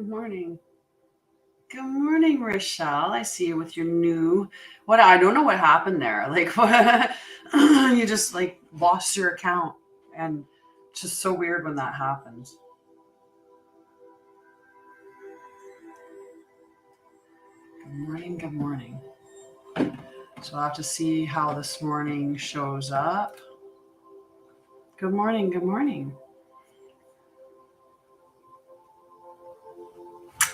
morning. Good morning, Rochelle. I see you with your new what I don't know what happened there. Like what you just like lost your account and it's just so weird when that happens. Good morning, good morning. So I'll have to see how this morning shows up. Good morning, good morning.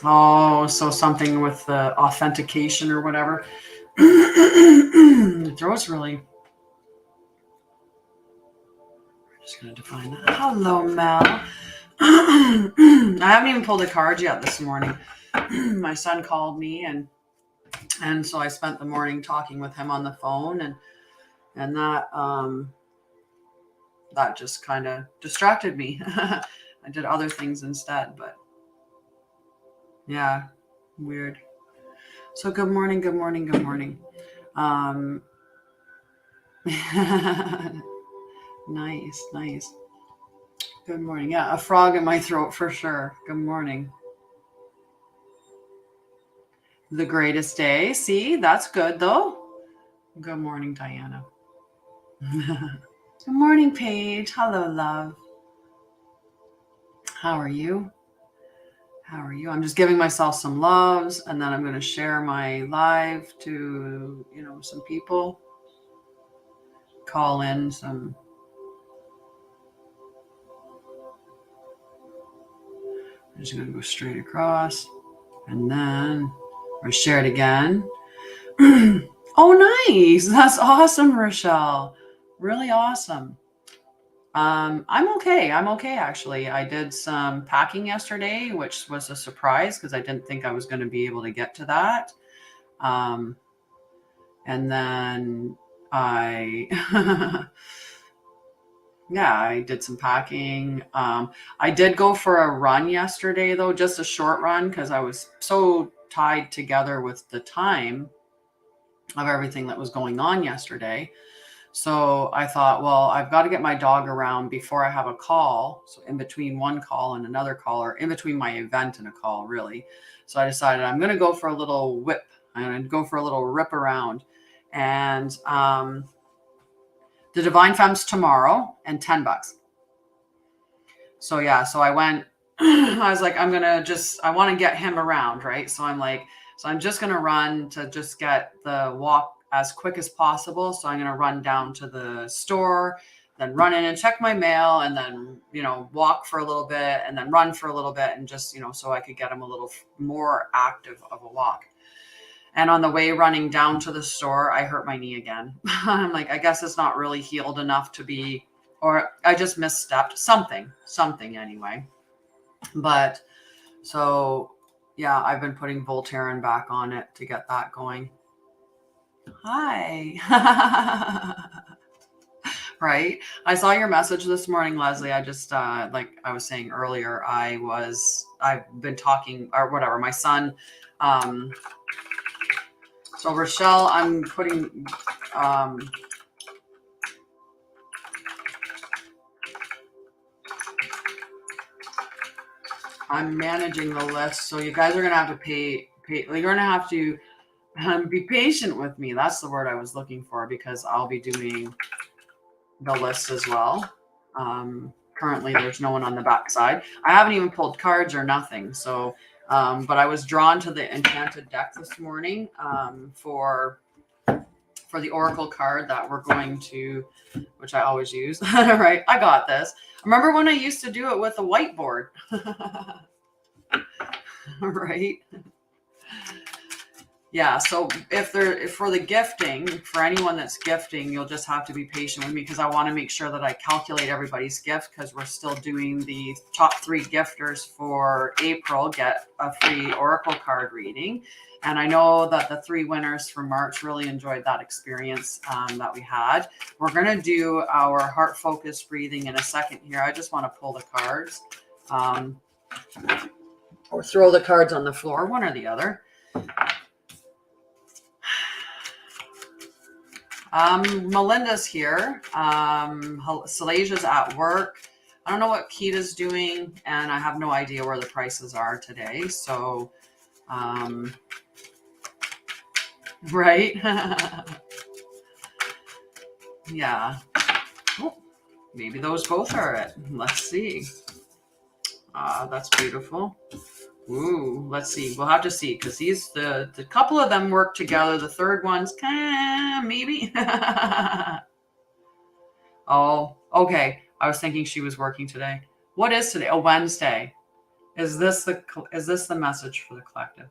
Oh, so something with the authentication or whatever. The throat's really. I'm just going to define that. Hello, Mel. I haven't even pulled a card yet this morning. My son called me and so I spent the morning talking with him on the phone and that just kind of distracted me. I did other things instead, but yeah, weird. So good morning, good morning, good morning. Nice. Good morning. Yeah, a frog in my throat for sure. Good morning. The greatest day. See, that's good though. Good morning, Diana. Good morning, Paige. Hello, love. How are you? How are you? I'm just giving myself some loves and then I'm going to share my live to, some people. Call in some. I'm just going to go straight across and then or share it again. Oh, nice. That's awesome, Rochelle. Really awesome. I'm okay. I'm okay, actually. I did some packing yesterday, which was a surprise because I didn't think I was going to be able to get to that. And then I did some packing. I did go for a run yesterday, though, just a short run because I was so tied together with the time of everything that was going on yesterday. So I thought, well, I've got to get my dog around before I have a call. So in between one call and another call, or in between my event and a call, really. So I decided I'm going to go for a little whip. I'm going to go for a little rip around. And the Divine Femme's tomorrow and $10. So yeah, so I went, I was like, I want to get him around, right? So I'm just going to run to just get the walk as quick as possible. So I'm going to run down to the store, then run in and check my mail and then, walk for a little bit and then run for a little bit and just, so I could get him a little more active of a walk. And on the way running down to the store, I hurt my knee again. I'm like, I guess it's not really healed enough to be, or I just misstepped something anyway. But so, yeah, I've been putting Voltaren back on it to get that going. Hi. Right. I saw your message this morning, Leslie. I just, like I was saying earlier, I've been talking or whatever, my son, so Rochelle, I'm putting, I'm managing the list. So you guys are going to have to pay. You're going to have to be patient with me. That's the word I was looking for because I'll be doing the list as well. Currently there's no one on the back side. I haven't even pulled cards or nothing. So, but I was drawn to the Enchanted deck this morning, for the Oracle card that we're going to, which I always use. Right. I got this. Remember when I used to do it with a whiteboard? Right. Yeah, so if for the gifting, for anyone that's gifting, you'll just have to be patient with me because I want to make sure that I calculate everybody's gift because we're still doing the top 3 gifters for April get a free Oracle card reading. And I know that the 3 winners for March really enjoyed that experience that we had. We're going to do our heart focused breathing in a second here. I just want to pull the cards or throw the cards on the floor, one or the other. Melinda's here. Salasia's at work. I don't know what Kita's doing, and I have no idea where the prices are today. So, right? Yeah. Oh, maybe those both are it. Let's see. That's beautiful. Ooh, let's see. We'll have to see because the couple of them work together. The third one's maybe. Oh, okay. I was thinking she was working today. What is today? A Wednesday. Is this the message for the collective?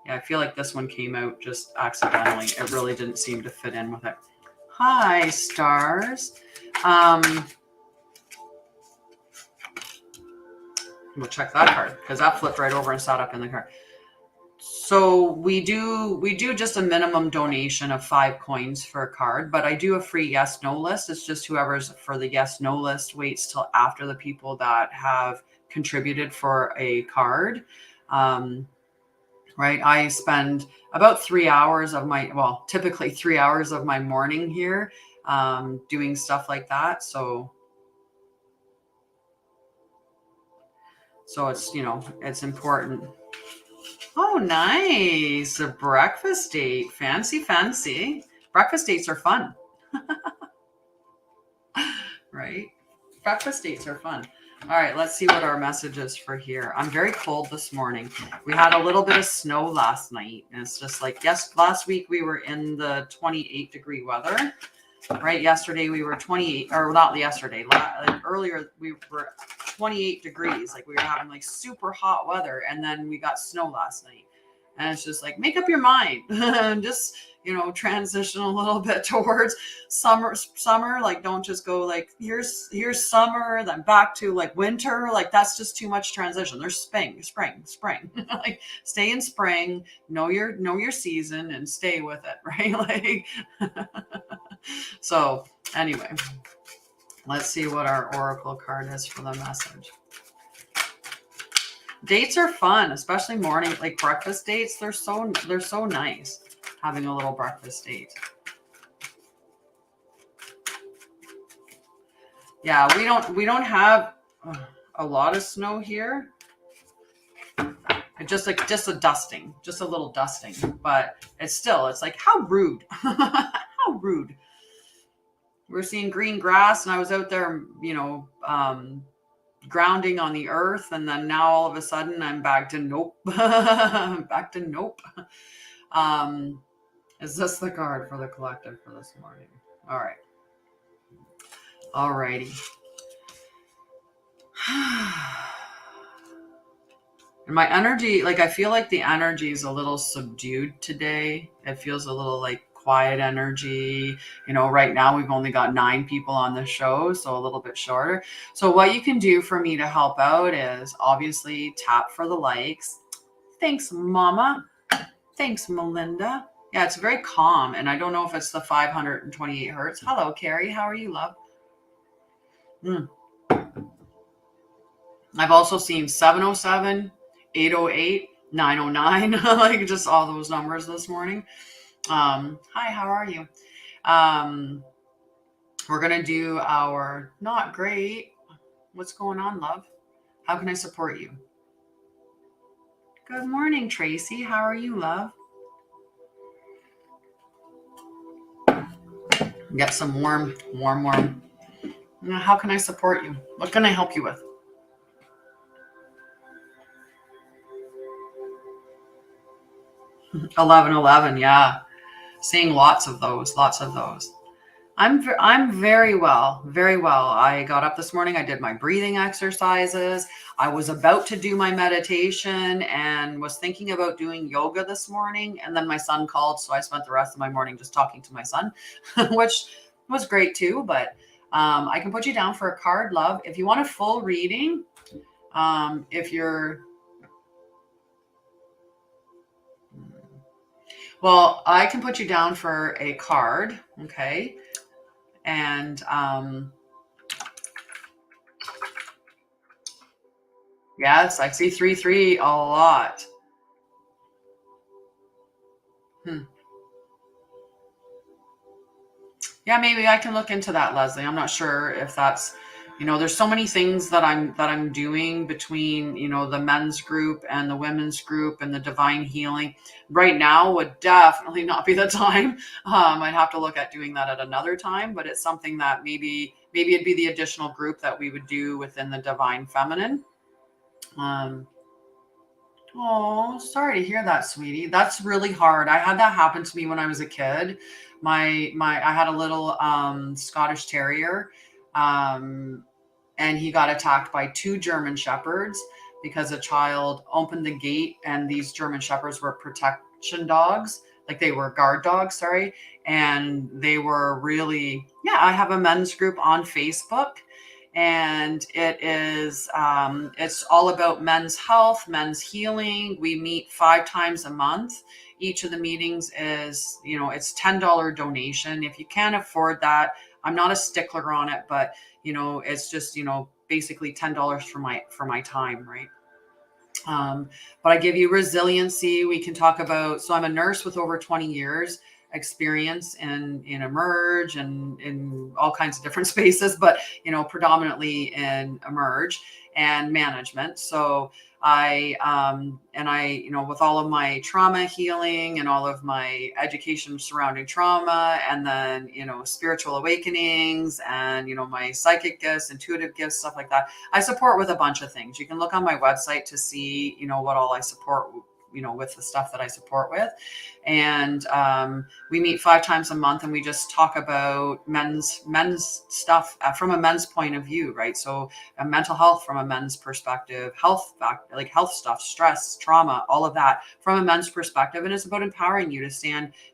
Yeah, I feel like this one came out just accidentally. It really didn't seem to fit in with it. Hi, stars. We'll check that card because that flipped right over and sat up in the card. So we do just a minimum donation of 5 coins for a card, but I do a free yes no list. It's just whoever's for the yes no list waits till after the people that have contributed for a card. Right, I spend about 3 hours of typically 3 hours of my morning here doing stuff like that. So it's it's important. Oh, nice. A breakfast date. Fancy. Breakfast dates are fun. Right? Breakfast dates are fun. All right, let's see what our message is for here. I'm very cold this morning. We had a little bit of snow last night. And it's just like, yes, last week we were in the 28-degree weather. Right? Yesterday we were 28, or not yesterday. Earlier we were 28 degrees. Like we were having like super hot weather. And then we got snow last night. And it's just like, make up your mind and just, transition a little bit towards summer. Like, don't just go like, here's summer, then back to like winter. Like that's just too much transition. There's spring. Like stay in spring, know your season and stay with it. Right. Like, so anyway, let's see what our oracle card is for the message. Dates are fun, especially morning, like breakfast dates. They're so nice. Having a little breakfast date. Yeah, we don't have a lot of snow here. Just a dusting, just a little dusting, but it's like how rude. How rude. We're seeing green grass, and I was out there, grounding on the earth, and then now all of a sudden I'm back to nope. Back to nope. Is this the card for the collective for this morning? All right. All righty. And my energy, like I feel like the energy is a little subdued today. It feels a little like quiet energy. Right now we've only got 9 people on the show, so a little bit shorter. So what you can do for me to help out is obviously tap for the likes. Thanks, Mama. Thanks, Melinda. Yeah, it's very calm, and I don't know if it's the 528 hertz. Hello, Carrie. How are you, love? I've also seen 707, 808, 909, like just all those numbers this morning. Hi, how are you? We're going to do our not great. What's going on, love? How can I support you? Good morning, Tracy. How are you, love? Get some warm. How can I support you? What can I help you with? $1111, yeah. Seeing lots of those. I'm very well. I got up this morning. I did my breathing exercises. I was about to do my meditation and was thinking about doing yoga this morning. And then my son called. So I spent the rest of my morning just talking to my son, which was great too. But I can put you down for a card, love. If you want a full reading, I can put you down for a card. Okay. And yes, I see 3-3 a lot. Yeah, maybe I can look into that, Leslie. I'm not sure if that's there's so many things that I'm doing between, the men's group and the women's group and the divine healing. Right now would definitely not be the time. I'd have to look at doing that at another time, but it's something that maybe it'd be the additional group that we would do within the divine feminine. Oh, sorry to hear that, sweetie. That's really hard. I had that happen to me when I was a kid. I had a little Scottish Terrier, um, and he got attacked by two German Shepherds because a child opened the gate, and these German Shepherds were protection dogs, like they were guard dogs, sorry, and they were really, yeah. I have a men's group on Facebook, and it's all about men's health, men's healing. We meet 5 times a month. Each of the meetings is, it's $10 donation. If you can't afford that, I'm not a stickler on it, but it's just, basically $10 for my time, right? But I give you resiliency. We can talk about, so I'm a nurse with over 20 years experience in emerge and in all kinds of different spaces, but predominantly in emerge and management. So with all of my trauma healing and all of my education surrounding trauma, and then spiritual awakenings, and my psychic gifts, intuitive gifts, stuff like that, I support with a bunch of things. You can look on my website to see what all I support, with the stuff that I support with. And we meet 5 times a month, and we just talk about men's stuff from a men's point of view, right? So mental health from a men's perspective, like health stuff, stress, trauma, all of that from a men's perspective. And it's about empowering you to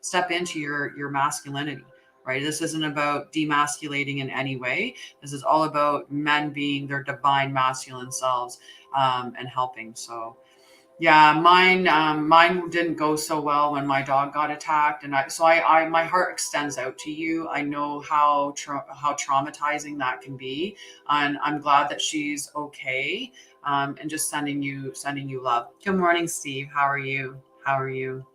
step into your masculinity, right? This isn't about demasculating in any way. This is all about men being their divine masculine selves, and helping. So yeah, mine didn't go so well when my dog got attacked, and my heart extends out to you. I know how traumatizing that can be, and I'm glad that she's okay. And just sending you love. Good morning, Steve. How are you? How are you?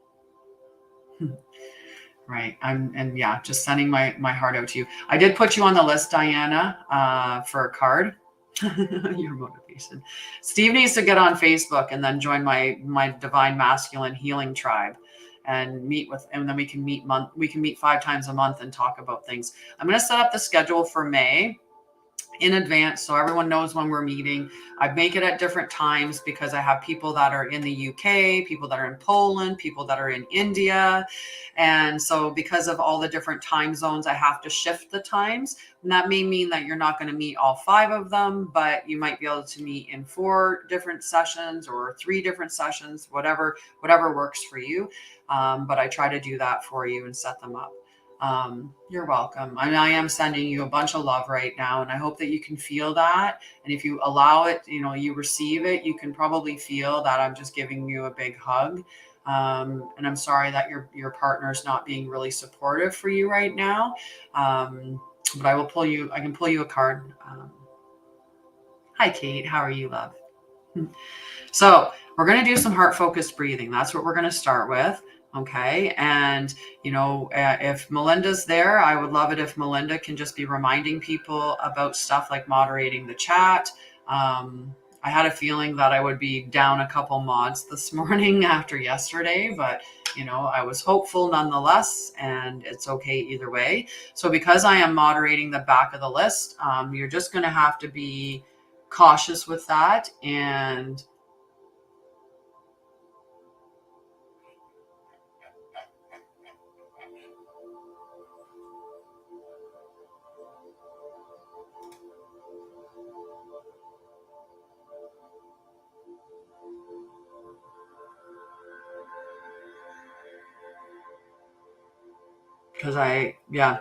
Right. And yeah, just sending my heart out to you. I did put you on the list, Diana, for a card. Your motivation. Steve needs to get on Facebook and then join my divine masculine healing tribe and then we can meet 5 times a month and talk about things. I'm going to set up the schedule for May in advance so everyone knows when we're meeting. I make it at different times because I have people that are in the UK, people that are in Poland, people that are in India. And so because of all the different time zones, I have to shift the times. And that may mean that you're not going to meet all 5 of them, but you might be able to meet in 4 different sessions or 3 different sessions, whatever works for you. But I try to do that for you and set them up. You're welcome. I am sending you a bunch of love right now, and I hope that you can feel that. And if you allow it, you receive it, you can probably feel that I'm just giving you a big hug. And I'm sorry that your partner's not being really supportive for you right now. But I can pull you a card. Hi, Kate. How are you, love? So we're going to do some heart focused breathing. That's what we're going to start with. Okay. And, if Melinda's there, I would love it if Melinda can just be reminding people about stuff like moderating the chat. I had a feeling that I would be down a couple mods this morning after yesterday, but I was hopeful nonetheless, and it's okay either way. So because I am moderating the back of the list, you're just going to have to be cautious with that. And because yeah.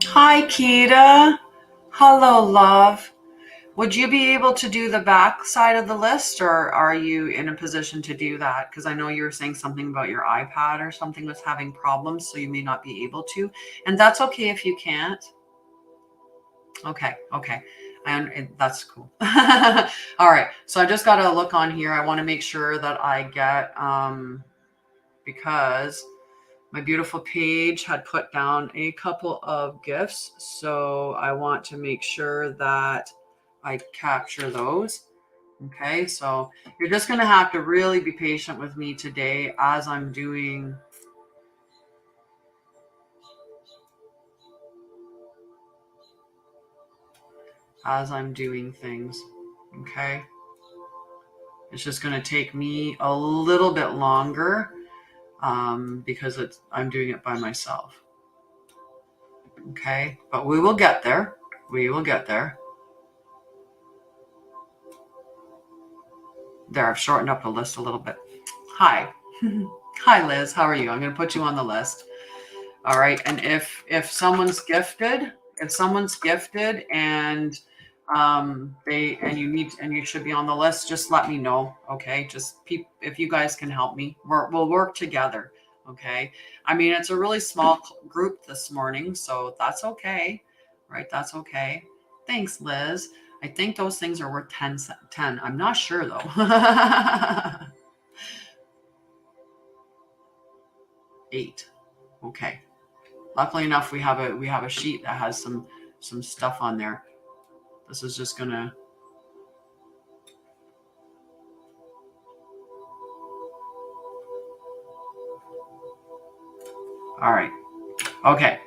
Hi, Kita. Hello, love. Would you be able to do the back side of the list, or are you in a position to do that? Because I know you were saying something about your iPad or something was having problems, so you may not be able to. And that's okay if you can't. Okay, okay. And that's cool. All right. So I just got to look on here. I want to make sure that I get, because my beautiful page had put down a couple of gifts. So I want to make sure that I capture those. Okay, so you're just going to have to really be patient with me today as I'm doing things. Okay, it's just going to take me a little bit longer because I'm doing it by myself. Okay, but we will get there. We will get there. There, I've shortened up the list a little bit. Hi. Hi, Liz. How are you? I'm going to put you on the list. All right. And if someone's gifted, and you should be on the list, just let me know. Okay. Just if you guys can help me, we'll work together. Okay. I mean, it's a really small group this morning, so that's okay. Right. That's okay. Thanks, Liz. I think those things are worth 10. I'm not sure though. 8. Okay. Luckily enough, we have a sheet that has some stuff on there. This is just gonna. All right. Okay.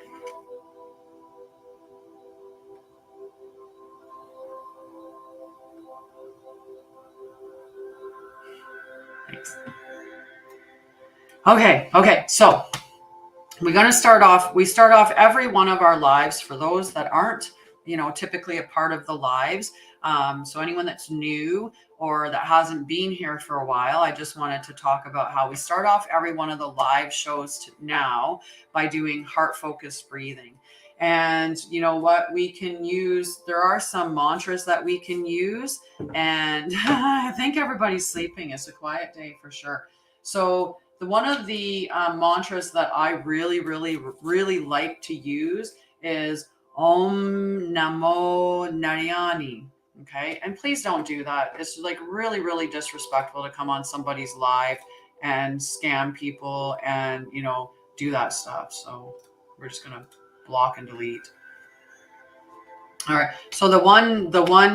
Thanks. Okay. Okay. So we're going to start off. We start off every one of our lives for those that aren't, typically a part of the lives. So anyone that's new or that hasn't been here for a while, I just wanted to talk about how we start off every one of the live shows now by doing heart focused breathing. And you know what we can use? There are some mantras that we can use. And I think everybody's sleeping. It's a quiet day for sure. So one of the mantras that I really, really, really like to use is Om Namo Narayani. Okay. And please don't do that. It's like really, really disrespectful to come on somebody's live and scam people and, do that stuff. So we're just going to block and delete. All right. So the one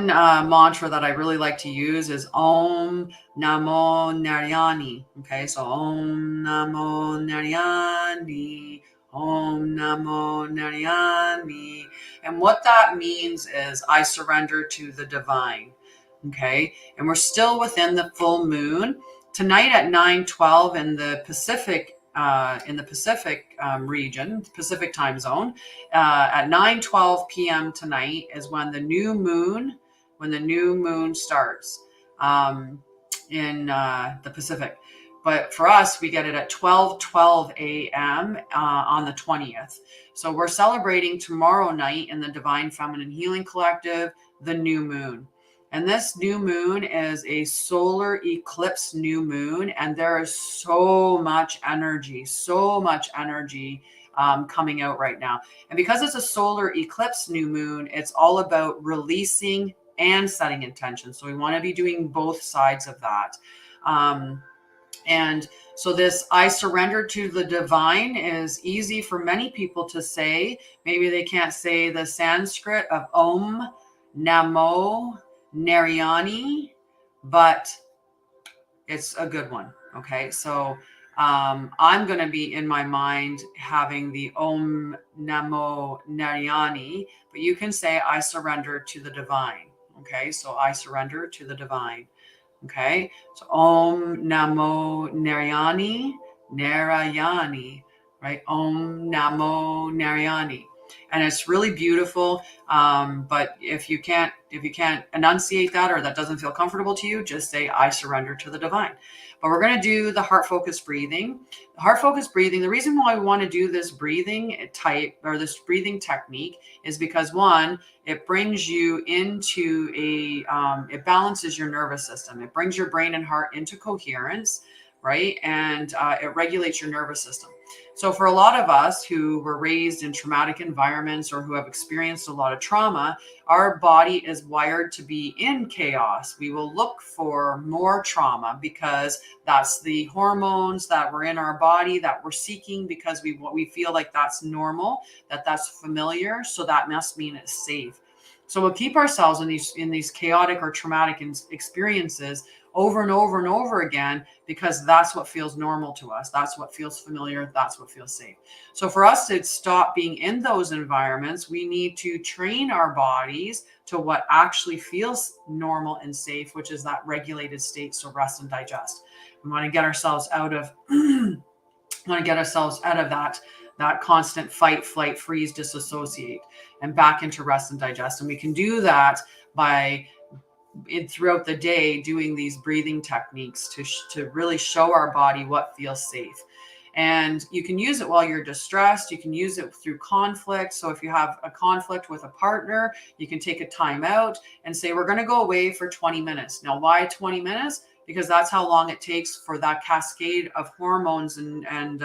mantra that I really like to use is Om Namo Narayani. Okay. So Om Namo Narayani. Om Namo Narayani. And what that means is I surrender to the divine. Okay. And we're still within the full moon. Tonight at 9:12 in the Pacific region, Pacific time zone, at 9:12 p.m. tonight is when the new moon starts in the Pacific. But for us, we get it at 12:12 a.m. On the 20th. So we're celebrating tomorrow night in the Divine Feminine Healing Collective, the new moon. And this new moon is a solar eclipse new moon. And there is so much energy coming out right now. And because it's a solar eclipse new moon, it's all about releasing and setting intention. So we want to be doing both sides of that. And so this I surrender to the divine is easy for many people to say. Maybe they can't say the Sanskrit of Om Namo Narayani, but it's a good one. Okay. So I'm going to be in my mind having the Om Namo Narayani, but you can say I surrender to the divine. Okay. So I surrender to the divine. Okay. So Om Namo Narayani, right? Om Namo Narayani. and it's really beautiful. But if you can't enunciate that, or that doesn't feel comfortable to you, just say, I surrender to the divine. But we're going to do the heart focused breathing. The heart focused breathing, the reason why we want to do this breathing type, or this breathing technique, is because, one, it brings you into it balances your nervous system. It brings your brain and heart into coherence, right? And it regulates your nervous system. So for a lot of us who were raised in traumatic environments, or who have experienced a lot of trauma, our body is wired to be in chaos. We will look for more trauma because that's the hormones that were in our body that we're seeking, because we feel like that's normal, that's familiar. So that must mean it's safe. So we'll keep ourselves in these chaotic or traumatic experiences over and over and over again, because that's what feels normal to us. That's what feels familiar. That's what feels safe. So for us to stop being in those environments, we need to train our bodies to what actually feels normal and safe, which is that regulated state. So rest and digest. We want to get ourselves out of that constant fight, flight, freeze, disassociate, and back into rest and digest. And we can do that by throughout the day doing these breathing techniques to really show our body what feels safe. And you can use it while you're distressed. You can use it through conflict. So if you have a conflict with a partner, you can take a time out and say, we're going to go away for 20 minutes. Now, why 20 minutes? Because that's how long it takes for that cascade of hormones and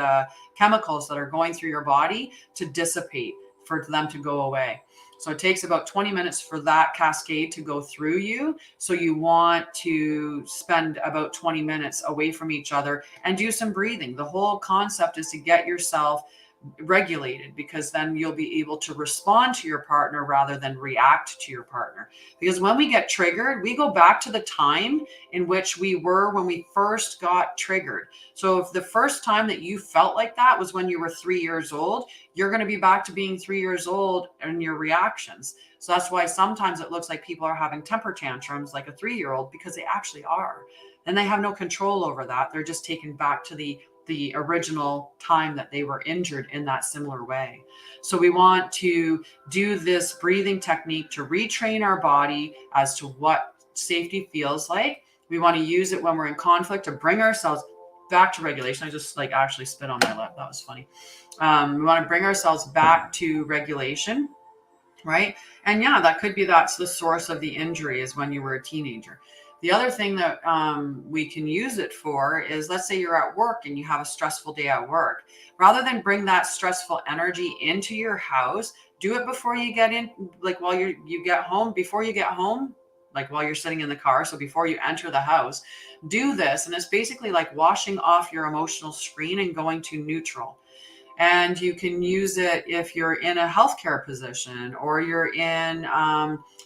chemicals that are going through your body to dissipate, for them to go away. So it takes about 20 minutes for that cascade to go through you. So you want to spend about 20 minutes away from each other and do some breathing. The whole concept is to get yourself regulated, because then you'll be able to respond to your partner rather than react to your partner. Because when we get triggered, we go back to the time in which we were when we first got triggered. So if the first time that you felt like that was when you were 3 years old, you're going to be back to being 3 years old in your reactions. So that's why sometimes it looks like people are having temper tantrums like a 3-year-old, because they actually are. And they have no control over that. They're just taken back to the original time that they were injured in that similar way. So we want to do this breathing technique to retrain our body as to what safety feels like. We want to use it when we're in conflict to bring ourselves back to regulation. I just actually spit on my lip. That was funny. We want to bring ourselves back to regulation, right? And yeah, that could be that's the source of the injury, is when you were a teenager. The other thing that we can use it for is, let's say you're at work and you have a stressful day at work. Rather than bring that stressful energy into your house, do it before you get in, like while you get home, before you get home, like while you're sitting in the car. So before you enter the house, do this. And it's basically like washing off your emotional screen and going to neutral. And you can use it if you're in a healthcare position, or you're in,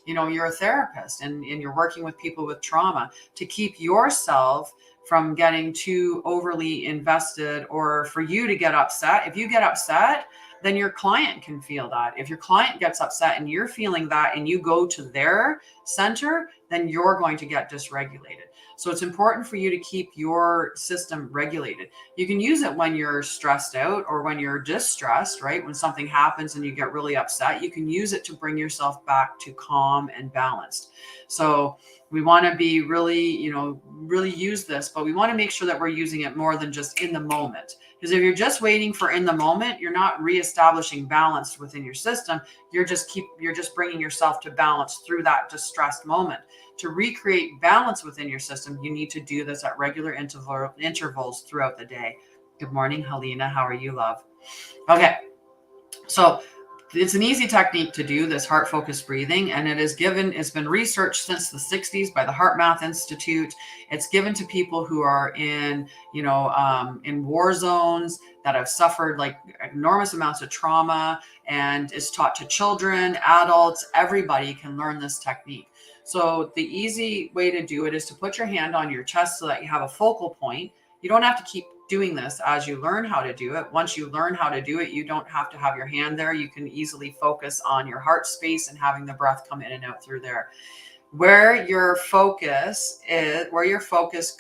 you're a therapist and you're working with people with trauma, to keep yourself from getting too overly invested, or for you to get upset. If you get upset, then your client can feel that. If your client gets upset and you're feeling that, and you go to their center, then you're going to get dysregulated. So it's important for you to keep your system regulated. You can use it when you're stressed out, or when you're distressed, right? When something happens and you get really upset, you can use it to bring yourself back to calm and balanced. So we want to be really use this, but we want to make sure that we're using it more than just in the moment. Because if you're just waiting for in the moment, you're not reestablishing balance within your system. You're just bringing yourself to balance through that distressed moment. To recreate balance within your system, you need to do this at regular intervals throughout the day. Good morning, Helena. How are you, love? Okay. So it's an easy technique to do this heart-focused breathing, and it's been researched since the 60s by the Heart Math Institute. It's given to people who are in war zones, that have suffered like enormous amounts of trauma, and it's taught to children, adults. Everybody can learn this technique. So the easy way to do it is to put your hand on your chest so that you have a focal point. You don't have to keep doing this as you learn how to do it. Once you learn how to do it, you don't have to have your hand there. You can easily focus on your heart space and having the breath come in and out through there. Where your focus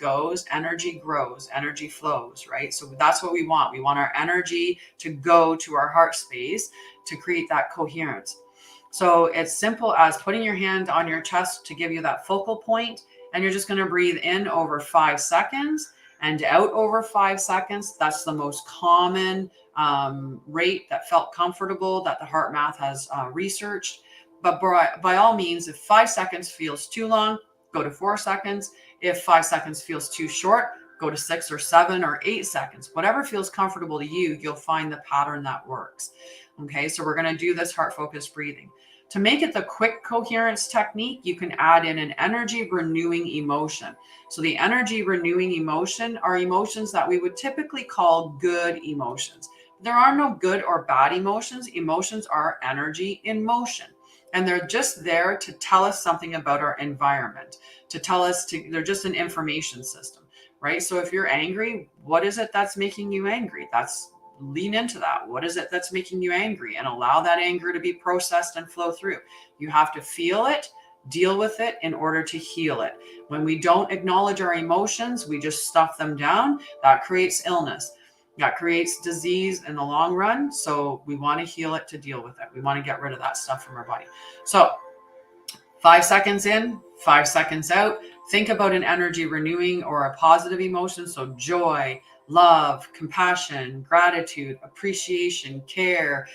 goes, energy grows, energy flows, right? So that's what we want. We want our energy to go to our heart space, to create that coherence. So it's simple as putting your hand on your chest to give you that focal point, and you're just going to breathe in over 5 seconds and out over 5 seconds. That's the most common rate that felt comfortable that the heart math has researched. But by all means, if 5 seconds feels too long, go to 4 seconds. If 5 seconds feels too short, go to 6 or 7 or 8 seconds. Whatever feels comfortable to you, you'll find the pattern that works. Okay, so we're going to do this heart focused breathing. To make it the quick coherence technique, you can add in an energy renewing emotion. So the energy renewing emotion are emotions that we would typically call good emotions. There are no good or bad emotions. Emotions are energy in motion. And they're just there to tell us something about our environment, they're just an information system, right? So if you're angry, what is it that's making you angry? Lean into that. What is it that's making you angry? And allow that anger to be processed and flow through. You have to feel it, deal with it in order to heal it. When we don't acknowledge our emotions, we just stuff them down. That creates illness. That creates disease in the long run. So we want to heal it to deal with it. We want to get rid of that stuff from our body. So 5 seconds in, 5 seconds out. Think about an energy renewing or a positive emotion. So joy, love, compassion, gratitude, appreciation, care,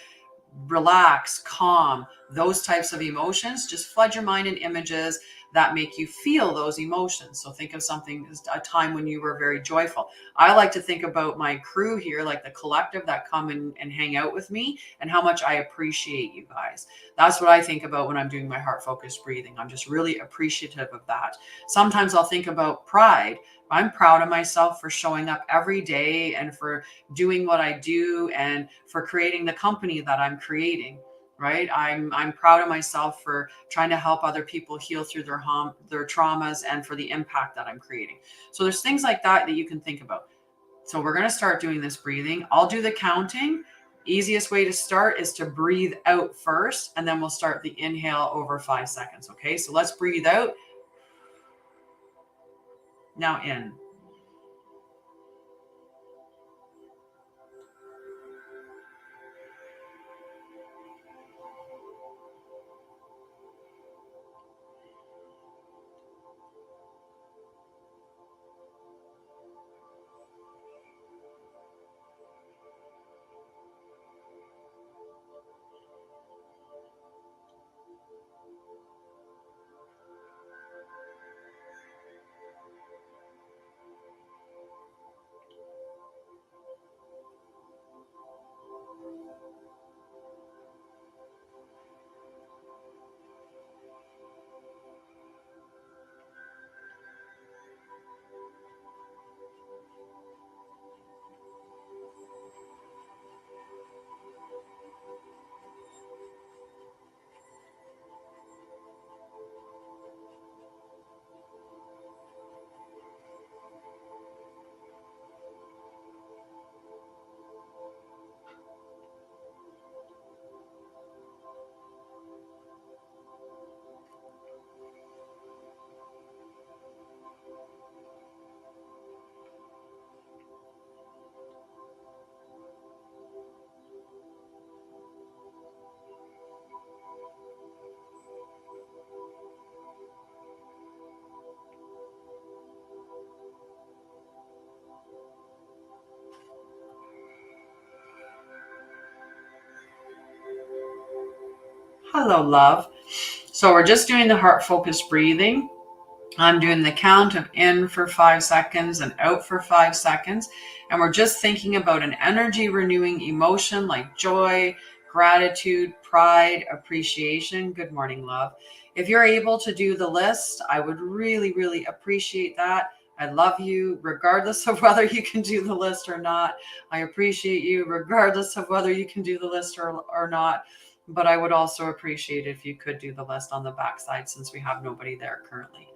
relax, calm, those types of emotions. Just flood your mind in images that make you feel those emotions. So think of a time when you were very joyful. I like to think about my crew here, like the collective that come and hang out with me, and how much I appreciate you guys. That's what I think about when I'm doing my heart focused breathing. I'm just really appreciative of that. Sometimes I'll think about pride. I'm proud of myself for showing up every day and for doing what I do and for creating the company that I'm creating, right? I'm proud of myself for trying to help other people heal through their traumas and for the impact that I'm creating. So there's things like that you can think about. So we're going to start doing this breathing. I'll do the counting. Easiest way to start is to breathe out first, and then we'll start the inhale over 5 seconds. Okay, so let's breathe out. Now in. Hello, love. So we're just doing the heart focused breathing. I'm doing the count of in for 5 seconds and out for 5 seconds. And we're just thinking about an energy renewing emotion like joy, gratitude, pride, appreciation. Good morning, love. If you're able to do the list, I would really, really appreciate that. I love you regardless of whether you can do the list or not. I appreciate you regardless of whether you can do the list or not. But I would also appreciate it if you could do the list on the backside since we have nobody there currently.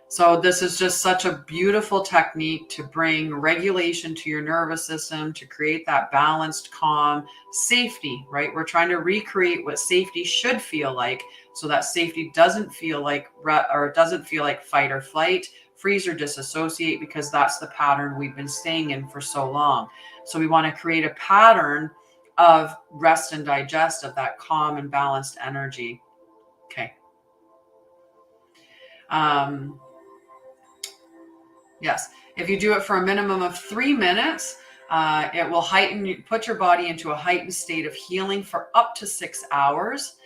So this is just such a beautiful technique to bring regulation to your nervous system, to create that balanced, calm safety, right? We're trying to recreate what safety should feel like so that safety doesn't feel like fight or flight, freeze or disassociate, because that's the pattern we've been staying in for so long. So we want to create a pattern of rest and digest, of that calm and balanced energy. Okay. Yes. If you do it for a minimum of 3 minutes, it will put your body into a heightened state of healing for up to 6 hours.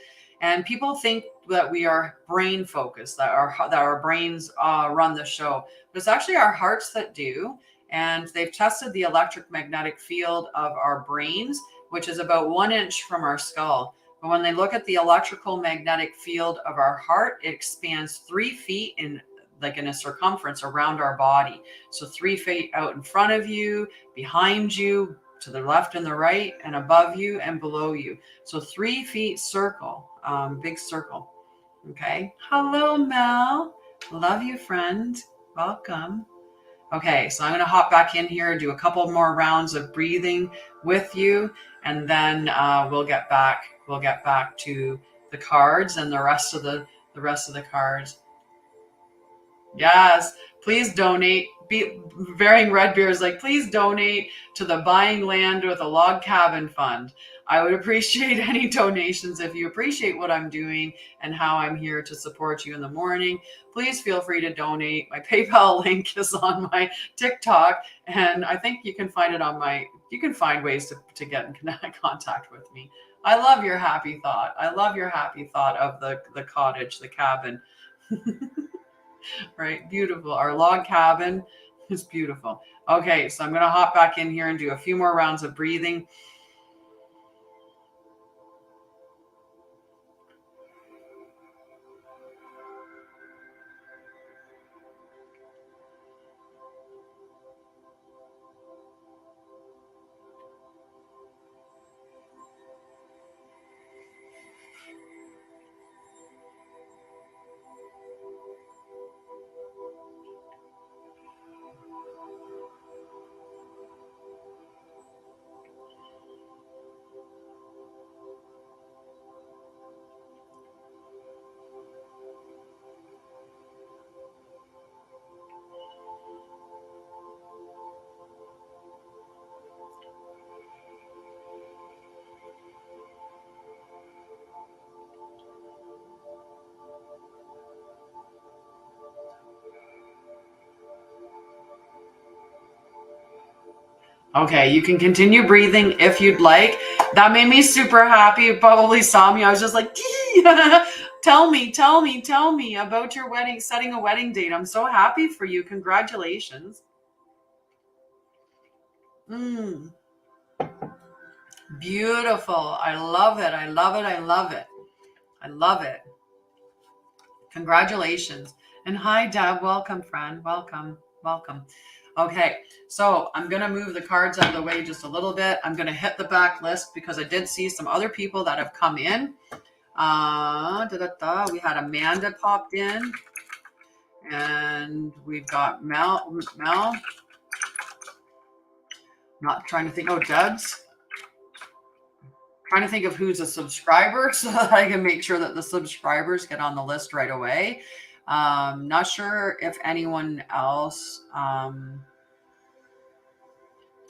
And people think that we are brain focused, that our brains run the show, but it's actually our hearts that do. And they've tested the electromagnetic field of our brains, which is about 1 inch from our skull. But when they look at the electrical magnetic field of our heart, it expands 3 feet in a circumference around our body. So 3 feet out in front of you, behind you, to the left and the right, and above you and below you. So 3 feet circle, big circle. Okay. Hello, Mel. Love you, friend. Welcome. Okay, so I'm going to hop back in here and do a couple more rounds of breathing with you, and then we'll get back to the cards and the rest of the cards. Yes, please donate. Varying Red Beer is like, please donate to the Buying Land with a Log Cabin Fund. I would appreciate any donations. If you appreciate what I'm doing and how I'm here to support you in the morning, please feel free to donate. My PayPal link is on my TikTok, and I think you can find it on you can find ways to get in contact with me. I love your happy thought. I love your happy thought of the cottage, the cabin. Right, beautiful. Our log cabin is beautiful. Okay, so I'm going to hop back in here and do a few more rounds of breathing. Okay, you can continue breathing if you'd like. That made me super happy. You probably saw me. I was just like, tell me about your wedding, setting a wedding date. I'm so happy for you. Congratulations. Beautiful. I love it. I love it. I love it. I love it. Congratulations. And hi, Deb. Welcome, friend. Welcome. Welcome. Okay, so I'm going to move the cards out of the way just a little bit. I'm going to hit the back list because I did see some other people that have come in. We had Amanda popped in, and we've got Mel. Not trying to think. Oh, Deb's. Trying to think of who's a subscriber so that I can make sure that the subscribers get on the list right away. Not sure if anyone else.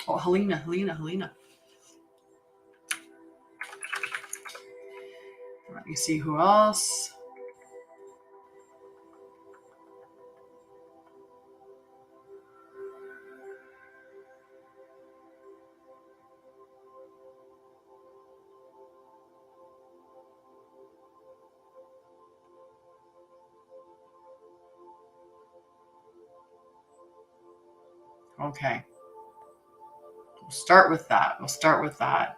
Helena. Let me see who else. Okay. We'll start with that.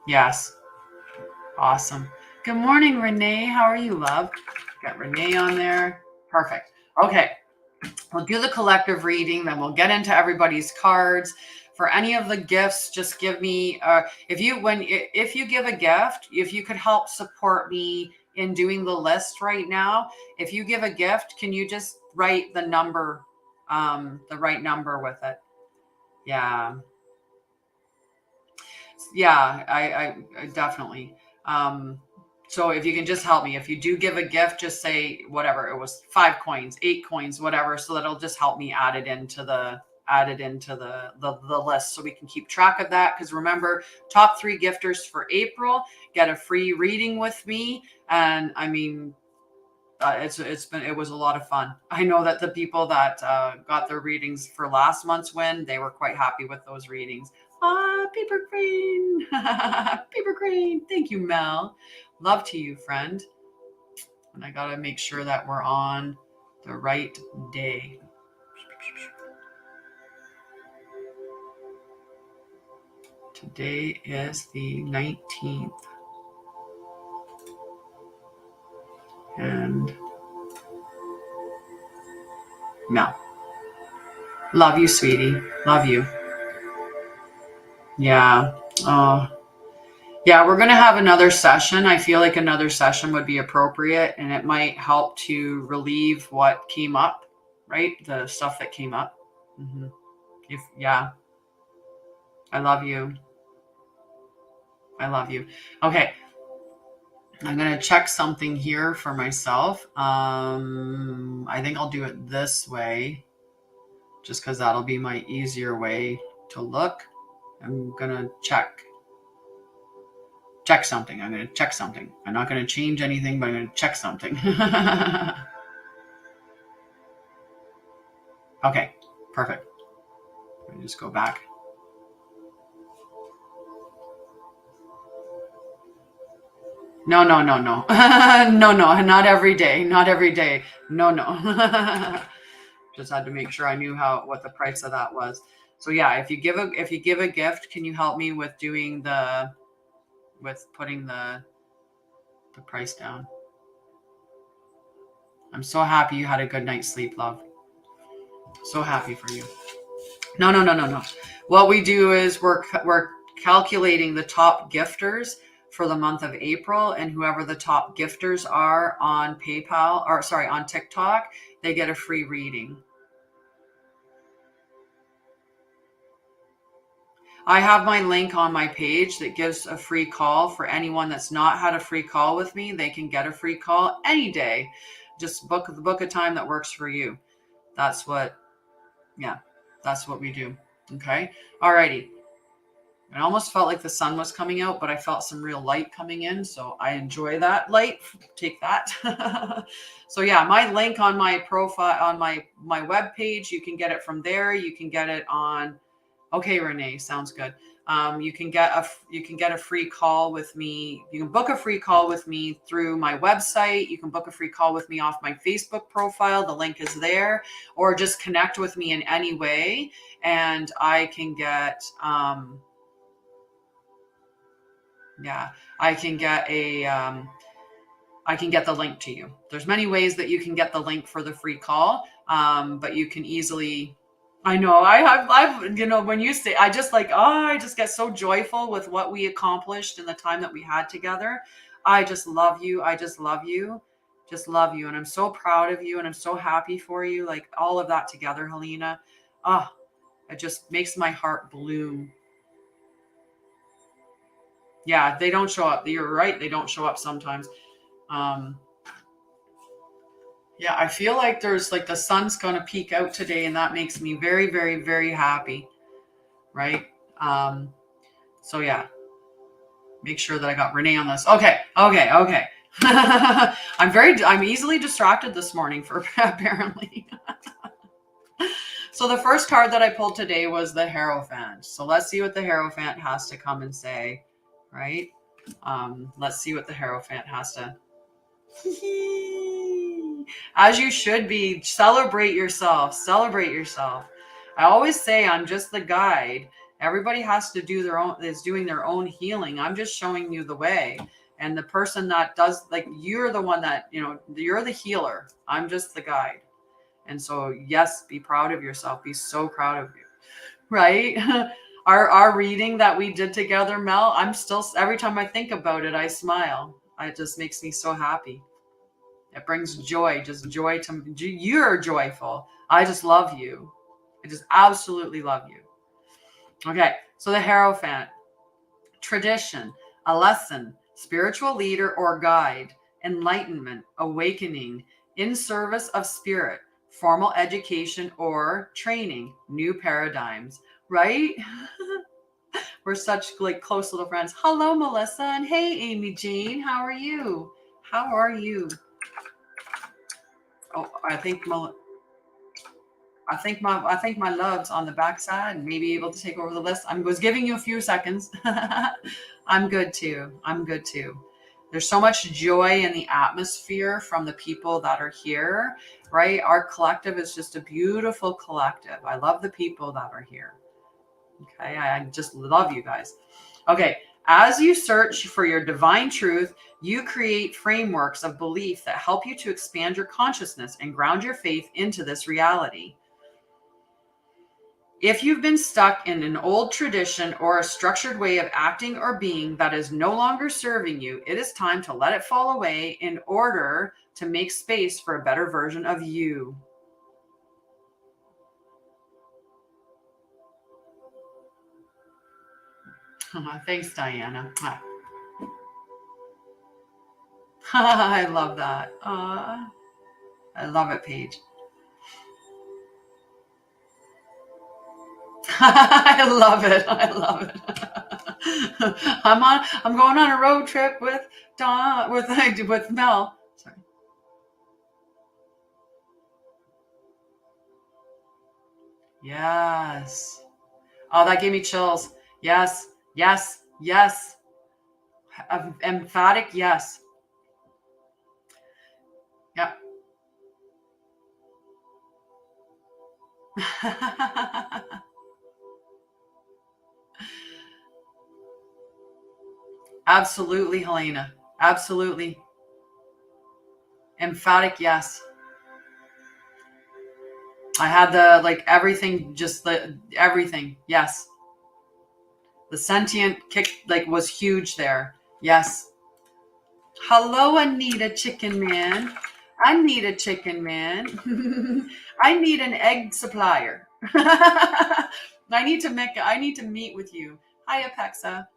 Yes. Awesome. Good morning, Renee. How are you, love? Got Renee on there. Perfect. Okay. We'll do the collective reading, then we'll get into everybody's cards. For any of the gifts, just give me, if you give a gift, if you could help support me in doing the list right now, if you give a gift, can you just write the number, the right number with it? Yeah. Yeah, I definitely. So if you can just help me, if you do give a gift, just say whatever, it was 5 coins, 8 coins, whatever, so that'll just help me add it into the list so we can keep track of that. Because remember, top 3 gifters for April get a free reading with me. And I mean, it was a lot of fun. I know that the people that got their readings for last month's win, they were quite happy with those readings. Paper crane. Paper crane. Thank you, Mel. Love to you, friend. And I got to make sure that we're on the right day. Today is the 19th. And Mel. Love you, sweetie. Love you. Yeah. Yeah, we're going to have another session. I feel like another session would be appropriate, and it might help to relieve what came up, right? The stuff that came up. Mm-hmm. Yeah. I love you. I love you. Okay. I'm going to check something here for myself. I think I'll do it this way, just because that'll be my easier way to look. I'm going to check something. I'm going to check something. I'm not going to change anything, but I'm going to check something. Okay, perfect. Let me just go back. No. No, not every day. Not every day. No. Just had to make sure I knew what the price of that was. So yeah, if you give a gift, can you help me with doing putting the price down? I'm so happy you had a good night's sleep, love. So happy for you. No. What we do is we're calculating the top gifters for the month of April, and whoever the top gifters are on on TikTok, they get a free reading. I have my link on my page that gives a free call for anyone that's not had a free call with me. They can get a free call any day. Just book a time that works for you. That's what we do. Okay. Alrighty. I almost felt like the sun was coming out, but I felt some real light coming in. So I enjoy that light. Take that. So yeah, my link on my profile, on my web page, you can get it from there. You can get it on. Okay, Renee, sounds good. You can get a free call with me. You can book a free call with me through my website. You can book a free call with me off my Facebook profile. The link is there, or just connect with me in any way, and I can get I can get the link to you. There's many ways that you can get the link for the free call, but you can easily. I know I've when you say, I just get so joyful with what we accomplished in the time that we had together. I just love you. And I'm so proud of you, and I'm so happy for you. Like all of that together, Helena. It just makes my heart bloom. Yeah, they don't show up. You're right. They don't show up sometimes. Yeah, I feel like there's the sun's going to peek out today, and that makes me very, very, very happy. Right. So yeah, make sure that I got Renee on this. Okay. I'm easily distracted this morning apparently. So the first card that I pulled today was the Hierophant. So let's see what the Hierophant has to come and say, right? Let's see what the Hierophant has to. As you should be. Celebrate yourself. I always say I'm just the guide. Everybody has to do doing their own healing. I'm just showing you the way. And the person that does, you're the one that, you're the healer. I'm just the guide. And so, yes, be proud of yourself. Be so proud of you. Right? Our reading that we did together, Mel, every time I think about it, I smile. It just makes me so happy. It brings joy, just joy to me. You're joyful. I just love you. I just absolutely love you. Okay, so the Hierophant. Tradition, a lesson, spiritual leader or guide, enlightenment, awakening, in service of spirit, formal education or training, new paradigms, right? We're such like close little friends. Hello, Melissa, and hey, Amy Jean, how are you? How are you? Oh, I think my love's on the backside and maybe able to take over the list. I was giving you a few seconds. I'm good too. There's so much joy in the atmosphere from the people that are here, right? Our collective is just a beautiful collective. I love the people that are here. Okay, I just love you guys. Okay, as you search for your divine truth, you create frameworks of belief that help you to expand your consciousness and ground your faith into this reality. If you've been stuck in an old tradition or a structured way of acting or being that is no longer serving you, it is time to let it fall away in order to make space for a better version of you. Thanks, Diana. I love that. I love it, Paige. I love it. I'm going on a road trip with Mel. Sorry. Yes. Oh, that gave me chills. Yes. Emphatic yes. Yep. Absolutely, Helena. Absolutely. Emphatic yes. I had the everything, just everything. Yes. The sentient kick was huge there. Yes. Hello, Anita Chicken Man. I need a chicken man. I need an egg supplier. I need to meet with you. Hi, Apexa.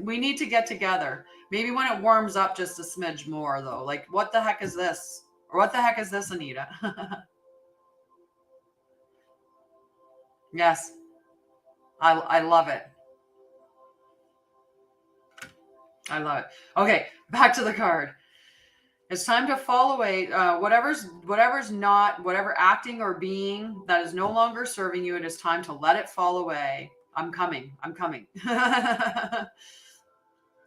We need to get together. Maybe when it warms up just a smidge more though. Like, what the heck is this? Or what the heck is this, Anita? Yes. I love it. I love it. Okay, back to the card. It's time to fall away. Whatever's not, whatever acting or being that is no longer serving you, it is time to let it fall away. I'm coming.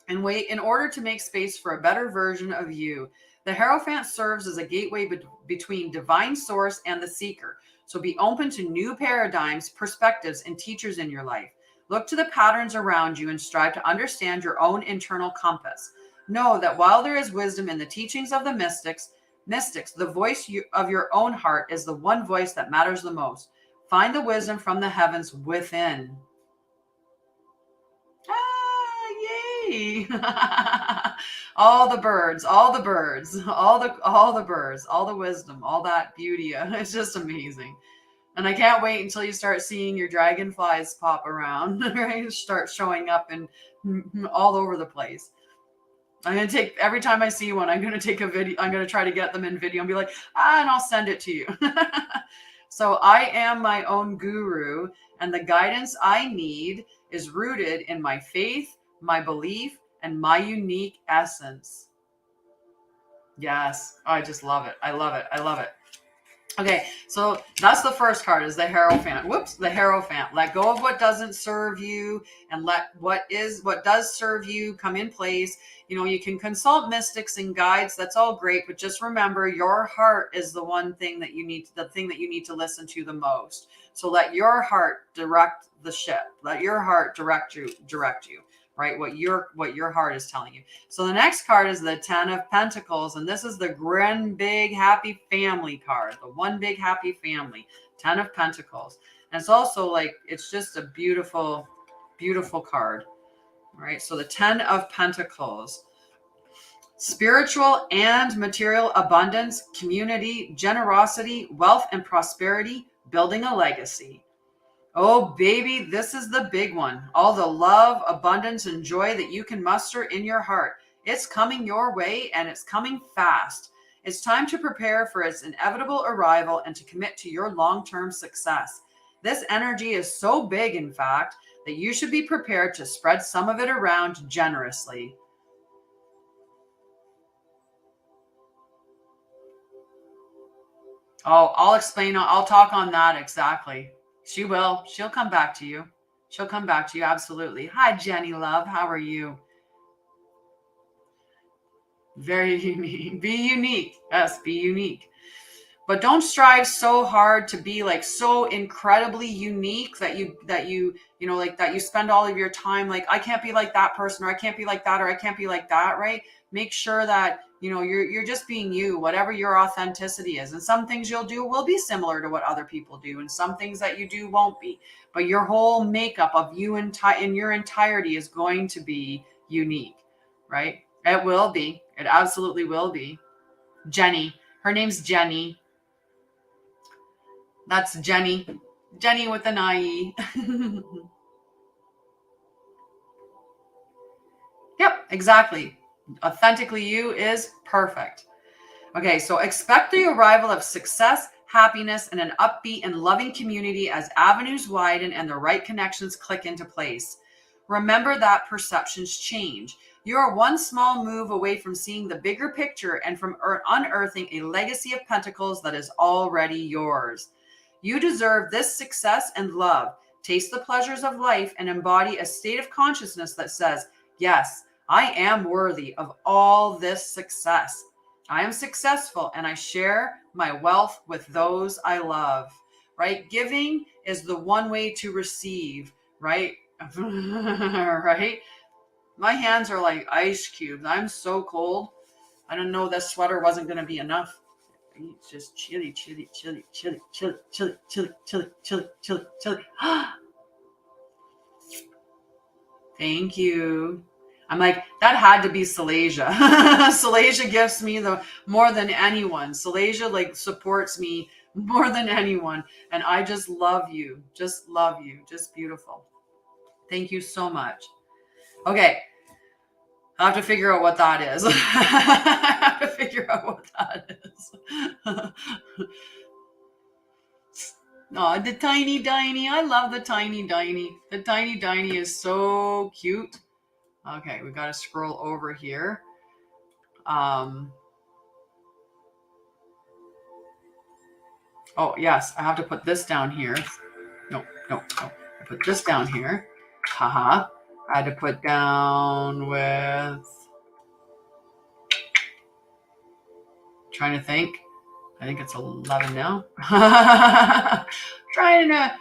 And wait, in order to make space for a better version of you. The Hierophant serves as a gateway between divine source and the seeker. So be open to new paradigms, perspectives, and teachers in your life. Look to the patterns around you and strive to understand your own internal compass. Know that while there is wisdom in the teachings of the mystics, the voice of your own heart is the one voice that matters the most. Find the wisdom from the heavens within. Yay! all the birds, all the wisdom, all that beauty. It's just amazing. And I can't wait until you start seeing your dragonflies pop around, right? Start showing up and all over the place. I'm going to take, every time I see one, I'm going to take a video. I'm going to try to get them in video and be like, and I'll send it to you. So I am my own guru, and the guidance I need is rooted in my faith, my belief, and my unique essence. Yes. I just love it. I love it. Okay, so that's the first card, is the Hierophant. The Hierophant. Let go of what doesn't serve you and let what does serve you come in place. You know, you can consult mystics and guides. That's all great, but just remember, your heart is the thing that you need to listen to the most. So let your heart direct the ship. Let your heart direct you. Right? What your heart is telling you. So the next card is the 10 of Pentacles, and this is the grand, big, happy family card. The one big happy family. 10 of Pentacles. And it's also it's just a beautiful, beautiful card. All right. So the 10 of Pentacles. Spiritual and material abundance, community, generosity, wealth and prosperity, building a legacy. Oh, baby, this is the big one. All the love, abundance, and joy that you can muster in your heart. It's coming your way, and it's coming fast. It's time to prepare for its inevitable arrival and to commit to your long-term success. This energy is so big, in fact, that you should be prepared to spread some of it around generously. Oh, I'll explain. I'll talk on that exactly. She will. She'll come back to you. She'll come back to you. Absolutely. Hi, Jenny Love. How are you? Very unique. Be unique. Yes, be unique. But don't strive so hard to be like so incredibly unique that you know, like that you spend all of your time like, I can't be like that person, or I can't be like that, or I can't be like that, right? Make sure that, you know, you're just being you, whatever your authenticity is. And some things you'll do will be similar to what other people do, and some things that you do won't be. But your whole makeup of you in your entirety is going to be unique, right? It will be. It absolutely will be. Jenny. Her name's Jenny. That's Jenny. Jenny with an IE. Yep, exactly. Authentically you is perfect. Okay, so expect the arrival of success, happiness, and an upbeat and loving community as avenues widen and the right connections click into place. Remember that perceptions change. You are one small move away from seeing the bigger picture and from unearthing a legacy of pentacles that is already yours. You deserve this success and love. Taste the pleasures of life and embody a state of consciousness that says, yes, I am worthy of all this success. I am successful and I share my wealth with those I love, right? Giving is the one way to receive, right? Right? My hands are like ice cubes. I'm so cold. I don't know, this sweater wasn't going to be enough. It's just chilly, chilly, chilly, chilly, chilly, chilly, chilly, chilly, chilly, chilly, chilly. Thank you. I'm like, that had to be Salasia. Salasia gifts me the more than anyone. Salasia like supports me more than anyone. And I just love you. Just love you. Just beautiful. Thank you so much. Okay. I have to figure out what that is. I have to figure out what that is. Oh, the tiny Diny. I love the tiny Diny. The tiny Diny is so cute. Okay, we got to scroll over here. Oh, yes, I have to put this down here. No. I put this down here. Haha. I had to put down with... Trying to think. I think it's 11 now. trying to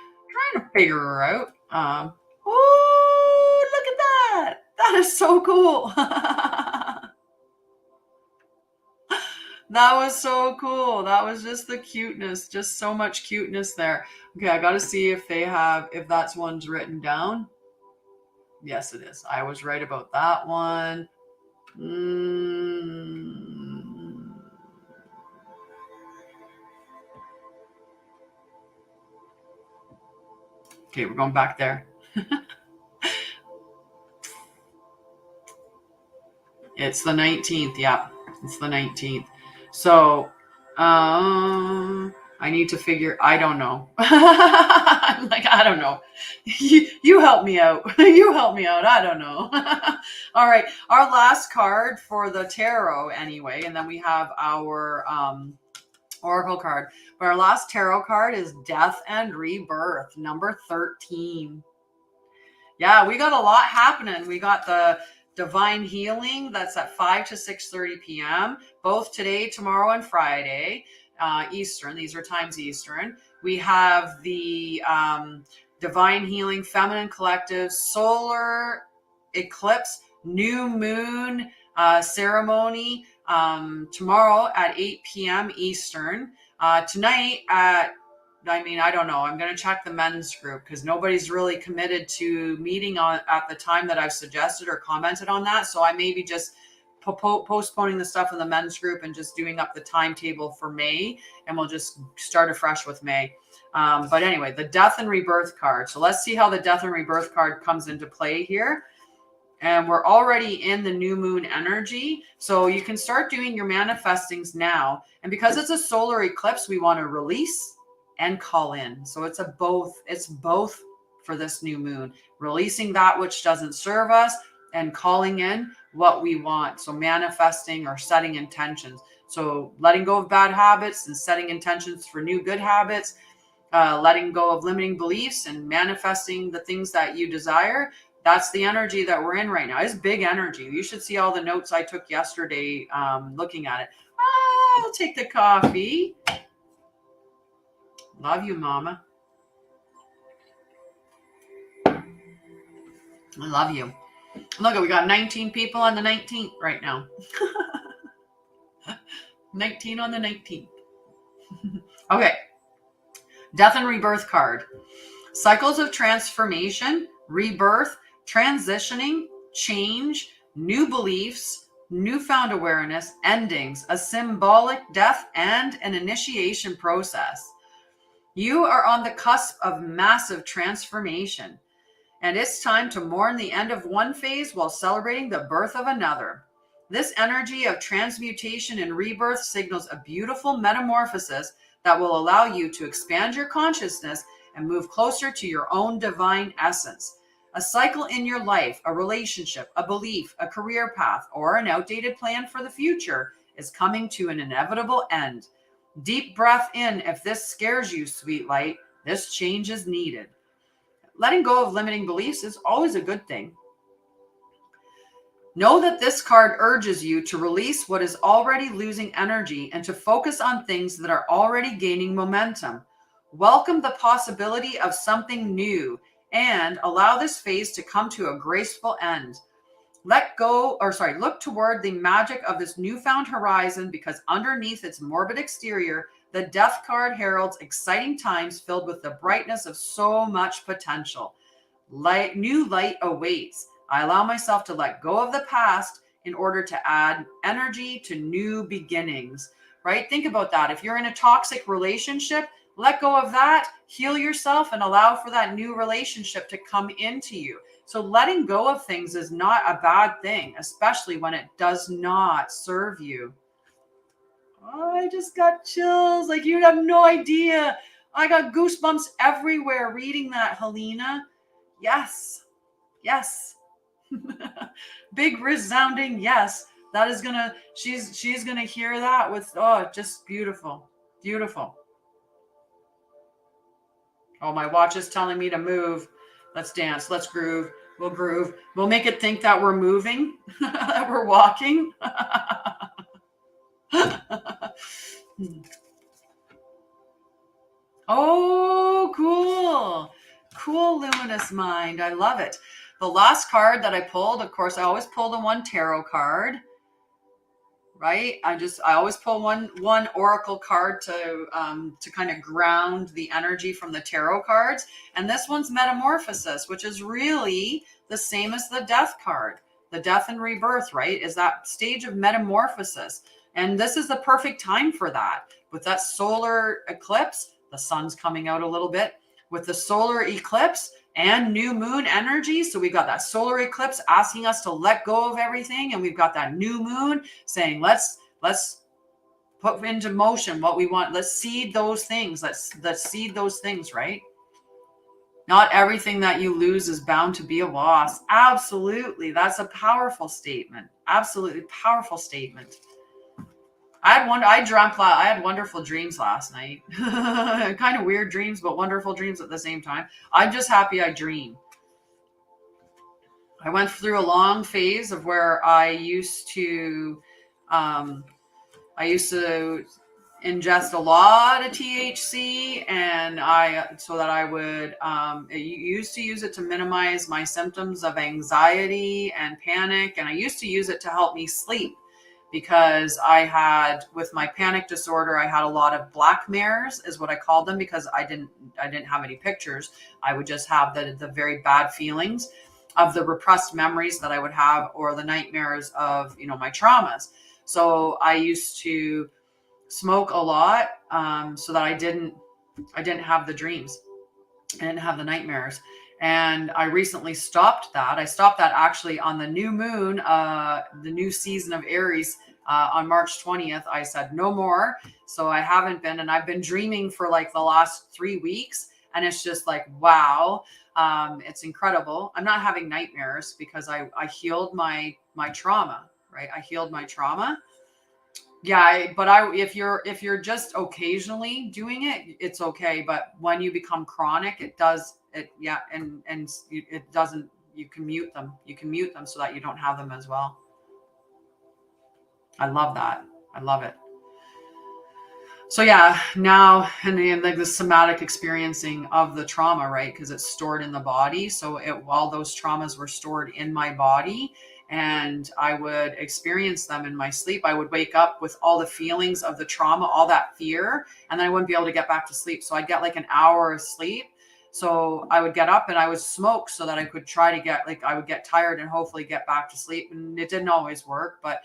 figure her out. Oh, look at that. That is so cool. That was so cool. That was just the cuteness. Just so much cuteness there. Okay, I got to see if that's one's written down. Yes, it is. I was right about that one. Okay, we're going back there. It's the 19th. Yeah, it's the 19th. So, I need to figure, I don't know. I'm like, I don't know. You help me out. You help me out. I don't know. All right. Our last card for the tarot anyway. And then we have our oracle card. But our last tarot card is Death and Rebirth, number 13. Yeah, we got a lot happening. We got the Divine Healing, that's at 5 to 6:30 p.m. both today, tomorrow, and Friday Eastern. These are times Eastern. We have the Divine Healing Feminine Collective Solar Eclipse New Moon ceremony tomorrow at 8 p.m. Eastern. Tonight at, I don't know. I'm going to check the men's group because nobody's really committed to meeting at the time that I've suggested or commented on that. So I maybe just postponing the stuff in the men's group and just doing up the timetable for May, and we'll just start afresh with May. But anyway, the death and rebirth card. So let's see how the death and rebirth card comes into play here. And we're already in the new moon energy. So you can start doing your manifestings now. And because it's a solar eclipse, we want to release and call in. So it's both for this new moon, releasing that which doesn't serve us and calling in what we want. So manifesting or setting intentions. So letting go of bad habits and setting intentions for new good habits, letting go of limiting beliefs and manifesting the things that you desire. That's the energy that we're in right now. It's big energy. You should see all the notes I took yesterday looking at it. I'll take the coffee. Love you, Mama. I love you. Look, we got 19 people on the 19th right now. 19 on the 19th. Okay. Death and rebirth card. Cycles of transformation, rebirth, transitioning, change, new beliefs, newfound awareness, endings, a symbolic death, and an initiation process. You are on the cusp of massive transformation, and it's time to mourn the end of one phase while celebrating the birth of another. This energy of transmutation and rebirth signals a beautiful metamorphosis that will allow you to expand your consciousness and move closer to your own divine essence. A cycle in your life, a relationship, a belief, a career path, or an outdated plan for the future is coming to an inevitable end. Deep breath in if this scares you, sweet light. This change is needed. Letting go of limiting beliefs is always a good thing. Know that this card urges you to release what is already losing energy and to focus on things that are already gaining momentum. Welcome the possibility of something new and allow this phase to come to a graceful end. Look toward the magic of this newfound horizon, because underneath its morbid exterior, the death card heralds exciting times filled with the brightness of so much potential. New light awaits. I allow myself to let go of the past in order to add energy to new beginnings, right? Think about that. If you're in a toxic relationship, let go of that, heal yourself, and allow for that new relationship to come into you. So letting go of things is not a bad thing, especially when it does not serve you. Oh, I just got chills. Like, you have no idea. I got goosebumps everywhere reading that, Helena. Yes. Yes. Big resounding yes. That is gonna, she's gonna hear that with, oh, just beautiful. Beautiful. Oh, my watch is telling me to move. Let's dance. Let's groove. We'll groove. We'll make it think that we're moving, that we're walking. Oh, cool. Cool, luminous mind. I love it. The last card that I pulled, of course, I always pull the one tarot card, right? I always pull one oracle card to kind of ground the energy from the tarot cards. And this one's metamorphosis, which is really the same as the death card. The death and rebirth, right? Is that stage of metamorphosis. And this is the perfect time for that. With that solar eclipse, the sun's coming out a little bit. With the solar eclipse and new moon energy. So we got that solar eclipse asking us to let go of everything. And we've got that new moon saying, let's put into motion what we want. Let's seed those things. Let's seed those things, right? Not everything that you lose is bound to be a loss. Absolutely. That's a powerful statement. Absolutely powerful statement. I had wonderful dreams last night. Kind of weird dreams, but wonderful dreams at the same time. I'm just happy I dream. I went through a long phase of where I used to ingest a lot of THC, and I used to use it to minimize my symptoms of anxiety and panic, and I used to use it to help me sleep. Because with my panic disorder, I had a lot of black mares, is what I called them, because I didn't have any pictures. I would just have the very bad feelings. of the repressed memories that I would have, or the nightmares of, my traumas. So I used to smoke a lot, so that I didn't have the dreams. I didn't have the nightmares. And I recently stopped that. I stopped that actually on the new moon, the new season of Aries, on March 20th. I said no more. So I haven't been, and I've been dreaming for like the last 3 weeks. And it's just like, wow. It's incredible. I'm not having nightmares because I healed my trauma, right? I healed my trauma. Yeah, if you're just occasionally doing it, it's okay. But when you become chronic, it does it. Yeah, and it doesn't. You can mute them. You can mute them so that you don't have them as well. I love that. I love it. So yeah, now and like the somatic experiencing of the trauma, right? Because it's stored in the body. So all those traumas were stored in my body, and I would experience them in my sleep. I would wake up with all the feelings of the trauma, all that fear, and then I wouldn't be able to get back to sleep. So I'd get like an hour of sleep. So I would get up and I would smoke so that I could try to get, like, I would get tired and hopefully get back to sleep. And it didn't always work, but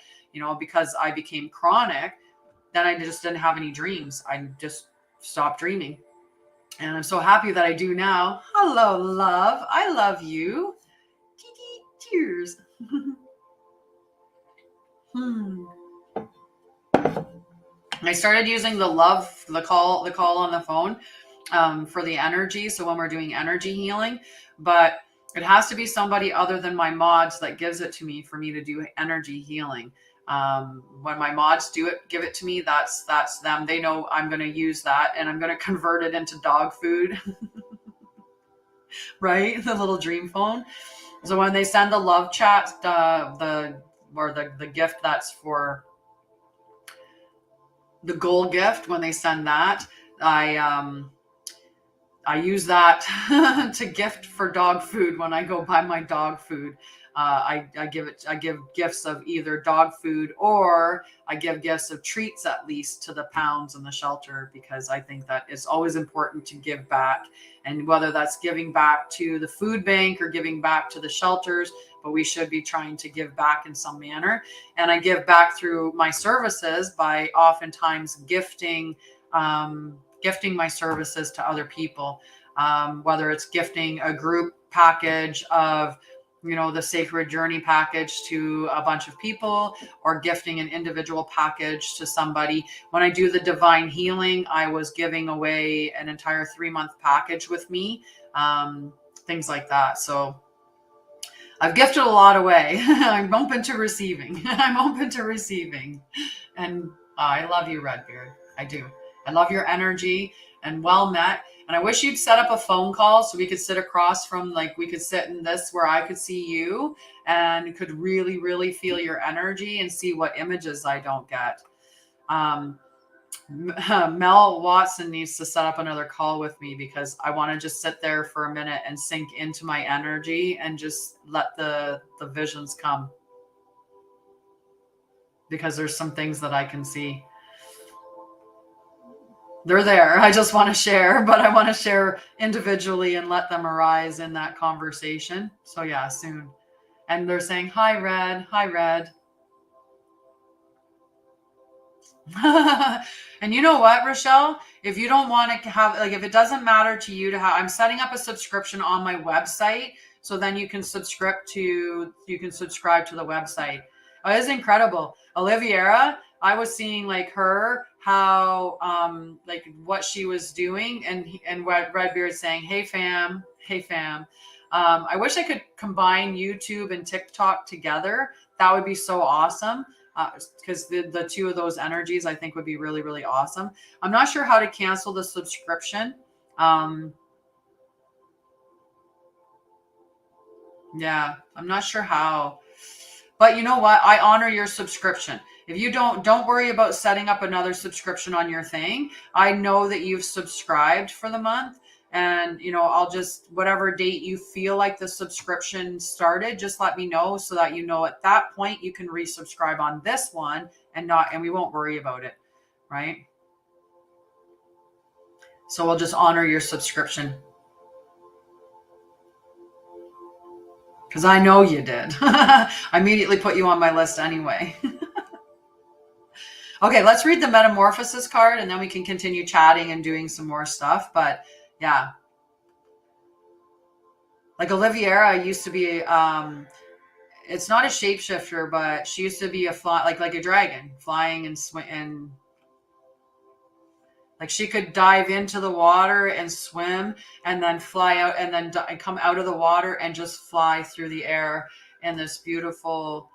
because I became chronic, then I just didn't have any dreams. I just stopped dreaming. And I'm so happy that I do now. Hello, love. I love you. Tears. I started using the call on the phone, for the energy. So when we're doing energy healing, but it has to be somebody other than my mods that gives it to me for me to do energy healing. When my mods give it to me, that's them. They know I'm going to use that, and I'm going to convert it into dog food, right? The little dream phone. So when they send the love chat, the gift that's for the goal gift, when they send that, I use that to gift for dog food. When I go buy my dog food, I give gifts of either dog food, or I give gifts of treats, at least, to the pounds in the shelter, because I think that it's always important to give back. And whether that's giving back to the food bank or giving back to the shelters, but we should be trying to give back in some manner. And I give back through my services by oftentimes gifting my services to other people, whether it's gifting a group package of, the Sacred Journey package to a bunch of people, or gifting an individual package to somebody. When I do the divine healing, I was giving away an entire 3-month package with me, things like that. So I've gifted a lot away. I'm open to receiving. And I love you, Redbeard. I do. I love your energy, and well met. And I wish you'd set up a phone call so we could sit across from, like, we could sit in this where I could see you and could really, really feel your energy and see what images I don't get. Mel Watson needs to set up another call with me, because I want to just sit there for a minute and sink into my energy and just let the visions come, because there's some things that I can see. They're there. I just want to share, but I want to share individually and let them arise in that conversation. So yeah, soon. And they're saying, hi, Red. Hi, Red. And you know what, Rochelle? If you don't want to have, like, if it doesn't matter to you to have, I'm setting up a subscription on my website. So then you can subscribe to the website. Oh, it's incredible. Oliviera, I was seeing, like, her, how, like, what she was doing, and what Redbeard saying, hey fam. I wish I could combine YouTube and TikTok together. That would be so awesome. Because the two of those energies, I think, would be really, really awesome. I'm not sure how to cancel the subscription. Yeah, I'm not sure how. But you know what? I honor your subscription. If you don't worry about setting up another subscription on your thing. I know that you've subscribed for the month. And, I'll just, whatever date you feel like the subscription started, just let me know, so that, at that point you can resubscribe on this one, and we won't worry about it. Right. So we'll just honor your subscription. Because I know you did. I immediately put you on my list anyway. Okay, let's read the Metamorphosis card and then we can continue chatting and doing some more stuff. But yeah, like Oliviera used to be, it's not a shapeshifter, but she used to be a like a dragon, flying and and like she could dive into the water and swim and then fly out and then come out of the water and just fly through the air in this beautiful.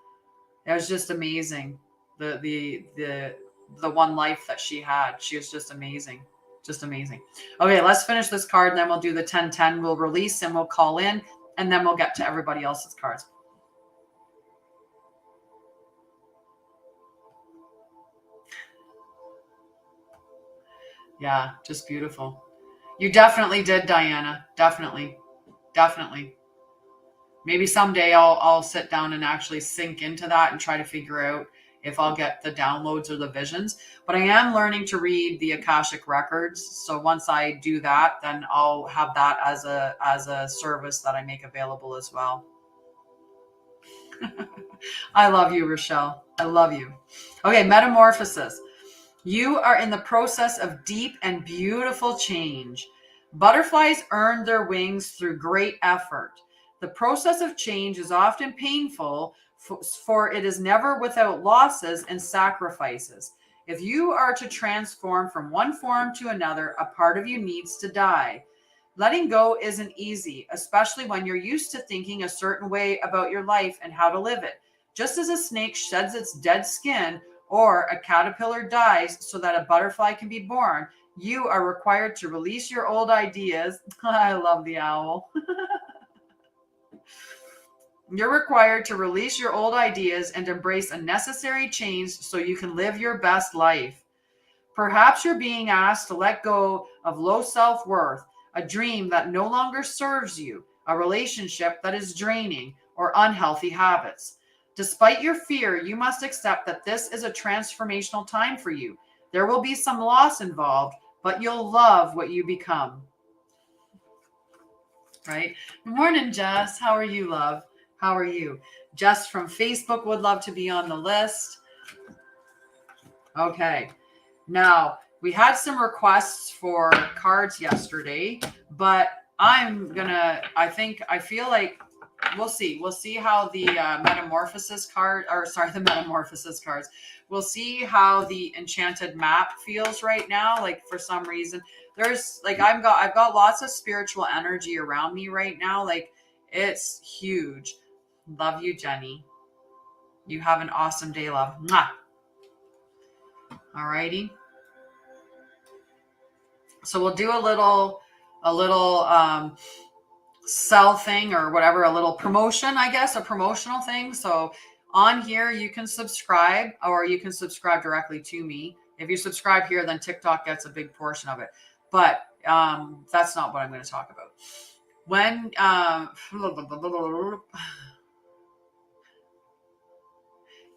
It was just amazing. The one life that she had. She was just amazing. Just amazing. Okay, let's finish this card and then we'll do the 10-10. We'll release and we'll call in and then we'll get to everybody else's cards. Yeah, just beautiful. You definitely did, Diana. Definitely. Definitely. Maybe someday I'll sit down and actually sink into that and try to figure out if I'll get the downloads or the visions. But I am learning to read the Akashic records. So once I do that, then I'll have that as a service that I make available as well. I love you, Rochelle. I love you. Okay, Metamorphosis. You are in the process of deep and beautiful change. Butterflies earn their wings through great effort. The process of change is often painful, for it is never without losses and sacrifices. If you are to transform from one form to another, a part of you needs to die. Letting go isn't easy, especially when you're used to thinking a certain way about your life and how to live it. Just as a snake sheds its dead skin, or a caterpillar dies so that a butterfly can be born, you are required to release your old ideas. I love the owl. You're required to release your old ideas and embrace a necessary change so you can live your best life. Perhaps you're being asked to let go of low self-worth, a dream that no longer serves you, a relationship that is draining, or unhealthy habits. Despite your fear, you must accept that this is a transformational time for you. There will be some loss involved, but you'll love what you become. Right? Good morning, Jess. How are you, love? How are you? Jess from Facebook would love to be on the list. Okay. Now, we had some requests for cards yesterday, but I feel like we'll see. We'll see how the Metamorphosis cards. We'll see how the Enchanted Map feels right now. Like for some reason, there's like I've got lots of spiritual energy around me right now. Like it's huge. Love you, Jenny. You have an awesome day, love. Mwah. All righty. So we'll do a little sell thing or whatever, a little promotion, I guess, a promotional thing. So on here, you can subscribe or you can subscribe directly to me. If you subscribe here, then TikTok gets a big portion of it. But that's not what I'm going to talk about. When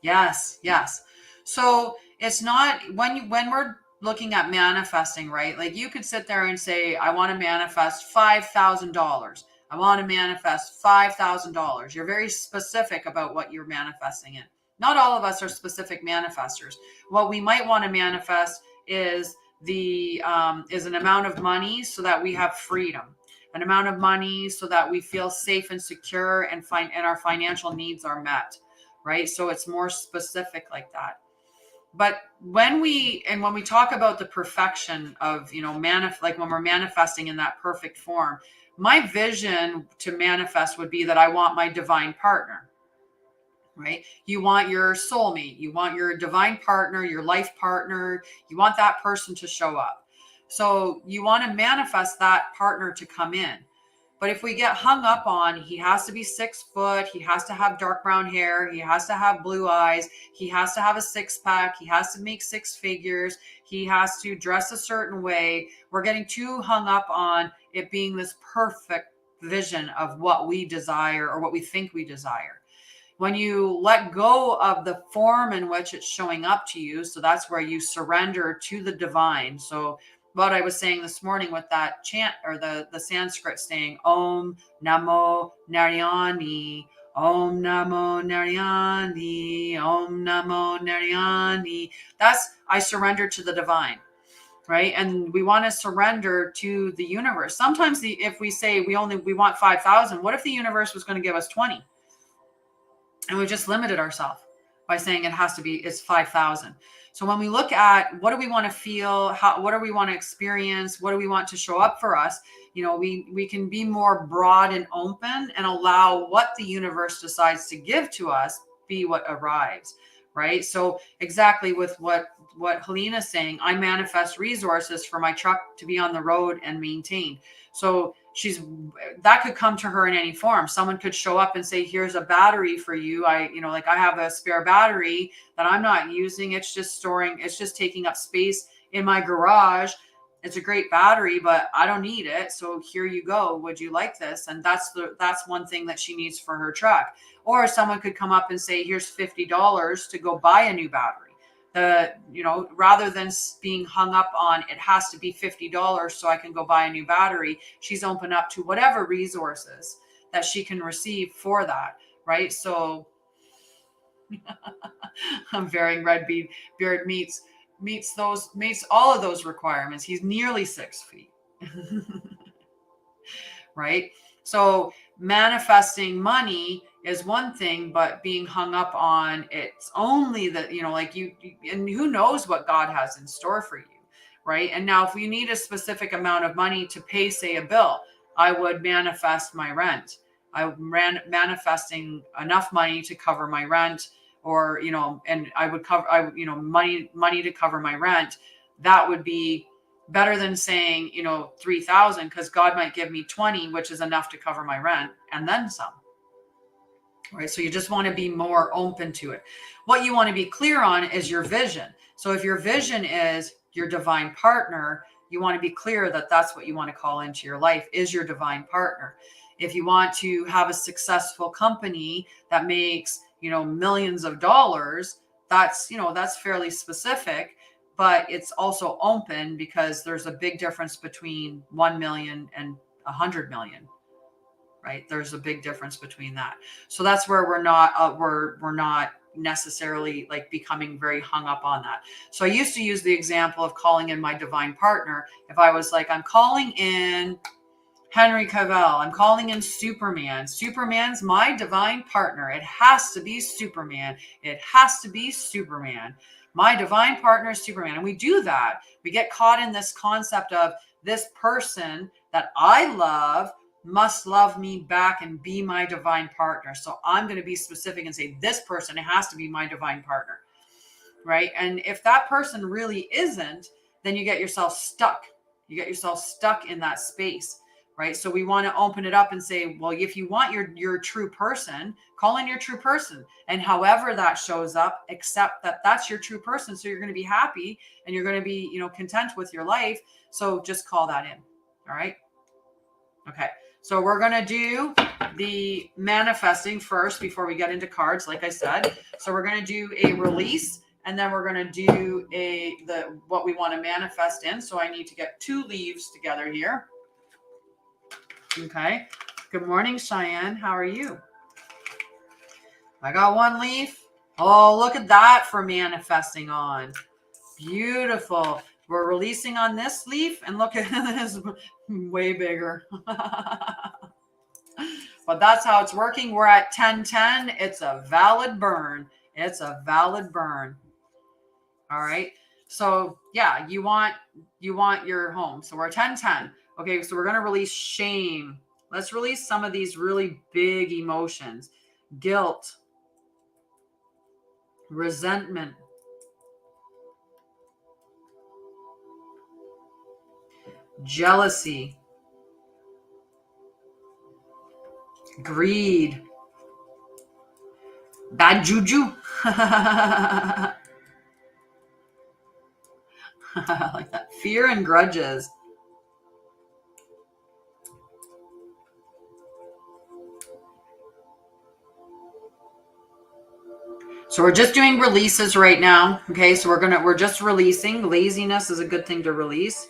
yes. So it's not when we're looking at manifesting, right? Like you could sit there and say, I want to manifest $5,000. I want to manifest $5,000. You're very specific about what you're manifesting in. Not all of us are specific manifestors. What we might want to manifest is an amount of money so that we have freedom, an amount of money so that we feel safe and secure and our financial needs are met, right? So it's more specific like that. But when we talk about the perfection of, like when we're manifesting in that perfect form, my vision to manifest would be that I want my divine partner, right? You want your soulmate, you want your divine partner, your life partner, you want that person to show up. So you want to manifest that partner to come in. But if we get hung up on, he has to be 6 foot, he has to have dark brown hair, he has to have blue eyes, he has to have a 6-pack, he has to make 6 figures, he has to dress a certain way. We're getting too hung up on it being this perfect vision of what we desire or what we think we desire. When you let go of the form in which it's showing up to you, so that's where you surrender to the divine. So what I was saying this morning with that chant, or the Sanskrit saying Om Namo Narayani, Om Namo Narayani, Om Namo Narayani. That's, I surrender to the divine, right? And we want to surrender to the universe. Sometimes if we say we want 5,000, what if the universe was going to give us 20? And we just limited ourselves by saying it's 5,000. So when we look at what do we want to feel, what do we want to experience, what do we want to show up for us, we can be more broad and open and allow what the universe decides to give to us be what arrives, right? So exactly with what Helena's saying, I manifest resources for my truck to be on the road and maintained. So that could come to her in any form. Someone could show up and say, here's a battery for you. I have a spare battery that I'm not using. It's just taking up space in my garage. It's a great battery, but I don't need it. So here you go. Would you like this? And that's one thing that she needs for her truck. Or someone could come up and say, here's $50 to go buy a new battery. Rather than being hung up on it has to be $50 so I can go buy a new battery, she's open up to whatever resources that she can receive for that, right? So I'm varying red beard meets all of those requirements. He's nearly 6 feet. Right? So manifesting money is one thing, but being hung up on it's only that, and who knows what God has in store for you, right? And now if you need a specific amount of money to pay, say, a bill, I would manifest my rent. Manifesting enough money to cover my rent, or, and I would money to cover my rent. That would be better than saying, 3,000, because God might give me 20, which is enough to cover my rent and then some. Right. So you just want to be more open to it. What you want to be clear on is your vision. So if your vision is your divine partner, you want to be clear that that's what you want to call into your life, is your divine partner. If you want to have a successful company that makes, millions of dollars, that's fairly specific, but it's also open, because there's a big difference between 1 million and 100 million. Right? There's a big difference between that. So that's where we're not necessarily like becoming very hung up on that. So I used to use the example of calling in my divine partner. If I was like, I'm calling in Henry Cavill, I'm calling in Superman. Superman's my divine partner. It has to be Superman. It has to be Superman. My divine partner is Superman. And we do that. We get caught in this concept of this person that I love must love me back and be my divine partner. So I'm going to be specific and say, this person, it has to be my divine partner. Right? And if that person really isn't, then you get yourself stuck. You get yourself stuck in that space. Right? So we want to open it up and say, well, if you want your true person, call in your true person. And however that shows up, accept that that's your true person. So you're going to be happy and you're going to be, content with your life. So just call that in. All right. Okay. So we're going to do the manifesting first before we get into cards, like I said. So we're going to do a release, and then we're going to do what we want to manifest in. So I need to get 2 leaves together here. Okay. Good morning, Cheyenne. How are you? I got 1 leaf. Oh, look at that for manifesting on. Beautiful. We're releasing on this leaf, and look at this, way bigger. But that's how it's working. We're at 1010. It's a valid burn. It's a valid burn. All right. So yeah, you want your home. So we're at 1010. Okay. So we're going to release shame. Let's release some of these really big emotions. Guilt, resentment, jealousy, greed, bad juju. Like that. Fear and grudges. So we're just doing releases right now. Okay, so we're just releasing. Laziness is a good thing to release.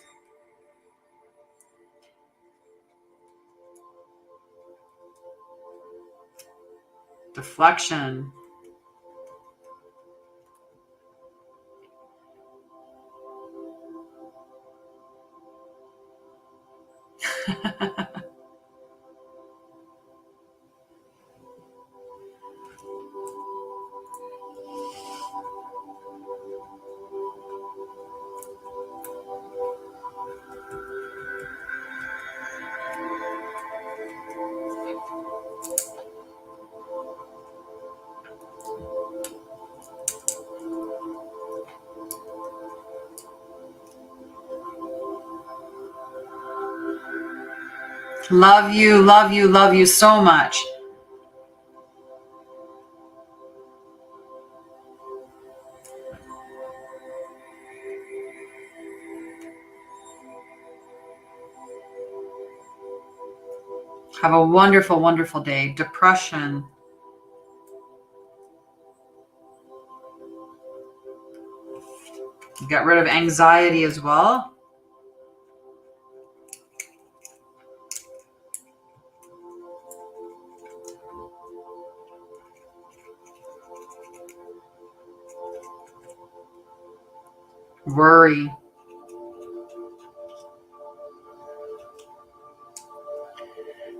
Deflection. Love you, love you, love you so much. Have a wonderful, wonderful day. Depression. Get rid of anxiety as well. Worry.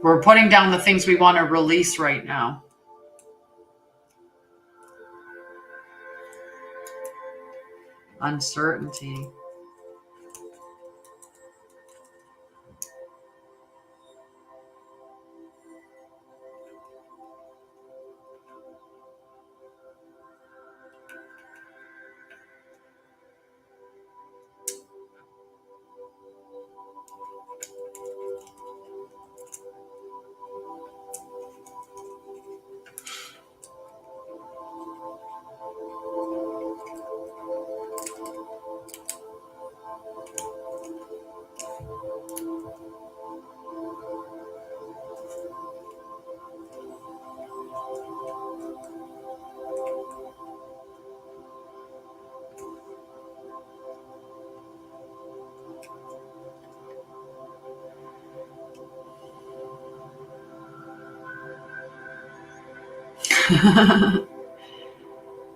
We're putting down the things we want to release right now. Uncertainty.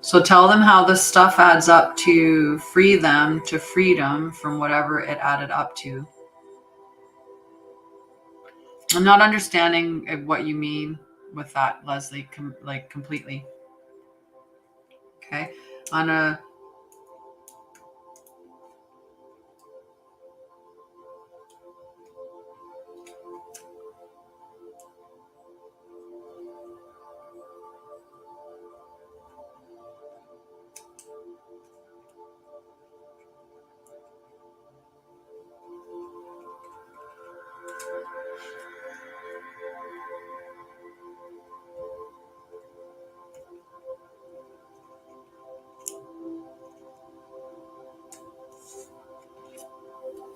So tell them how this stuff adds up to free them to freedom from whatever it added up to. I'm not understanding what you mean with that, Leslie, like completely. Okay. On a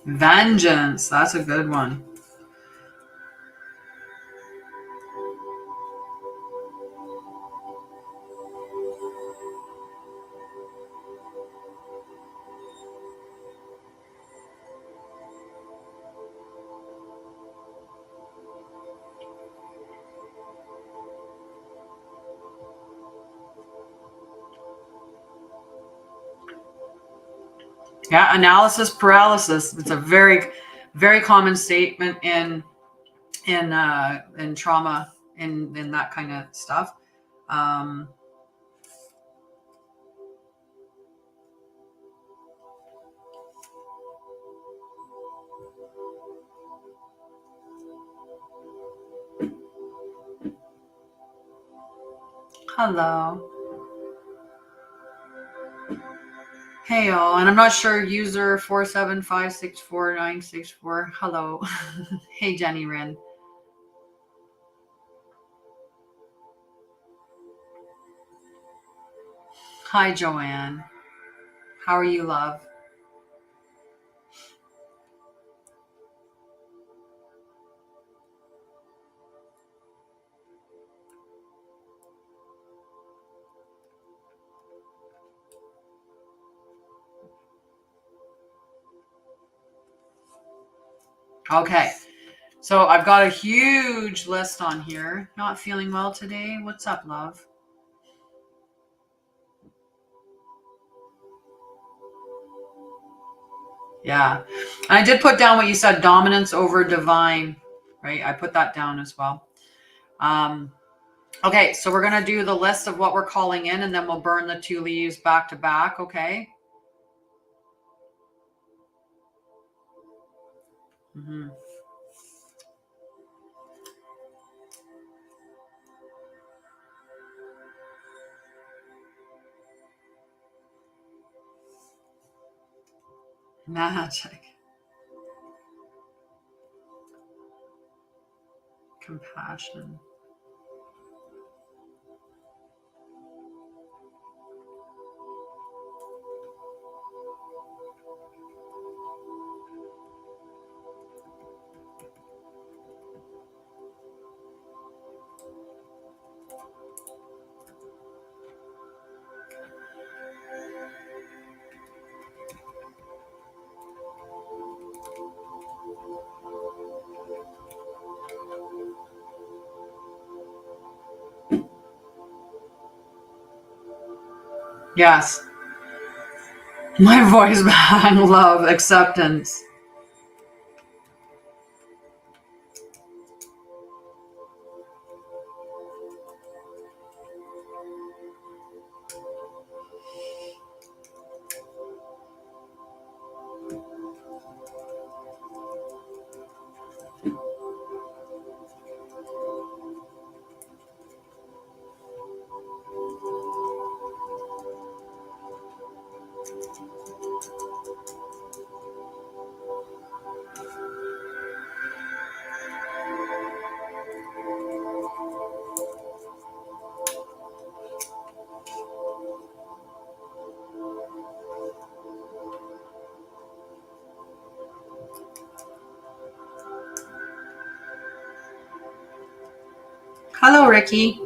vengeance, that's a good one. Yeah, analysis paralysis. It's a very, very common statement in trauma, in that kind of stuff. Hello. Hey all, and I'm not sure, user 475644964. Hello. Hey Jenny Wren. Hi Joanne. How are you, love? Okay. So I've got a huge list on here. Not feeling well today. What's up, love? Yeah. And I did put down what you said, dominance over divine, right? I put that down as well. Okay, so we're going to do the list of what we're calling in, and then we'll burn the 2 leaves back to back, okay? Mm-hmm. Magic. Compassion. Yes. My voice back. Love. Acceptance. Hello, Ricky.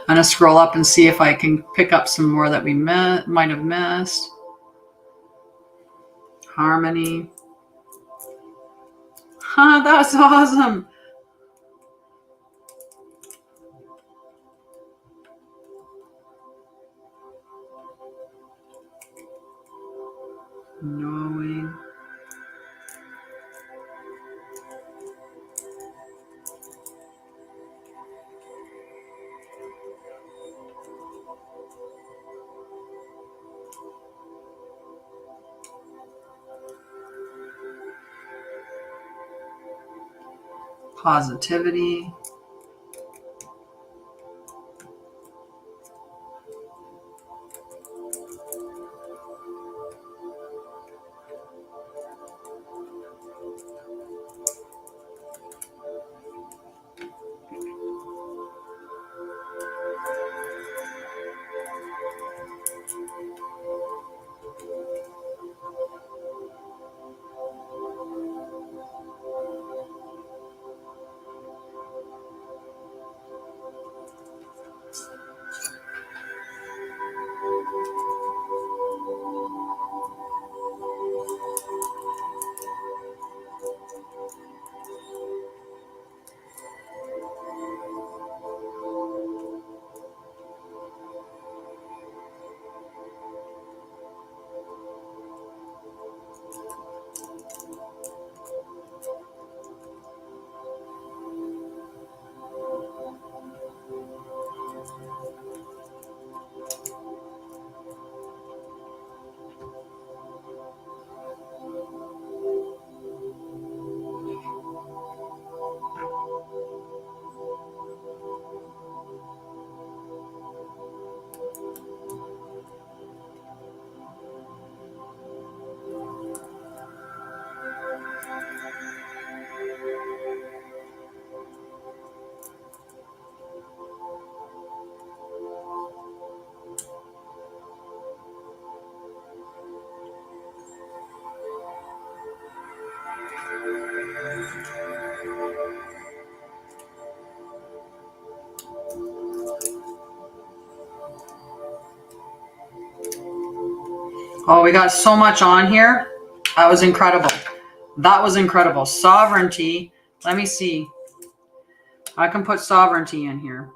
I'm going to scroll up and see if I can pick up some more that we might have missed. Harmony. That's awesome. Knowing. Positivity. Oh, we got so much on here. That was incredible. That was incredible. Sovereignty. Let me see. I can put sovereignty in here.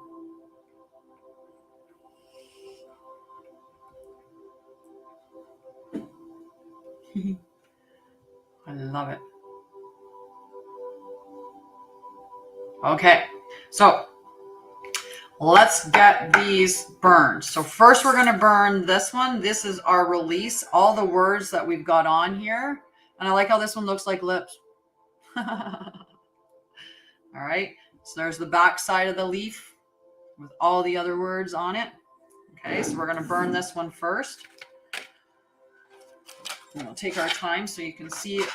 I love it. Okay, so let's get these burned. So first we're going to burn this one. This is our release, all the words that we've got on here. And I like how this one looks like lips. All right, so there's the back side of the leaf with all the other words on it. Okay, so we're going to burn this one first. And we'll take our time so you can see it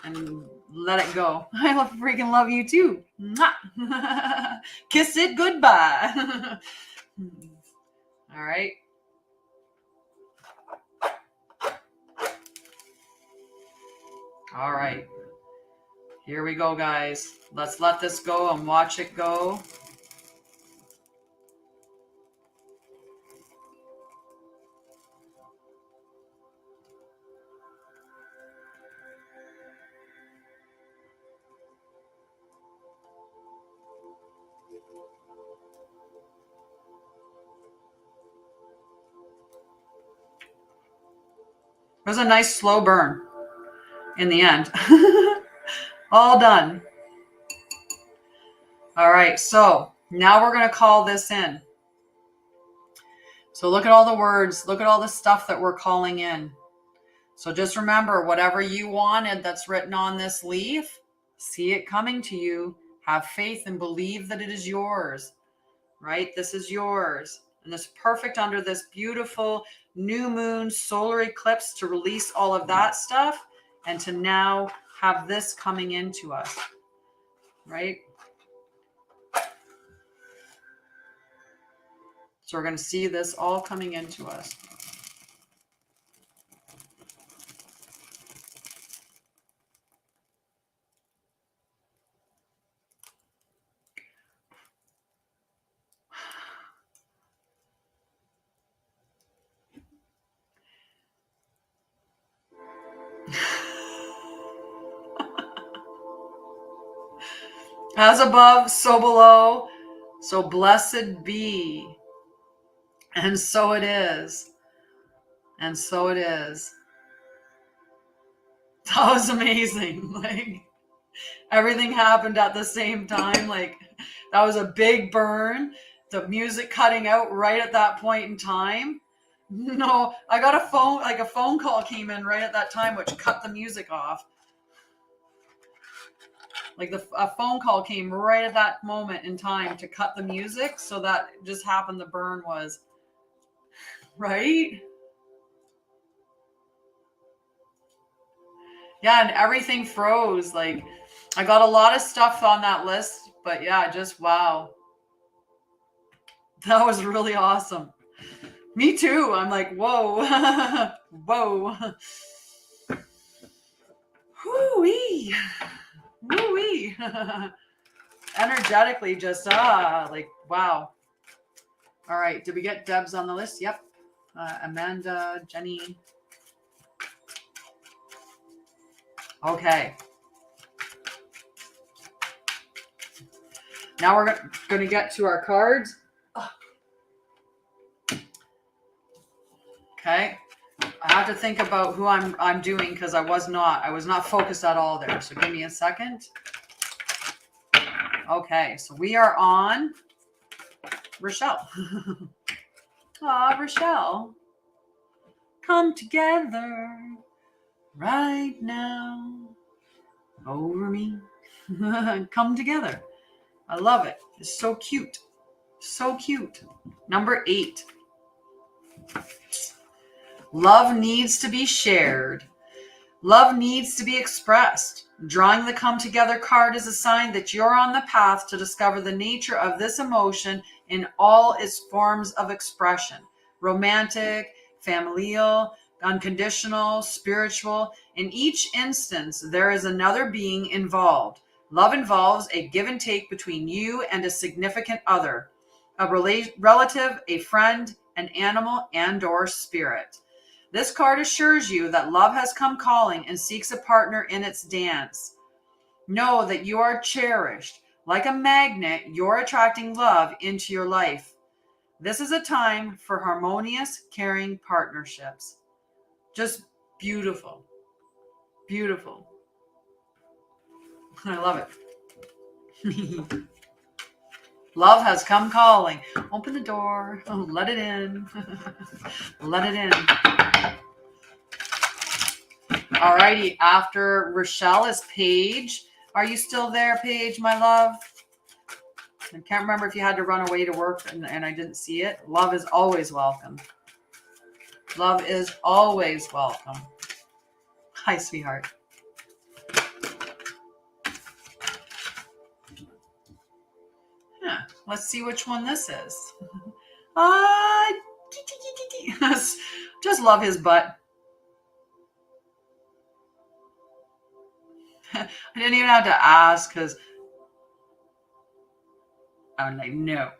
and let it go. I freaking love you too. Kiss it goodbye. All right. All right. Here we go, guys. Let's let this go and watch it go. It was a nice slow burn in the end. All done. All right, so now we're going to call this in. So look at all the words. Look at all the stuff that we're calling in. So just remember, whatever you wanted that's written on this leaf, see it coming to you. Have faith and believe that it is yours, right? This is yours. And it's perfect under this beautiful new moon solar eclipse to release all of that stuff and to now have this coming into us, right? So we're going to see this all coming into us. As above, so below, so blessed be. And so it is. And so it is. That was amazing. Like, everything happened at the same time. Like, that was a big burn. The music cutting out right at that point in time. No, I got a phone call came in right at that time, which cut the music off. Like a phone call came right at that moment in time to cut the music. So that just happened. The burn was right. Yeah. And everything froze. Like, I got a lot of stuff on that list, but yeah, just wow. That was really awesome. Me too. I'm like, whoa, whoa. Whoo-wee. Woo-wee. Energetically just, like, wow. All right. Did we get Debs on the list? Yep. Amanda, Jenny. Okay. Now we're going to get to our cards. Okay. I have to think about who I'm doing because I was not focused at all there. So give me a second. Okay, so we are on Rochelle. Aw, Rochelle. Come together right now over me. Come together. I love it. It's so cute. So cute. Number 8. Love needs to be shared. Love needs to be expressed. Drawing the come together card is a sign that you're on the path to discover the nature of this emotion in all its forms of expression. Romantic, familial, unconditional, spiritual. In each instance, there is another being involved. Love involves a give and take between you and a significant other, a relative, a friend, an animal, and/or spirit. This card assures you that love has come calling and seeks a partner in its dance. Know that you are cherished. Like a magnet, you're attracting love into your life. This is a time for harmonious, caring partnerships. Just beautiful. Beautiful. I love it. Love has come calling. Open the door. Oh, let it in. Let it in. Alrighty. After Rochelle is Paige. Are you still there, Paige, my love? I can't remember if you had to run away to work and I didn't see it. Love is always welcome. Love is always welcome. Hi, sweetheart. Yeah, let's see which one this is. Just love his butt. I didn't even have to ask because I'm like, no.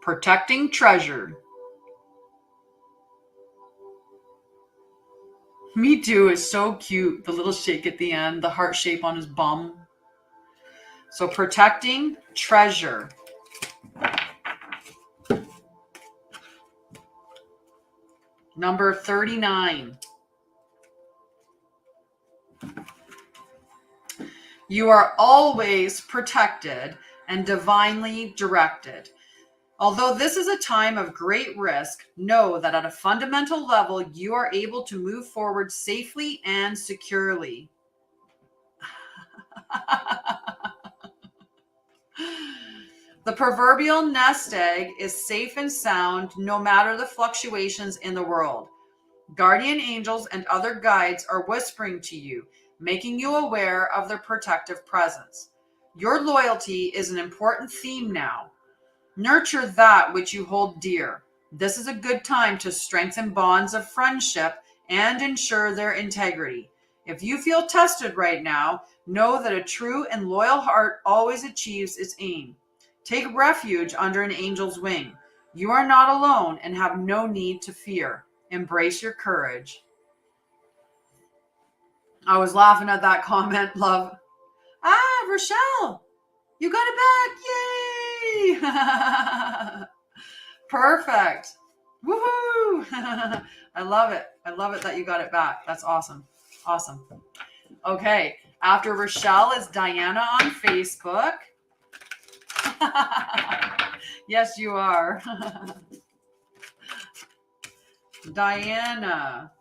Protecting treasure. Me too. It's so cute. The little shake at the end, the heart shape on his bum. So protecting treasure. Number 39. You are always protected and divinely directed. Although this is a time of great risk, know that at a fundamental level, you are able to move forward safely and securely. The proverbial nest egg is safe and sound no matter the fluctuations in the world. Guardian angels and other guides are whispering to you, making you aware of their protective presence. Your loyalty is an important theme now. Nurture that which you hold dear. This is a good time to strengthen bonds of friendship and ensure their integrity. If you feel tested right now, know that a true and loyal heart always achieves its aim. Take refuge under an angel's wing. You are not alone and have no need to fear. Embrace your courage. I was laughing at that comment, love. Ah, Rochelle, you got it back. Yay! Perfect. Woohoo! I love it. I love it that you got it back. That's awesome. Awesome. Okay. After Rochelle is Diana on Facebook. Yes, you are. Diana.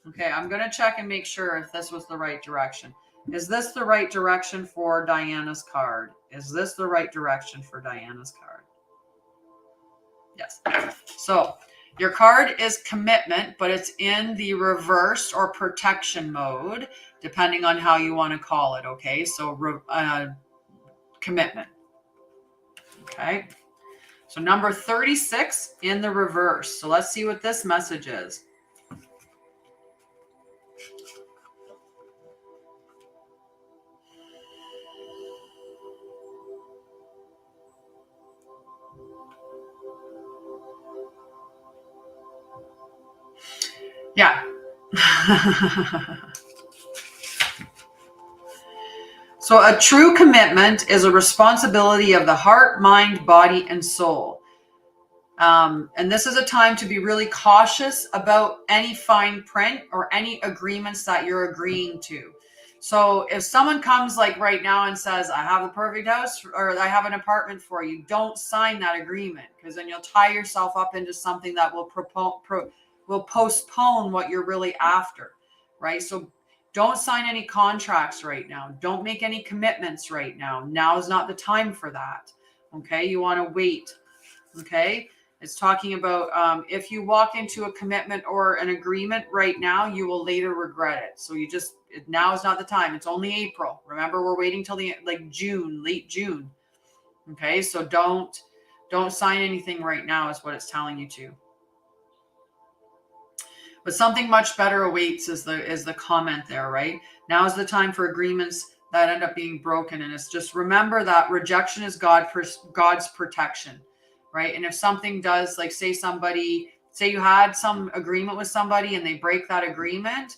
Okay, I'm going to check and make sure if this was the right direction. Is this the right direction for Diana's card? Is this the right direction for Diana's card? Yes. So your card is commitment, but it's in the reverse or protection mode, depending on how you want to call it. Okay, so commitment. Okay. So number 36 in the reverse. So let's see what this message is. Yeah. So a true commitment is a responsibility of the heart, mind, body, and soul. And this is a time to be really cautious about any fine print or any agreements that you're agreeing to. So if someone comes like right now and says, I have a perfect house or I have an apartment for you, don't sign that agreement, because then you'll tie yourself up into something that will postpone what you're really after, right? So don't sign any contracts right now. Don't make any commitments right now. Now is not the time for that. Okay. You want to wait. Okay. It's talking about if you walk into a commitment or an agreement right now, you will later regret it. So now is not the time. It's only April. Remember, we're waiting till June, late June. Okay. So don't sign anything right now is what it's telling you to. But something much better awaits is the comment there, right? Now is the time for agreements that end up being broken. And it's just remember that rejection is God's protection, right? And if something does, like say you had some agreement with somebody and they break that agreement,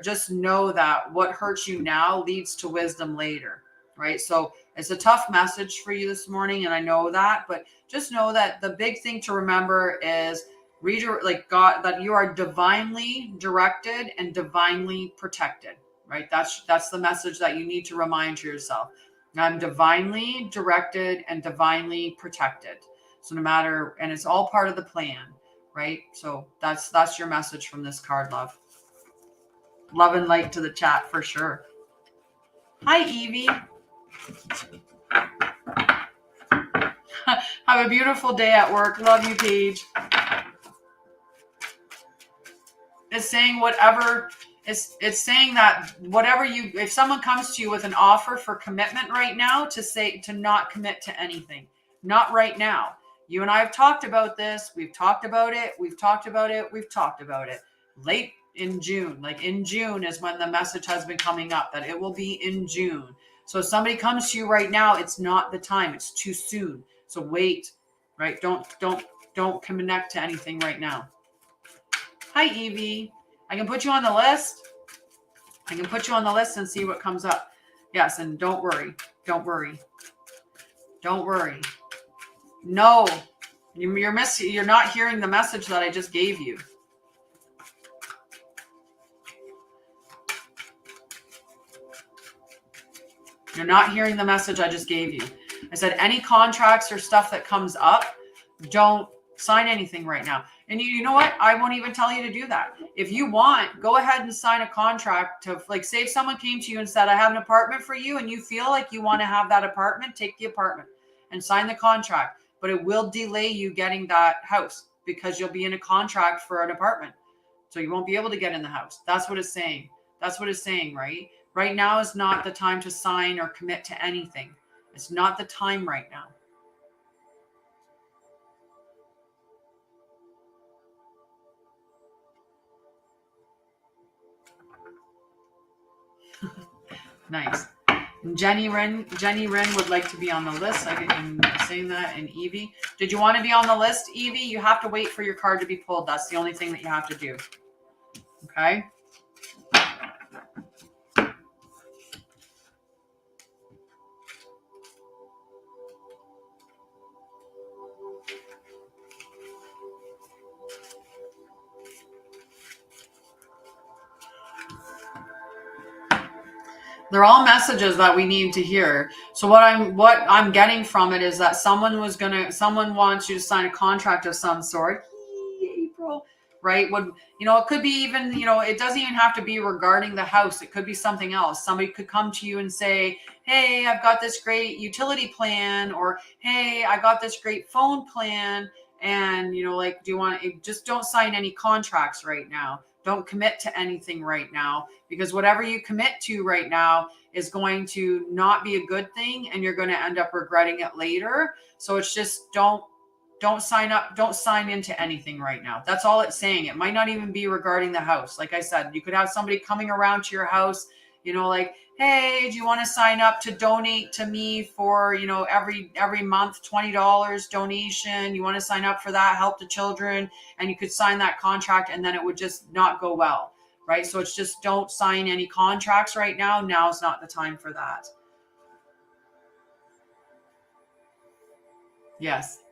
just know that what hurts you now leads to wisdom later, right? So it's a tough message for you this morning, and I know that, but just know that the big thing to remember is like God, that you are divinely directed and divinely protected, right? That's the message that you need to remind to yourself. I'm divinely directed and divinely protected. So no matter, and it's all part of the plan, right? So that's your message from this card, love. Love and light to the chat for sure. Hi, Evie. Have a beautiful day at work. Love you, Paige. It's saying whatever, it's saying that whatever if someone comes to you with an offer for commitment right now, to not commit to anything. Not right now. You and I have talked about this. We've talked about it. We've talked about it. We've talked about it. Late in June, like in June is when the message has been coming up that it will be in June. So if somebody comes to you right now, it's not the time. It's too soon. So wait, right? Don't connect to anything right now. Hi, Evie. I can put you on the list. I can put you on the list and see what comes up. Yes, and don't worry. Don't worry. Don't worry. No, you're not hearing the message that I just gave you. You're not hearing the message I just gave you. I said any contracts or stuff that comes up, don't sign anything right now. And you know what? I won't even tell you to do that. If you want, go ahead and sign a contract to, like, say if someone came to you and said, I have an apartment for you, and you feel like you want to have that apartment, take the apartment and sign the contract. But it will delay you getting that house because you'll be in a contract for an apartment. So you won't be able to get in the house. That's what it's saying. That's what it's saying, right? Right now is not the time to sign or commit to anything. It's not the time right now. Nice. Jenny Wren would like to be on the list. I'm saying that. And Evie, did you want to be on the list, Evie? You have to wait for your card to be pulled. That's the only thing that you have to do. Okay. They're all messages that we need to hear. So what I'm getting from it is that someone wants you to sign a contract of some sort. April, right? It could be even, it doesn't even have to be regarding the house. It could be something else. Somebody could come to you and say, hey, I've got this great utility plan, or hey, I got this great phone plan. And, do you want to, just don't sign any contracts right now. Don't commit to anything right now, because whatever you commit to right now is going to not be a good thing, and you're going to end up regretting it later. So it's just don't sign up. Don't sign into anything right now. That's all it's saying. It might not even be regarding the house. Like I said, you could have somebody coming around to your house, like, hey, do you want to sign up to donate to me for, every month, $20 donation? You want to sign up for that, help the children? And you could sign that contract, and then it would just not go well, right? So it's just don't sign any contracts right now. Now's not the time for that. Yes.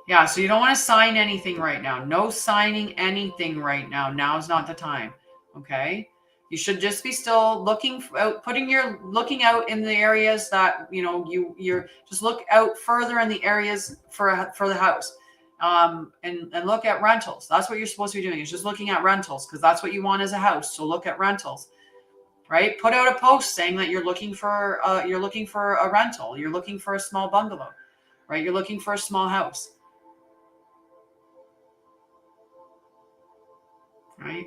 Yeah, so you don't want to sign anything right now. No signing anything right now. Now is not the time. Okay? You should just be still looking out in the areas that, you're just look out further in the areas for the house. And look at rentals. That's what you're supposed to be doing, is just looking at rentals, because that's what you want as a house. So look at rentals. Right? Put out a post saying that you're looking for a rental. You're looking for a small bungalow. Right? You're looking for a small house. Right?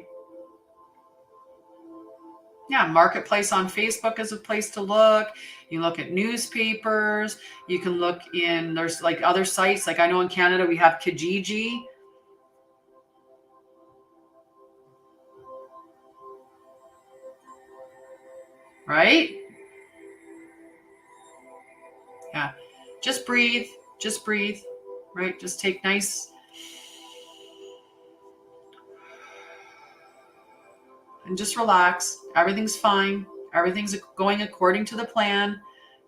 Yeah, Marketplace on Facebook is a place to look. You look at newspapers. You can look there's like other sites. Like I know in Canada we have Kijiji. Right? just breathe, right? Just take nice, and just relax. Everything's fine. Everything's going according to the plan.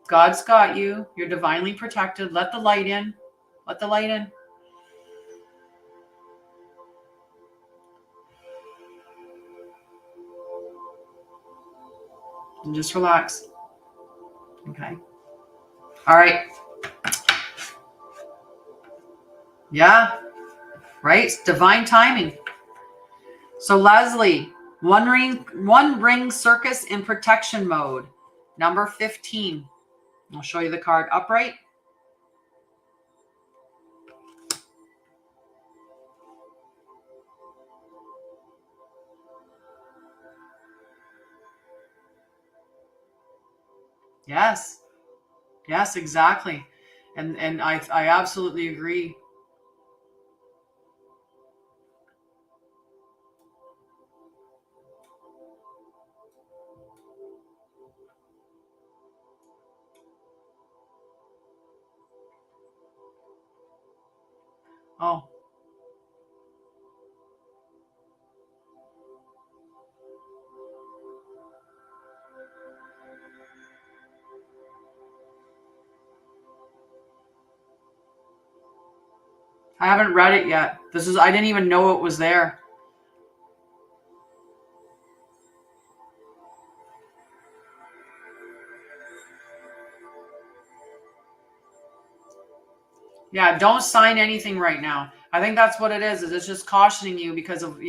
God's got you. You're divinely protected. Let the light in. Let the light in. And just relax. Okay. All right. Yeah. Right? It's divine timing. So Leslie, one ring circus in protection mode. Number 15. I'll show you the card upright. Yes. Yes, exactly. And I absolutely agree. Oh. I haven't read it yet. I didn't even know it was there. Yeah, don't sign anything right now. I think that's what it is it's just cautioning you because of,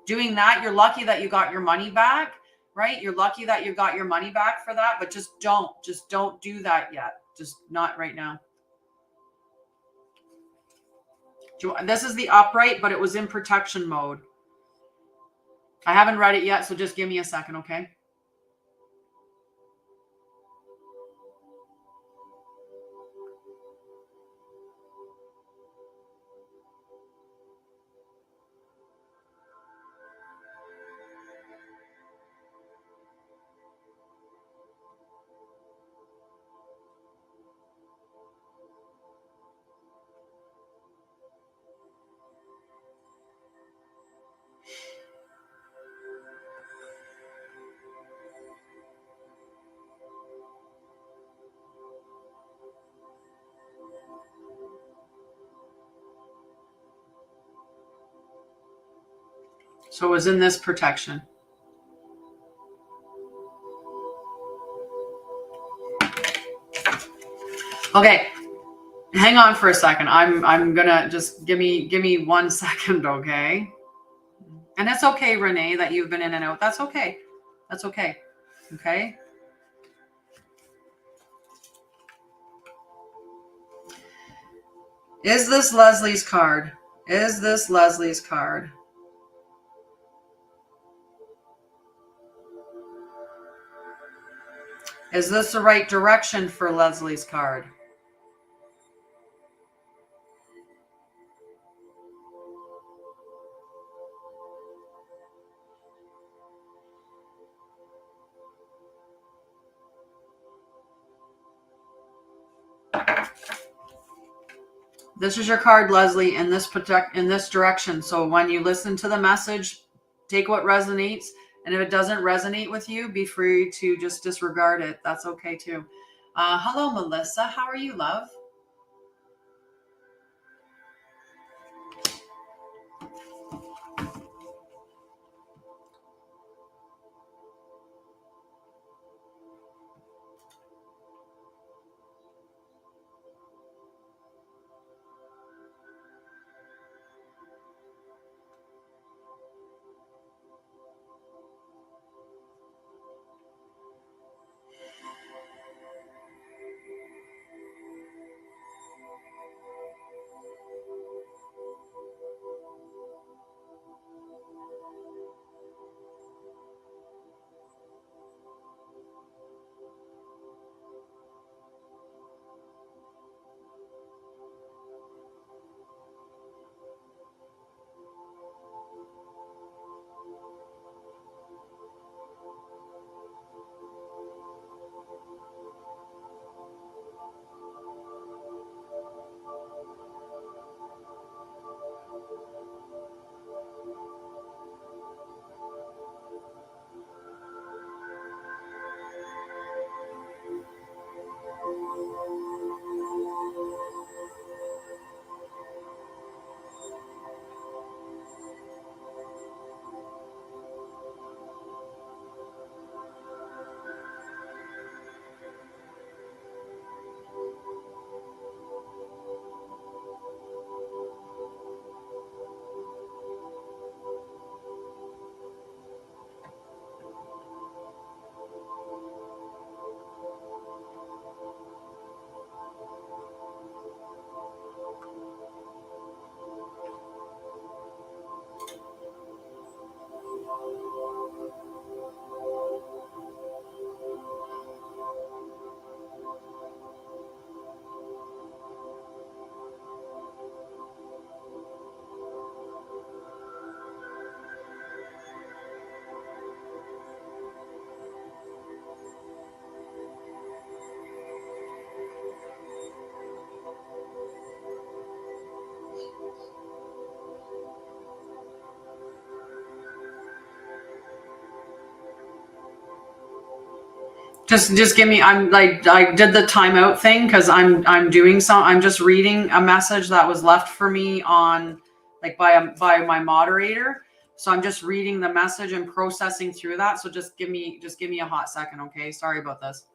doing that. You're lucky that you got your money back, right? You're lucky that you got your money back for that, but just don't do that yet. Just not right now. This is the upright, but it was in protection mode. I haven't read it yet, so just give me a second, okay? So it was in this protection. Okay. Hang on for a second. I'm gonna just give me 1 second, okay? And it's okay, Renee, that you've been in and out. That's okay. That's okay. Okay. Is this Leslie's card? Is this Leslie's card? Is this the right direction for Leslie's card? This is your card, Leslie, in this direction. So when you listen to the message, take what resonates. And if it doesn't resonate with you, be free to just disregard it. That's okay too. Hello, Melissa. How are you, love? Just give me. I'm like I did the timeout thing because I'm doing some. I'm just reading a message that was left for me on like by my moderator. So I'm just reading the message and processing through that. So just give me a hot second, okay? Sorry about this.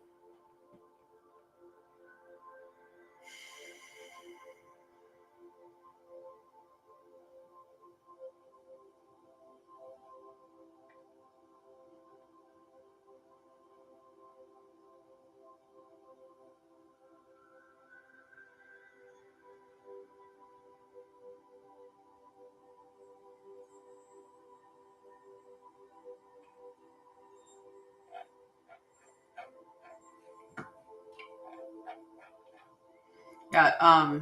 Yeah.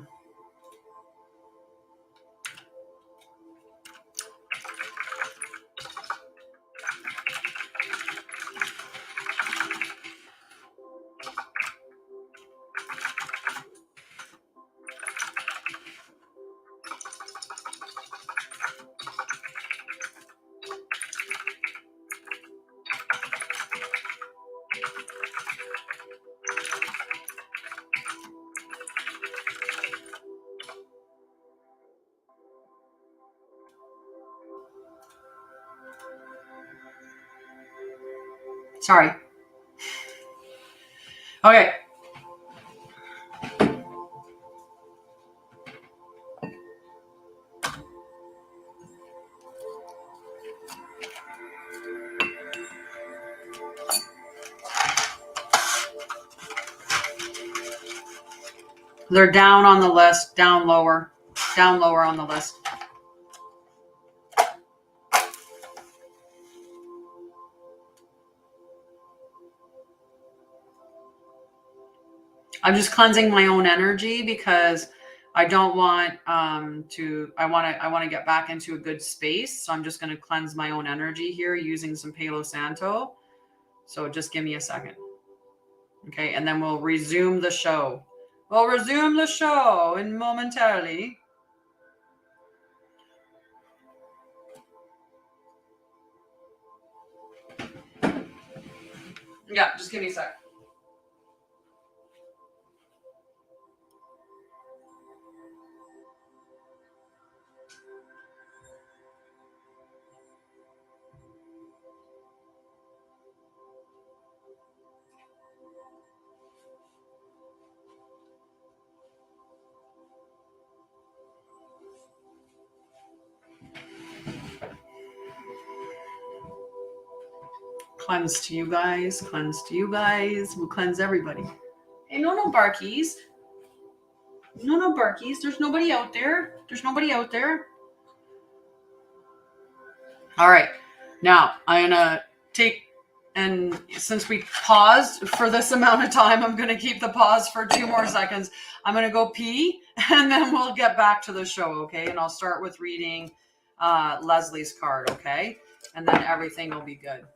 Sorry. Okay. They're down on the list, down lower on the list. I'm just cleansing my own energy because I don't want I want to get back into a good space. So I'm just going to cleanse my own energy here using some Palo Santo. So just give me a second. Okay, and then we'll resume the show. We'll resume the show in momentarily. Yeah, just give me a sec. Cleanse to you guys. Cleanse to you guys. We'll cleanse everybody. Hey, no barkies. No barkies. There's nobody out there. There's nobody out there. All right. Now I'm gonna take, and since we paused for this amount of time, I'm gonna keep the pause for 2 more seconds. I'm gonna go pee, and then we'll get back to the show, okay? And I'll start with reading Leslie's card, okay? And then everything will be good.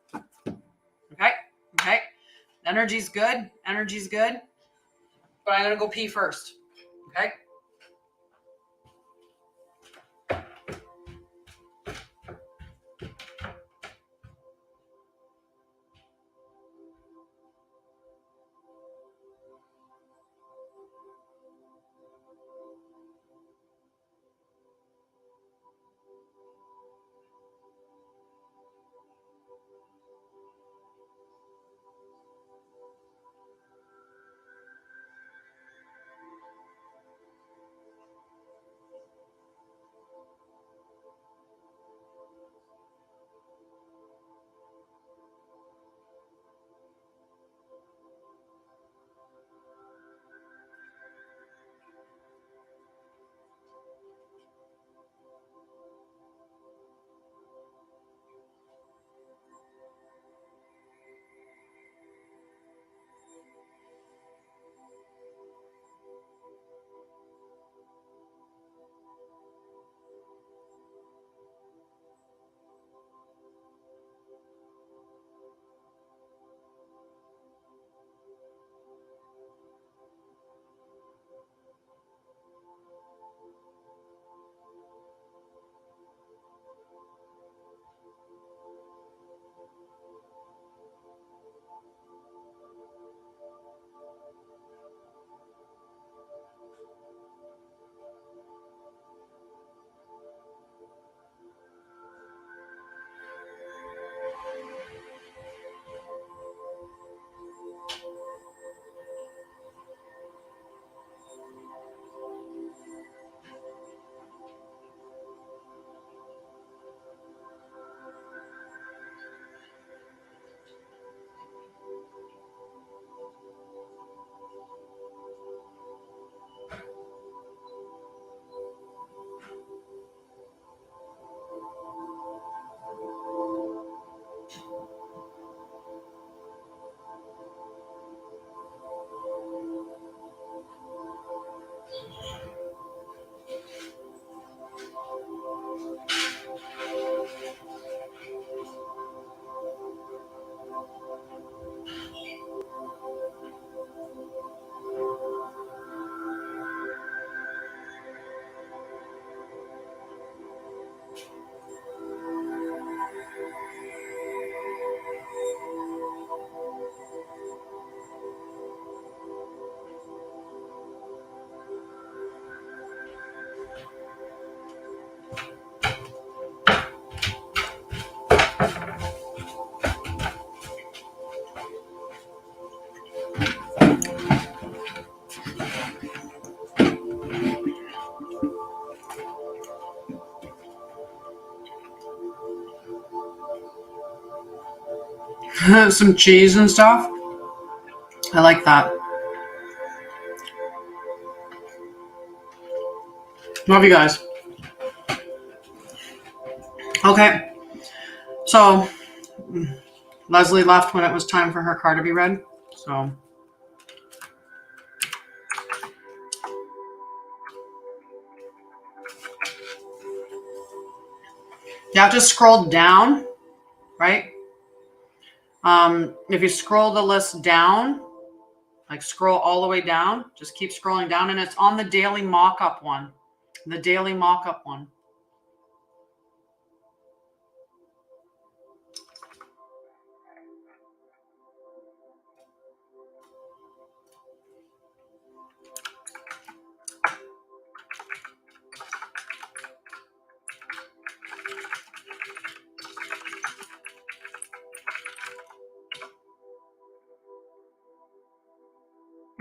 Okay. Energy's good. But I'm gonna go pee first. Okay. Some cheese and stuff. I like that. Love you guys. Okay. So Leslie left when it was time for her card to be read. So you have to scroll down, right? If you scroll the list down, like scroll all the way down, just keep scrolling down, and it's on the daily mock-up one. The daily mock-up one.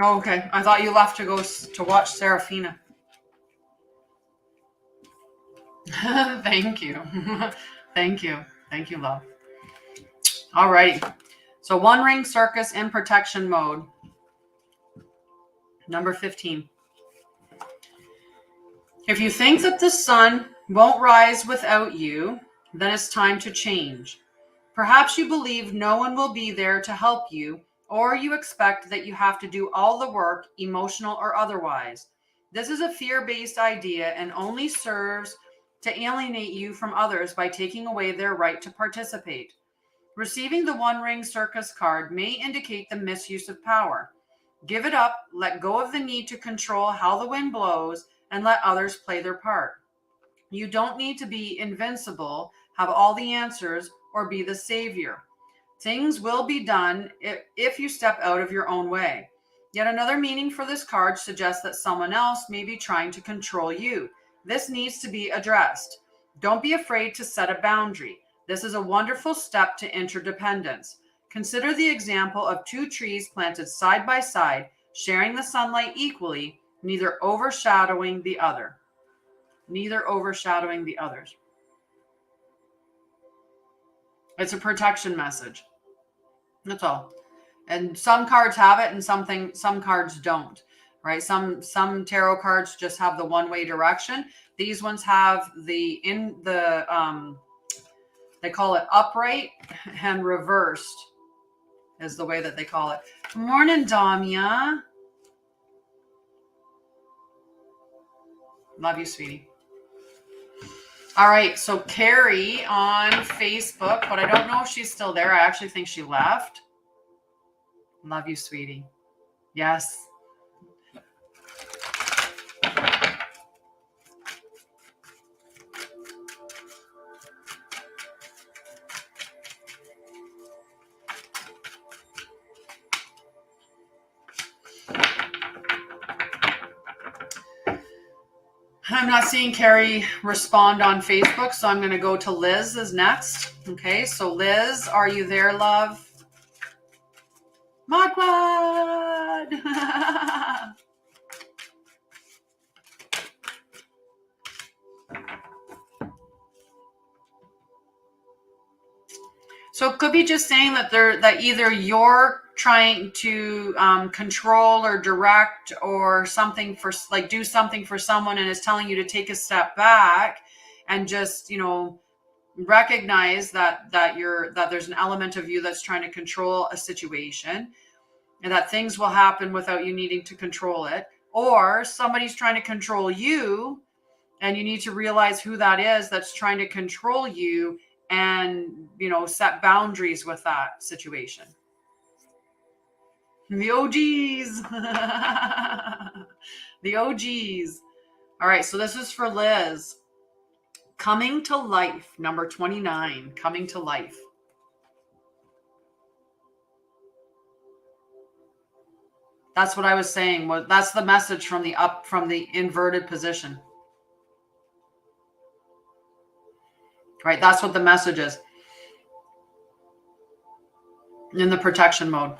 Oh, okay. I thought you left to go to watch Serafina. Thank you. Thank you. Thank you, love. All right. So One Ring Circus in protection mode. Number 15. If you think that the sun won't rise without you, then it's time to change. Perhaps you believe no one will be there to help you, or you expect that you have to do all the work, emotional or otherwise. This is a fear-based idea and only serves to alienate you from others by taking away their right to participate. Receiving the One Ring Circus card may indicate the misuse of power. Give it up, let go of the need to control how the wind blows, and let others play their part. You don't need to be invincible, have all the answers, or be the savior. Things will be done if you step out of your own way. Yet another meaning for this card suggests that someone else may be trying to control you. This needs to be addressed. Don't be afraid to set a boundary. This is a wonderful step to interdependence. Consider the example of two trees planted side by side, sharing the sunlight equally, neither overshadowing the other. Neither overshadowing the others. It's a protection message. That's all. And some cards have it and some cards don't, right? Some tarot cards just have the one-way direction. These ones have they call it upright and reversed is the way that they call it. Good morning, Damia. Love you, sweetie. All right, so Carrie on Facebook, but I don't know if she's still there. I actually think she left. Love you, sweetie. Yes. I'm not seeing Carrie respond on Facebook, so I'm going to go to Liz is next. Okay, so Liz, are you there, love? Magwad! So it could be just saying that that either you're trying to control or direct or something for like do something for someone and is telling you to take a step back and just, you know, recognize that there's an element of you that's trying to control a situation and that things will happen without you needing to control it, or somebody's trying to control you and you need to realize who that is that's trying to control you and, you know, set boundaries with that situation. The OGs. The OGs. All right, so this is for Liz. Coming to life, number 29, coming to life. That's what I was saying. That's the message from the inverted position. Right, that's what the message is. In the protection mode.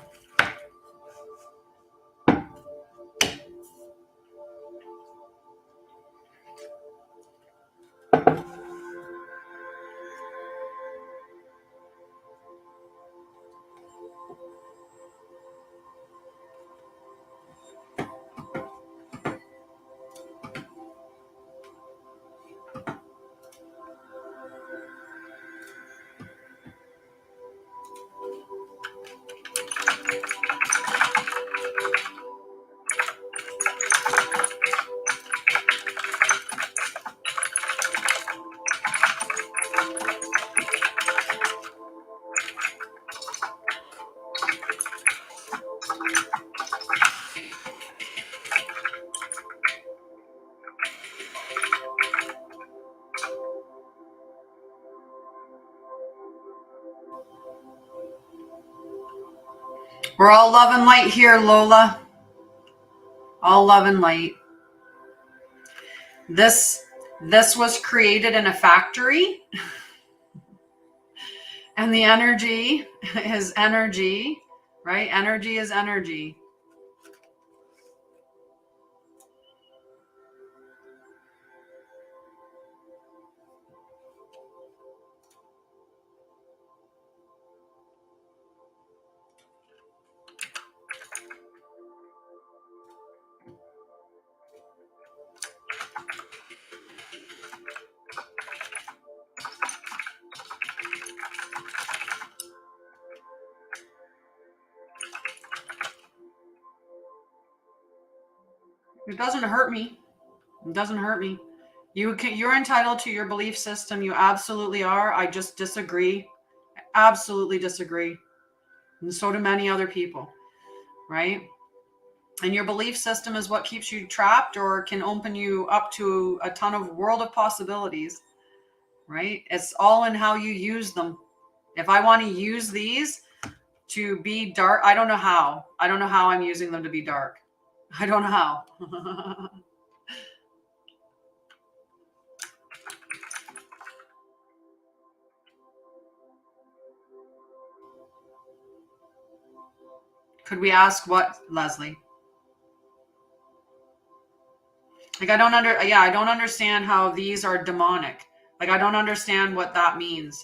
We're all love and light here, Lola. All love and light. This was created in a factory. And the energy is energy, right? Energy is energy. It doesn't hurt me. It doesn't hurt me. You're entitled to your belief system. You absolutely are. I just disagree. Absolutely disagree. And so do many other people, right? And your belief system is what keeps you trapped or can open you up to a ton of world of possibilities, right? It's all in how you use them. If I want to use these to be dark, I don't know how. I don't know how I'm using them to be dark. I don't know how. Could we ask what, Leslie? Like, I don't understand how these are demonic. Like, I don't understand what that means.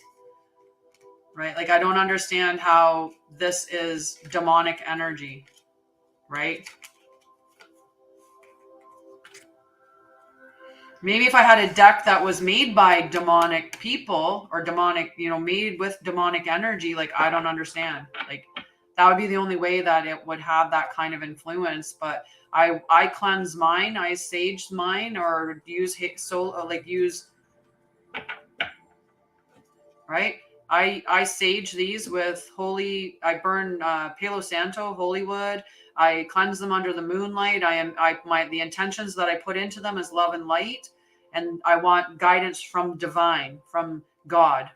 Right? Like, I don't understand how this is demonic energy. Right? Maybe if I had a deck that was made by demonic people or demonic, made with demonic energy, like, I don't understand. Like, that would be the only way that it would have that kind of influence. But I cleanse mine, I sage mine, or use right? I sage these with I burn Palo Santo, holy wood. I cleanse them under the moonlight. The intentions that I put into them is love and light. And I want guidance from divine, from God.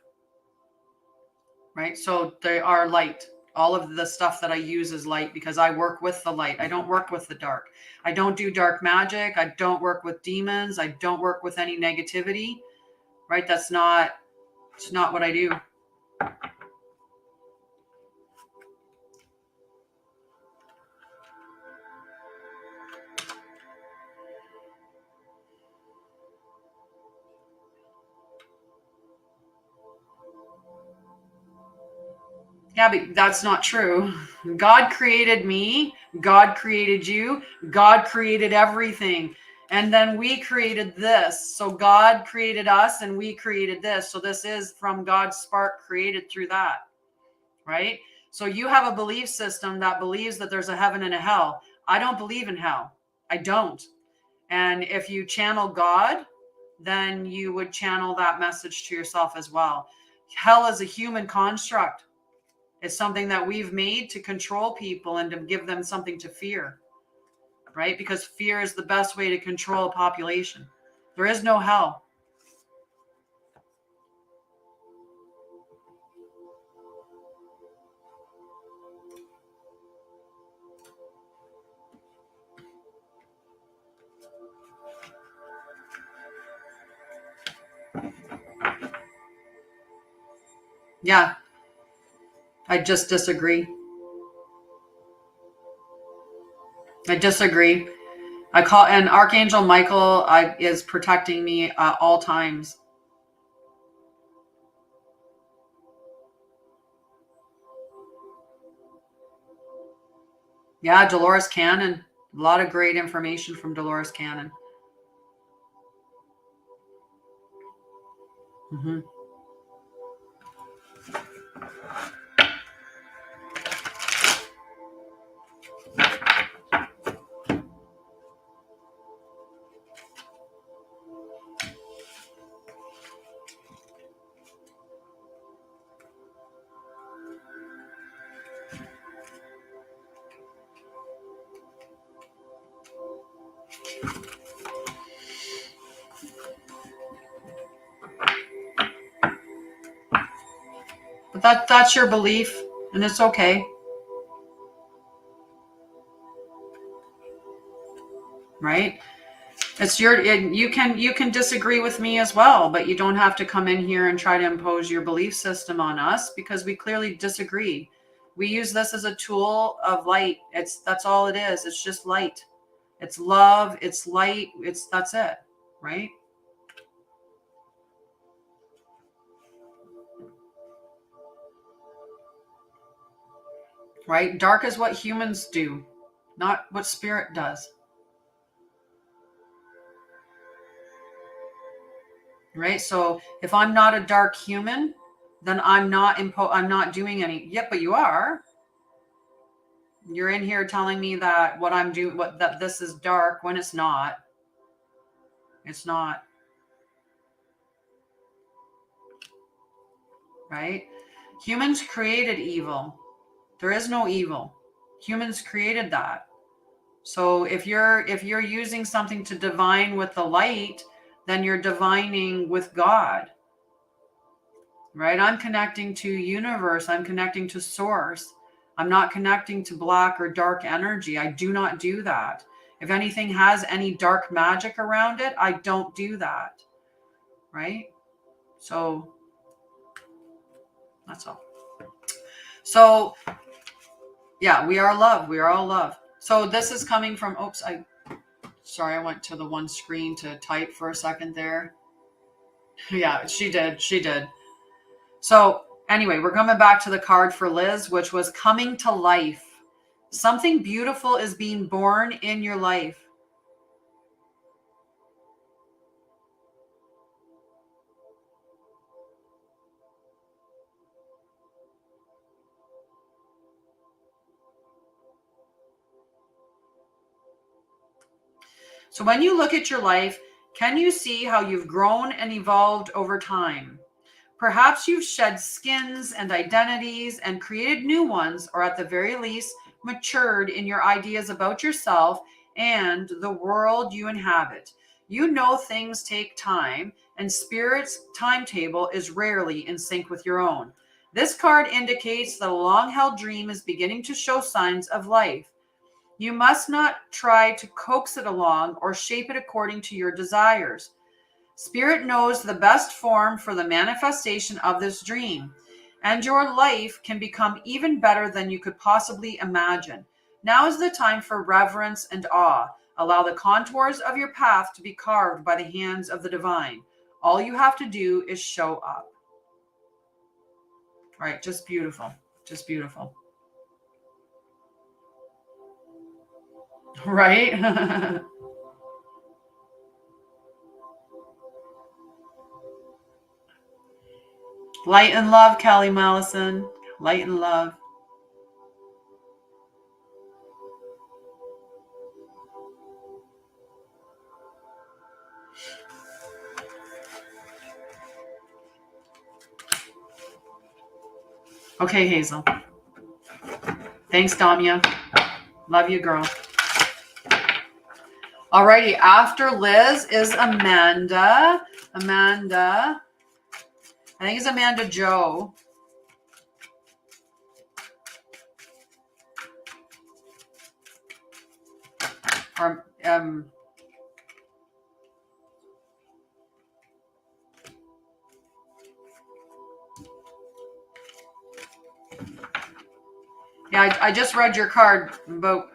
Right? So they are light. All of the stuff that I use is light because I work with the light. I don't work with the dark. I don't do dark magic. I don't work with demons. I don't work with any negativity. Right? It's not what I do. Yeah, but that's not true. God created me. God created you. God created everything. And then we created this. So God created us and we created this. So this is from God's spark created through that. Right? So you have a belief system that believes that there's a heaven and a hell. I don't believe in hell. I don't. And if you channel God, then you would channel that message to yourself as well. Hell is a human construct. It's something that we've made to control people and to give them something to fear, right? Because fear is the best way to control a population. There is no hell. Yeah, I just disagree. And Archangel Michael is protecting me at all times. Yeah, Dolores Cannon. A lot of great information from Dolores Cannon. Mm-hmm. But that's your belief, and it's okay. right? You can disagree with me as well, but you don't have to come in here and try to impose your belief system on us, because we clearly disagree. We use this as a tool of light. That's all it is. It's just light. It's love, it's light, that's it, right? Right? Dark is what humans do, not what spirit does. Right? So if I'm not a dark human, then I'm not doing any. Yep, but you are. You're in here telling me that what I'm doing, that this is dark, when it's not. It's not. Right? Humans created evil. There is no evil. Humans created that. So if you're using something to divine with the light, then you're divining with God. Right? I'm connecting to universe. I'm connecting to source. I'm not connecting to black or dark energy. I do not do that. If anything has any dark magic around it, I don't do that. Right? So that's all. So yeah, we are love. We are all love. So this is coming from, sorry, I went to the one screen to type for a second there. Yeah, she did. So anyway, we're coming back to the card for Liz, which was coming to life. Something beautiful is being born in your life. So when you look at your life, can you see how you've grown and evolved over time? Perhaps you've shed skins and identities and created new ones, or at the very least, matured in your ideas about yourself and the world you inhabit. You know things take time, and Spirit's timetable is rarely in sync with your own. This card indicates that a long-held dream is beginning to show signs of life. You must not try to coax it along or shape it according to your desires. Spirit knows the best form for the manifestation of this dream, and your life can become even better than you could possibly imagine. Now is the time for reverence and awe. Allow the contours of your path to be carved by the hands of the divine. All you have to do is show up. Right, just beautiful. Just beautiful. Right? Light and love, Kelly Mallison. Light and love. Okay, Hazel. Thanks, Tanya. Love you, girl. Alrighty, after Liz is Amanda. I think it's Amanda Joe. Or yeah, I just read your card about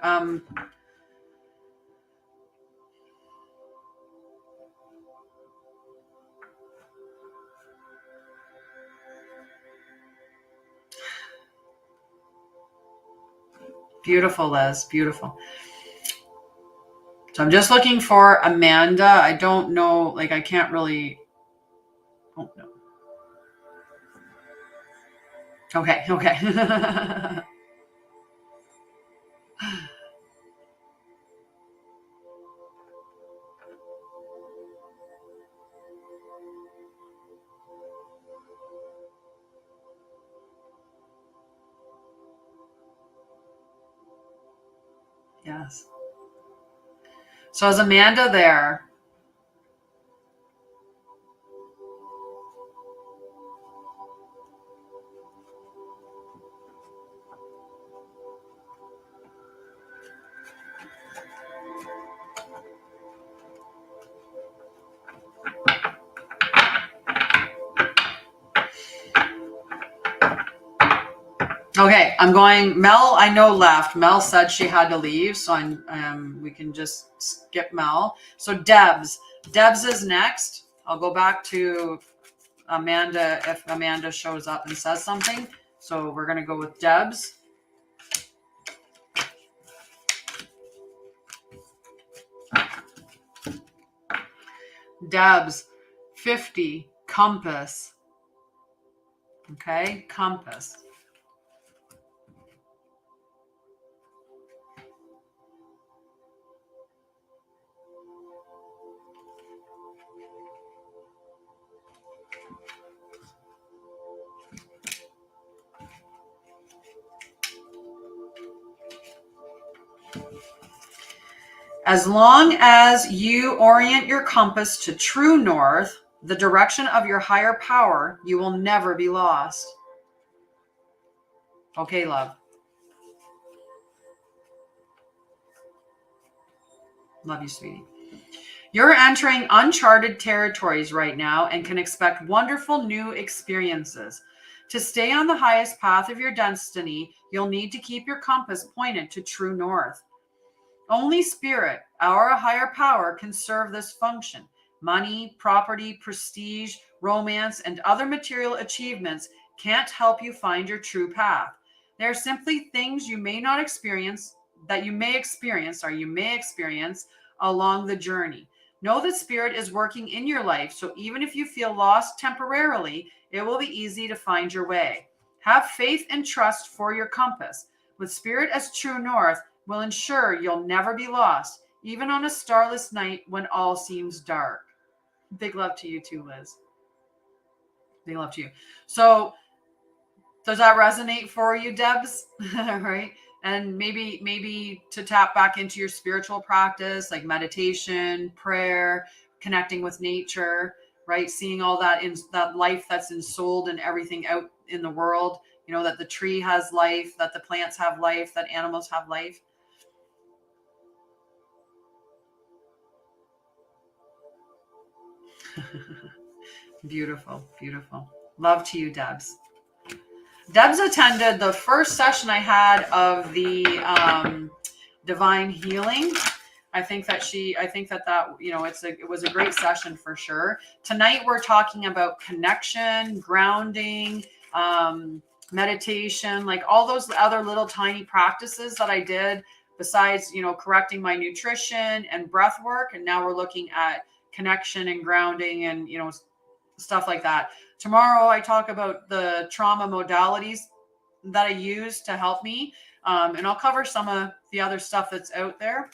beautiful, Liz. Beautiful. So I'm just looking for Amanda. I don't know, like I can't really. Oh no. Okay. Yes. So is Amanda there? Okay, I'm going. Mel, I know left. Mel said she had to leave, so we can just skip Mel. So Debs is next. I'll go back to Amanda if Amanda shows up and says something. So we're gonna go with Debs. Debs, 50, compass. Okay, compass. As long as you orient your compass to true north, the direction of your higher power, you will never be lost. Okay, love. Love you, sweetie. You're entering uncharted territories right now and can expect wonderful new experiences. To stay on the highest path of your destiny, you'll need to keep your compass pointed to true north. Only spirit, our higher power, can serve this function. Money, property, prestige, romance, and other material achievements can't help you find your true path. They're simply things you may not experience, that you may experience along the journey. Know that spirit is working in your life, so even if you feel lost temporarily, it will be easy to find your way. Have faith and trust for your compass. With spirit as true north, will ensure you'll never be lost, even on a starless night when all seems dark. Big love to you too, Liz. Big love to you. So does that resonate for you, Debs? Right? And maybe to tap back into your spiritual practice, like meditation, prayer, connecting with nature, right? Seeing all that in that life that's ensouled and everything out in the world, you know, that the tree has life, that the plants have life, that animals have life. Beautiful, beautiful. Love to you, Debs. Debs attended the first session I had of the divine healing. I think that you know, it was a great session for sure. Tonight we're talking about connection, grounding, meditation, like all those other little tiny practices that I did besides, you know, correcting my nutrition and breath work. And now we're looking at connection and grounding and, you know, stuff like that. Tomorrow I talk about the trauma modalities that I use to help me. And I'll cover some of the other stuff that's out there,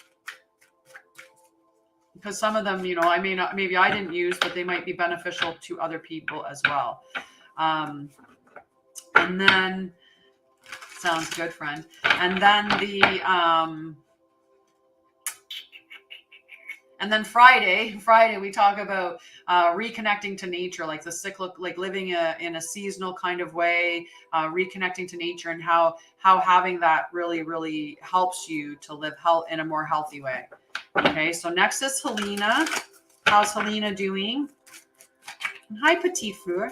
because some of them, you know, maybe I didn't use, but they might be beneficial to other people as well. And then, sounds good, friend. And then and then Friday we talk about reconnecting to nature, like the cyclic, like living in a seasonal kind of way, reconnecting to nature, and how having that really helps you to live health in a more healthy way. Okay, so next is Helena. How's Helena doing? Hi, Petit Fleur.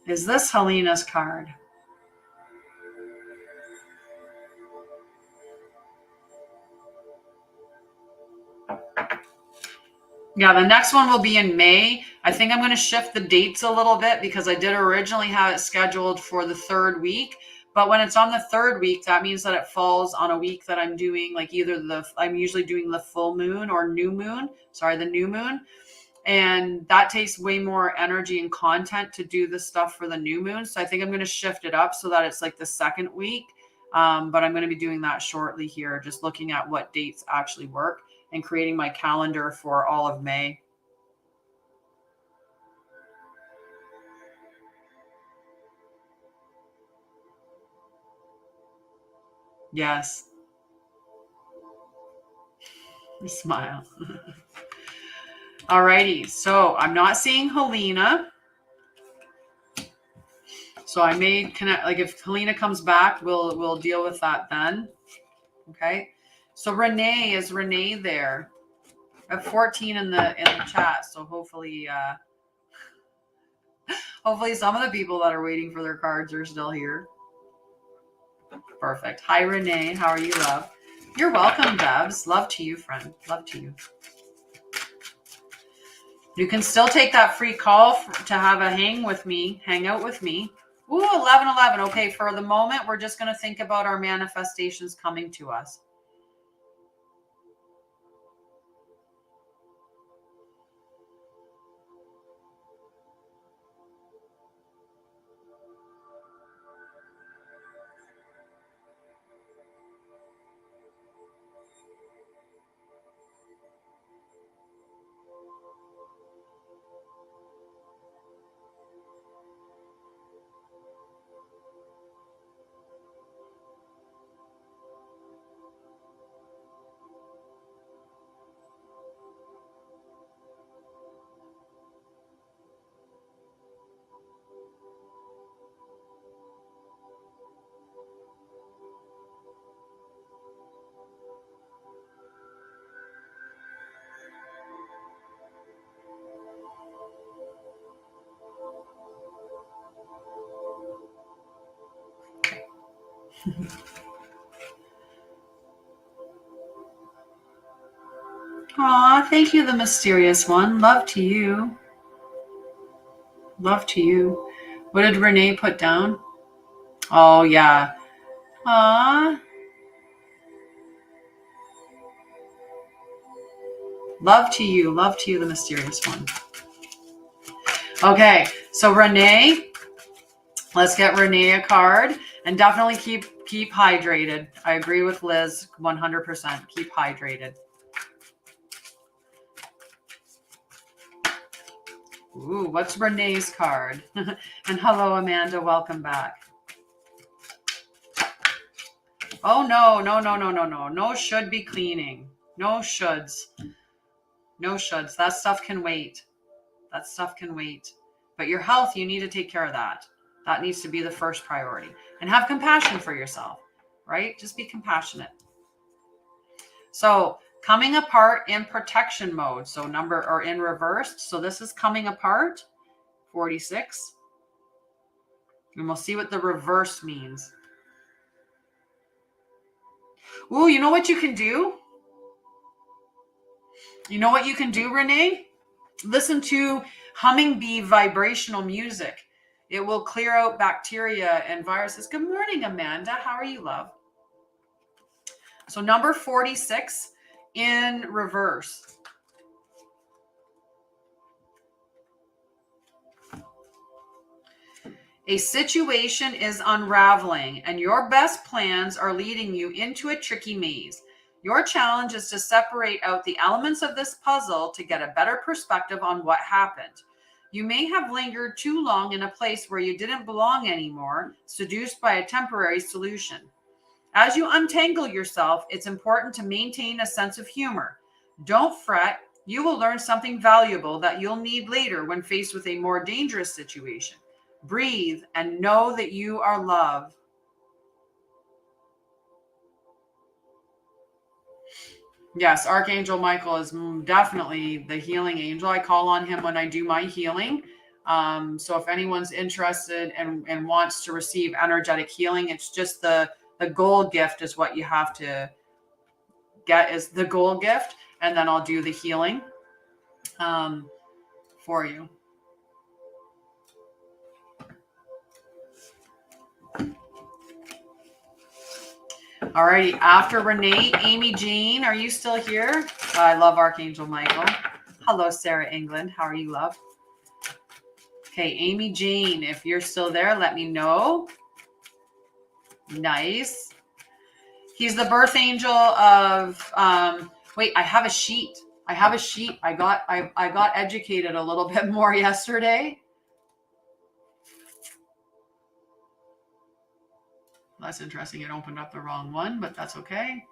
Is this Helena's card? Yeah, the next one will be in May. I think I'm going to shift the dates a little bit because I did originally have it scheduled for the third week. But when it's on the third week, that means that it falls on a week that I'm doing like I'm usually doing the full moon or new moon. Sorry, the new moon. And that takes way more energy and content to do the stuff for the new moon. So I think I'm going to shift it up so that it's like the second week. But I'm going to be doing that shortly here, just looking at what dates actually work and creating my calendar for all of May. Yes. Smile. Alrighty, so I'm not seeing Helena. So I may connect, like if Helena comes back, we'll deal with that then. Okay. So Renee, is Renee there? I have 14 in the chat, so hopefully hopefully some of the people that are waiting for their cards are still here. Perfect. Hi Renee, how are you, love? You're welcome, Debs. Love to you, friend. Love to you. You can still take that free call to have a hang out with me. Ooh, 11:11. Okay, for the moment, we're just going to think about our manifestations coming to us. Aw, thank you, the mysterious one. Love to you. Love to you. What did Renee put down? Oh, yeah. Aw. Love to you, the mysterious one. Okay, so Renee, let's get Renee a card, and definitely keep hydrated. I agree with Liz 100%. Keep hydrated. Ooh, what's Renee's card? And hello, Amanda. Welcome back. Oh, no. No should be cleaning. No shoulds. No shoulds. That stuff can wait. That stuff can wait. But your health, you need to take care of that. That needs to be the first priority. And have compassion for yourself, right? Just be compassionate. So coming apart in protection mode. So in reversed. So this is coming apart, 46. And we'll see what the reverse means. Ooh, you know what you can do? You know what you can do, Renee? Listen to hummingbee vibrational music. It will clear out bacteria and viruses. Good morning, Amanda. How are you, love? So number 46 in reverse. A situation is unraveling, and your best plans are leading you into a tricky maze. Your challenge is to separate out the elements of this puzzle to get a better perspective on what happened. You may have lingered too long in a place where you didn't belong anymore, seduced by a temporary solution. As you untangle yourself, it's important to maintain a sense of humor. Don't fret. You will learn something valuable that you'll need later when faced with a more dangerous situation. Breathe and know that you are loved. Yes, Archangel Michael is definitely the healing angel. I call on him when I do my healing. So if anyone's interested and wants to receive energetic healing, it's just the gold gift is what you have to get, is the gold gift. And then I'll do the healing for you. Alrighty, after Renee, Amy Jean, are you still here? I love Archangel Michael. Hello, Sarah England. How are you, love? Okay, Amy Jean, if you're still there, let me know. Nice. He's the birth angel of, wait, I have a sheet. I got educated a little bit more yesterday. That's interesting. It opened up the wrong one, but that's okay.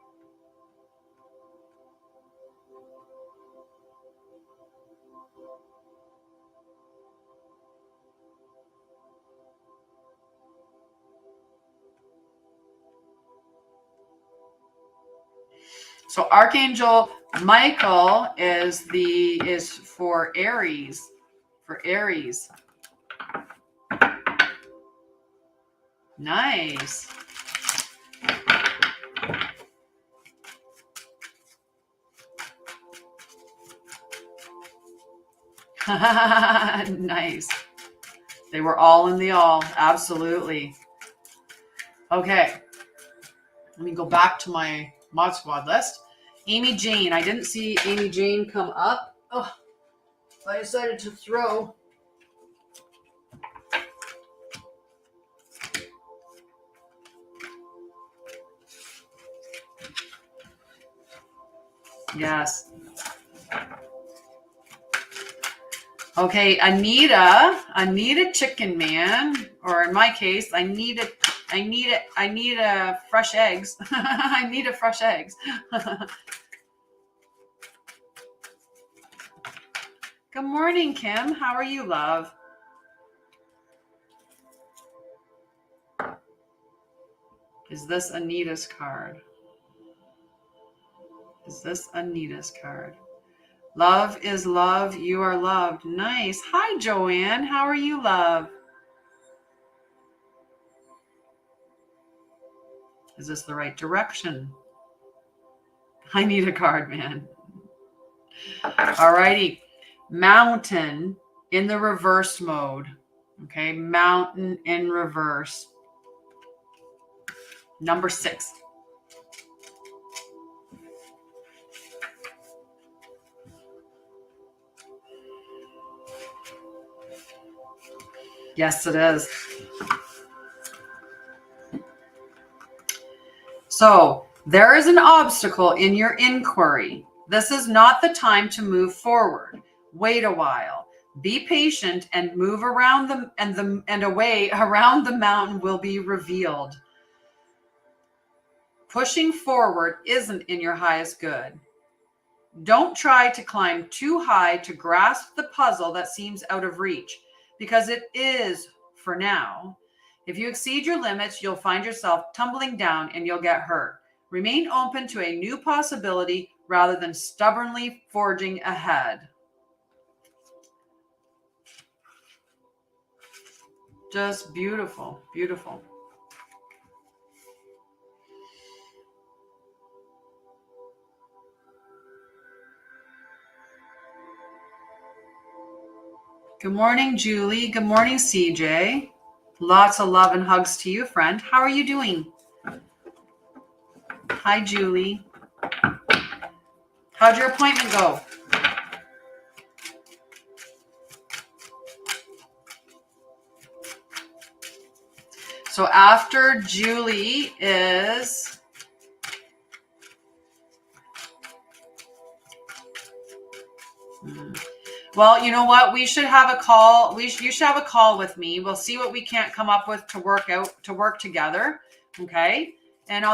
So Archangel Michael is for Aries. For Aries. Nice. Nice. They were all in the all. Absolutely. Okay. Let me go back to my Mod Squad list. Amy Jane. I didn't see Amy Jane come up. Oh, I decided to throw. Yes. Okay, Anita Chicken Man, or in my case, I need a fresh eggs. I need a fresh eggs. Good morning, Kim. How are you, love? Is this Anita's card? Is this Anita's card? Love is love. You are loved. Nice. Hi, Joanne. How are you, love? Is this the right direction? I need a card, man. All righty. Mountain in the reverse mode. Okay. Mountain in reverse. Number 6. Yes, it is. So there is an obstacle in your inquiry. This is not the time to move forward. Wait a while. Be patient and move around them, and a way around the mountain will be revealed. Pushing forward isn't in your highest good. Don't try to climb too high to grasp the puzzle that seems out of reach, because it is for now. If you exceed your limits, you'll find yourself tumbling down and you'll get hurt. Remain open to a new possibility rather than stubbornly forging ahead. Just beautiful, beautiful. Good morning, Julie. Good morning, CJ. Lots of love and hugs to you, friend. How are you doing? Hi, Julie. How'd your appointment go? So after Julie is... Well, you know what? We should have a call. You should have a call with me. We'll see what we can't come up with to work together. Okay. And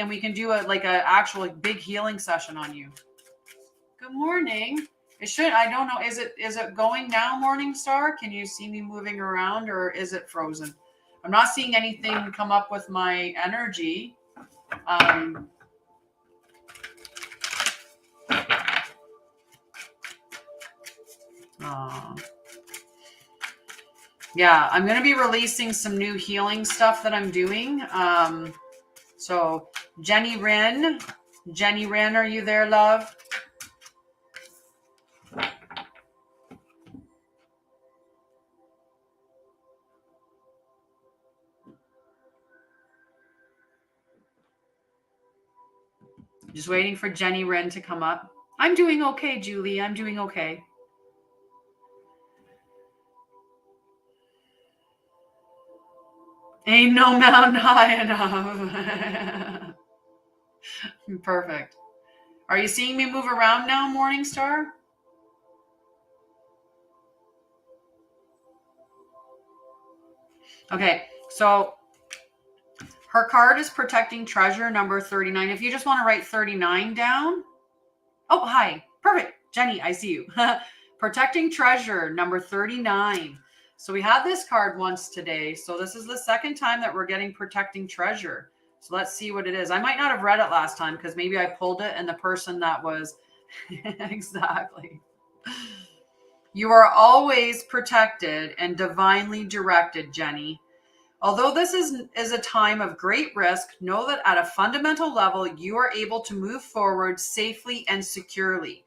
we can do an actual big healing session on you. Good morning. I don't know. Is it going now, Morning Star? Can you see me moving around, or is it frozen? I'm not seeing anything come up with my energy. Yeah, I'm going to be releasing some new healing stuff that I'm doing. So Jenny Wren, are you there, love? Just waiting for Jenny Wren to come up. I'm doing okay, Julie. I'm doing okay. Ain't no mountain high enough. Perfect. Are you seeing me move around now, Morning Star? Okay, so her card is Protecting Treasure, number 39. If you just want to write 39 down. Oh, hi. Perfect. Jenny, I see you. Protecting Treasure, number 39. So we had this card once today. So this is the second time that we're getting Protecting Treasure. So let's see what it is. I might not have read it last time because maybe I pulled it and the person that was Exactly. You are always protected and divinely directed, Jenny. Although this is a time of great risk, know that at a fundamental level, you are able to move forward safely and securely.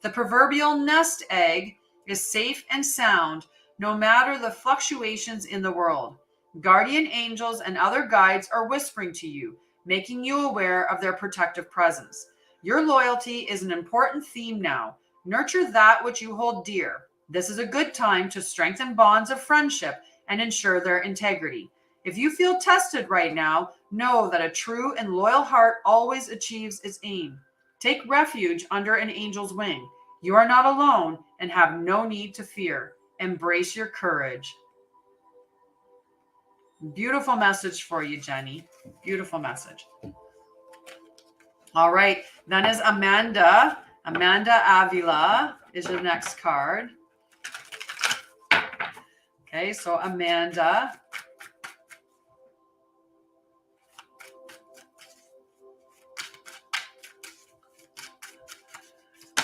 The proverbial nest egg is safe and sound, no matter the fluctuations in the world. Guardian angels and other guides are whispering to you, making you aware of their protective presence. Your loyalty is an important theme now. Nurture that which you hold dear. This is a good time to strengthen bonds of friendship and ensure their integrity. If you feel tested right now, know that a true and loyal heart always achieves its aim. Take refuge under an angel's wing. You are not alone and have no need to fear. Embrace your courage. Beautiful message for you, Jenny. Beautiful message. All right. Then is Amanda. Amanda Avila is your next card. Okay, so Amanda.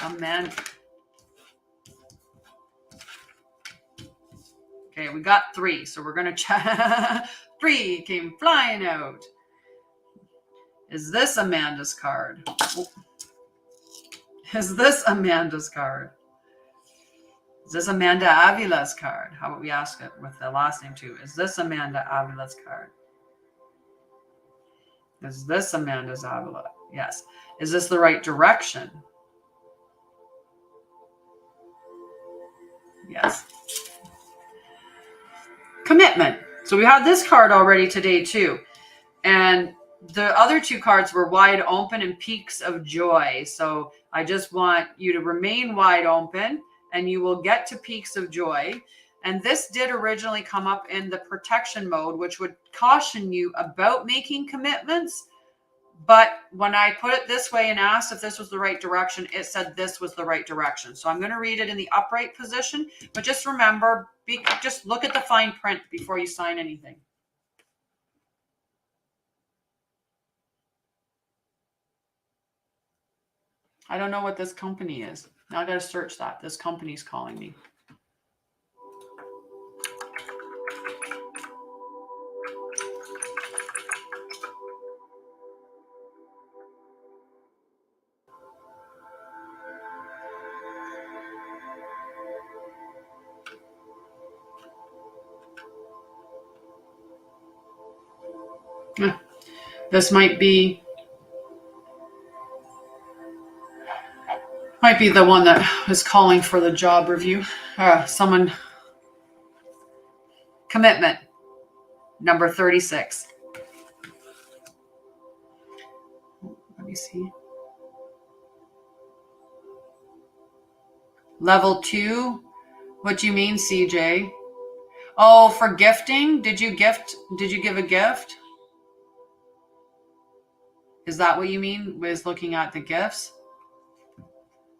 Amanda. Okay, we got 3, so we're going to check. 3 came flying out. Is this Amanda's card? Is this Amanda's card? Is this Amanda Avila's card? How about we ask it with the last name too? Is this Amanda Avila's card? Is this Amanda's Avila? Yes. Is this the right direction? Yes. Commitment. So we had this card already today too. And the other 2 cards were wide open and peaks of joy. So I just want you to remain wide open and you will get to peaks of joy. And this did originally come up in the protection mode, which would caution you about making commitments. But when I put it this way and asked if this was the right direction, it said this was the right direction. So I'm going to read it in the upright position. But just remember, just look at the fine print before you sign anything. I don't know what this company is. Now I got to search that. This company's calling me. This might be the one that is calling for the job review. Someone. Commitment. Number 36. Let me see. Level 2. What do you mean, CJ? Oh, for gifting? Did you give a gift? Is that what you mean with looking at the gifts?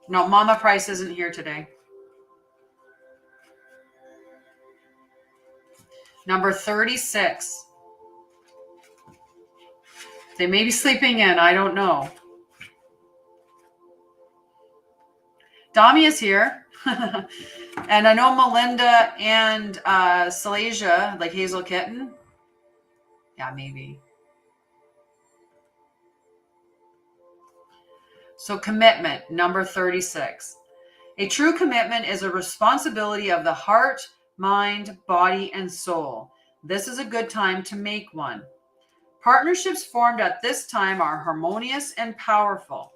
No, Mama Price isn't here today. Number 36. They may be sleeping in. I don't know. Dami is here. And I know Melinda and Salasia, like Hazel Kitten. Yeah, maybe. So commitment, number 36. A true commitment is a responsibility of the heart, mind, body, and soul. This is a good time to make one. Partnerships formed at this time are harmonious and powerful.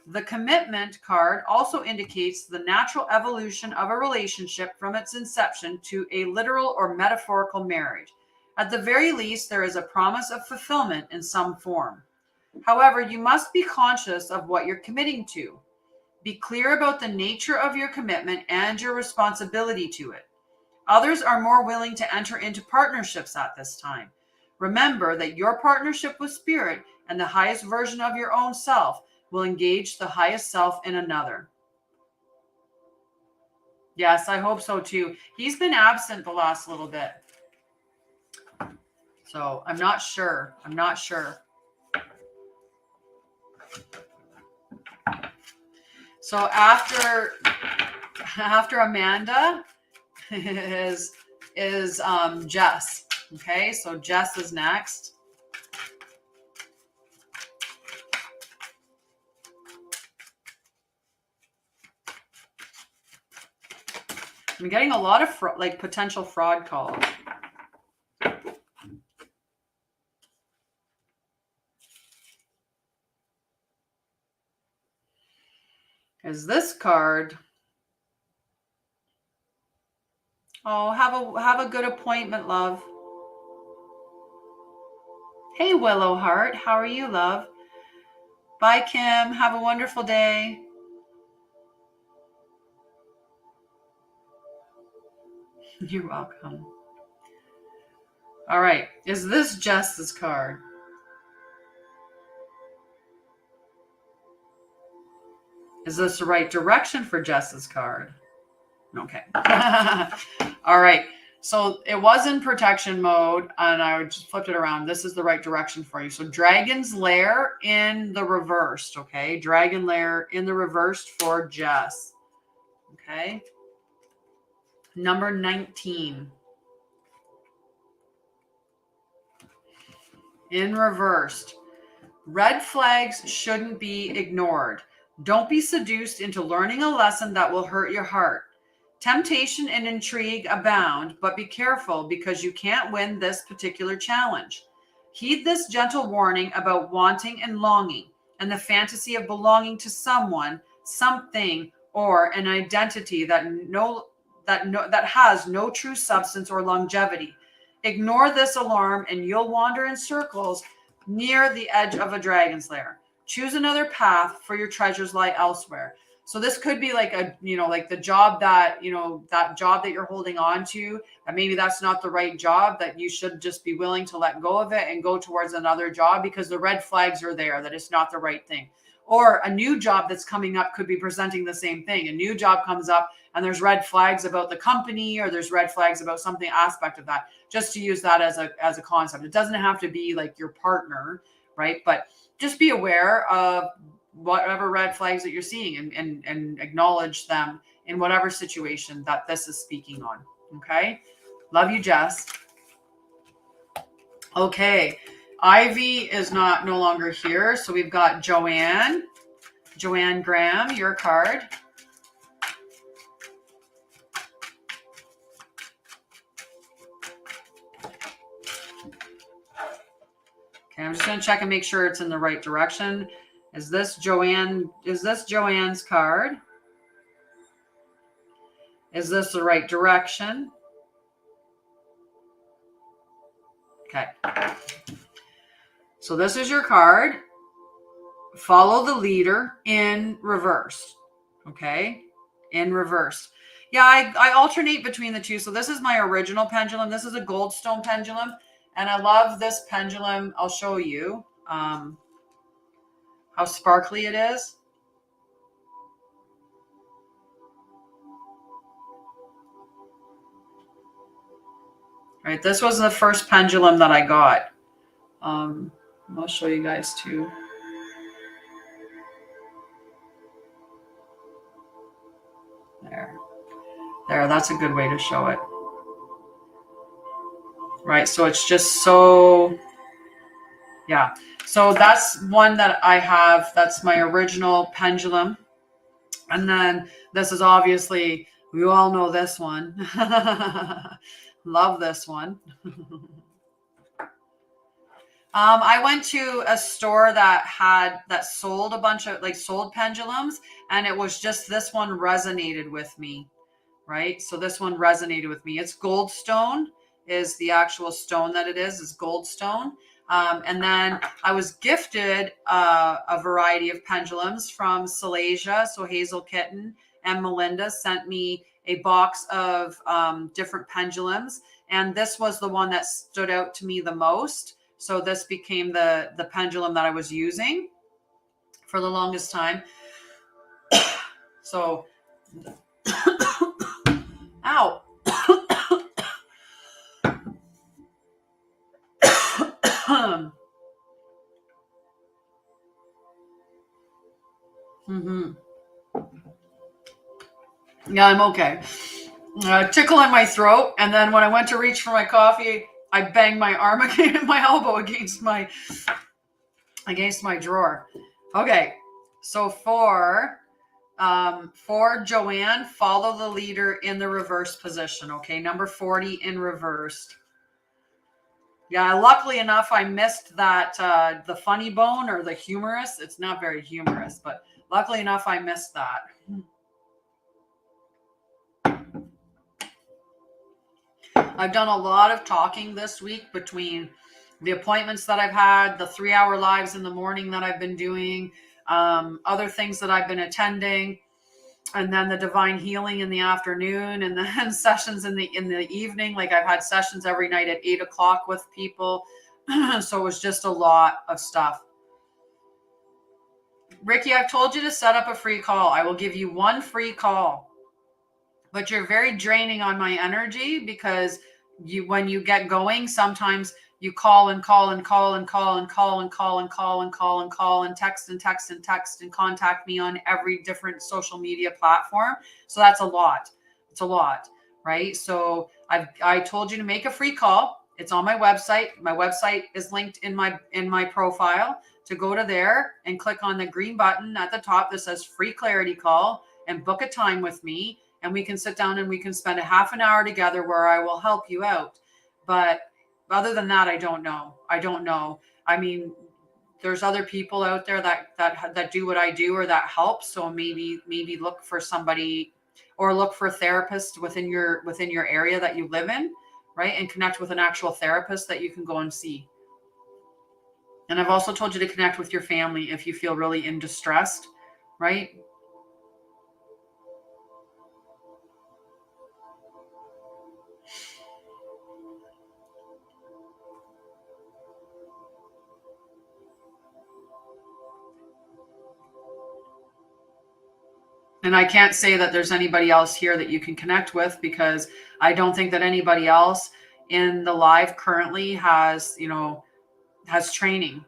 The commitment card also indicates the natural evolution of a relationship from its inception to a literal or metaphorical marriage. At the very least, there is a promise of fulfillment in some form. However, you must be conscious of what you're committing to. Be clear about the nature of your commitment and your responsibility to it. Others are more willing to enter into partnerships at this time. Remember that your partnership with Spirit and the highest version of your own self will engage the highest self in another. Yes, I hope so too. He's been absent the last little bit. So I'm not sure. So after Amanda is Jess. Okay, so Jess is next. I'm getting a lot of potential fraud calls. Is this card? Oh, have a good appointment, love. Hey, Willow Heart, how are you, love? Bye, Kim. Have a wonderful day. You're welcome. All right. Is this Jess's card? Is this the right direction for Jess's card? Okay. All right. So it was in protection mode, and I just flipped it around. This is the right direction for you. So Dragon's Lair in the reversed. Okay. Dragon Lair in the reversed for Jess. Okay. Number 19. In reversed. Red flags shouldn't be ignored. Don't be seduced into learning a lesson that will hurt your heart. Temptation and intrigue abound, but be careful because you can't win this particular challenge. Heed this gentle warning about wanting and longing and the fantasy of belonging to someone, something, or an identity that has no true substance or longevity. Ignore this alarm and you'll wander in circles near the edge of a dragon's lair. Choose another path, for your treasures lie elsewhere. So this could be like like the job that, that job that you're holding on to, and maybe that's not the right job, that you should just be willing to let go of it and go towards another job because the red flags are there, that it's not the right thing. Or a new job that's coming up could be presenting the same thing. A new job comes up and there's red flags about the company, or there's red flags about something aspect of that, just to use that as a concept. It doesn't have to be like your partner, right? But just be aware of whatever red flags that you're seeing and acknowledge them in whatever situation that this is speaking on. Okay. Love you, Jess. Okay. Ivy is no longer here. So we've got Joanne Graham, your card. Okay, I'm just going to check and make sure it's in the right direction. Is this Joanne's card? Is this the right direction? Okay. So this is your card. Follow the leader in reverse. Okay. In reverse. Yeah, I alternate between the two. So this is my original pendulum. This is a goldstone pendulum. And I love this pendulum. I'll show you how sparkly it is. Right. This was the first pendulum that I got. I'll show you guys too. There, that's a good way to show it. Right, so it's just so, yeah. So that's one that I have. That's my original pendulum. And then this is obviously, we all know this one. Love this one. I went to a store that sold a bunch of sold pendulums, and it was just this one resonated with me, right? So this one resonated with me. It's goldstone is the actual stone that it is goldstone. And then I was gifted a variety of pendulums from Silesia. So Hazel Kitten and Melinda sent me a box of different pendulums, and this was the one that stood out to me the most. So this became the pendulum that I was using for the longest time. So, ow. Yeah, I'm okay. Tickle in my throat, and then when I went to reach for my coffee, I banged my arm against my elbow against my drawer. Okay, so for Joanne, follow the leader in the reverse position. Okay, number 40 in reversed. Yeah, luckily enough, I missed that the funny bone or the humorous. It's not very humorous, but luckily enough, I missed that. I've done a lot of talking this week between the appointments that I've had, the 3-hour lives in the morning that I've been doing, other things that I've been attending, and then the divine healing in the afternoon, and then sessions in the evening. Like I've had sessions every night at 8 o'clock with people. So it was just a lot of stuff. Ricky, I've told you to set up a free call. I will give you one free call, but you're very draining on my energy because when you get going, sometimes you call and call and call and call and call and call and call and call and call and text and text and text and contact me on every different social media platform. So that's a lot. It's a lot, right? So I told you to make a free call. It's on my website. My website is linked in my profile. To go to there and click on the green button at the top that says free clarity call and book a time with me. And we can sit down and we can spend a half an hour together where I will help you out. But other than that, I don't know. I mean, there's other people out there that do what I do or that help. So maybe look for somebody or look for a therapist within your area that you live in, right? And connect with an actual therapist that you can go and see. And I've also told you to connect with your family if you feel really in distress, right? And I can't say that there's anybody else here that you can connect with because I don't think that anybody else in the live currently has training,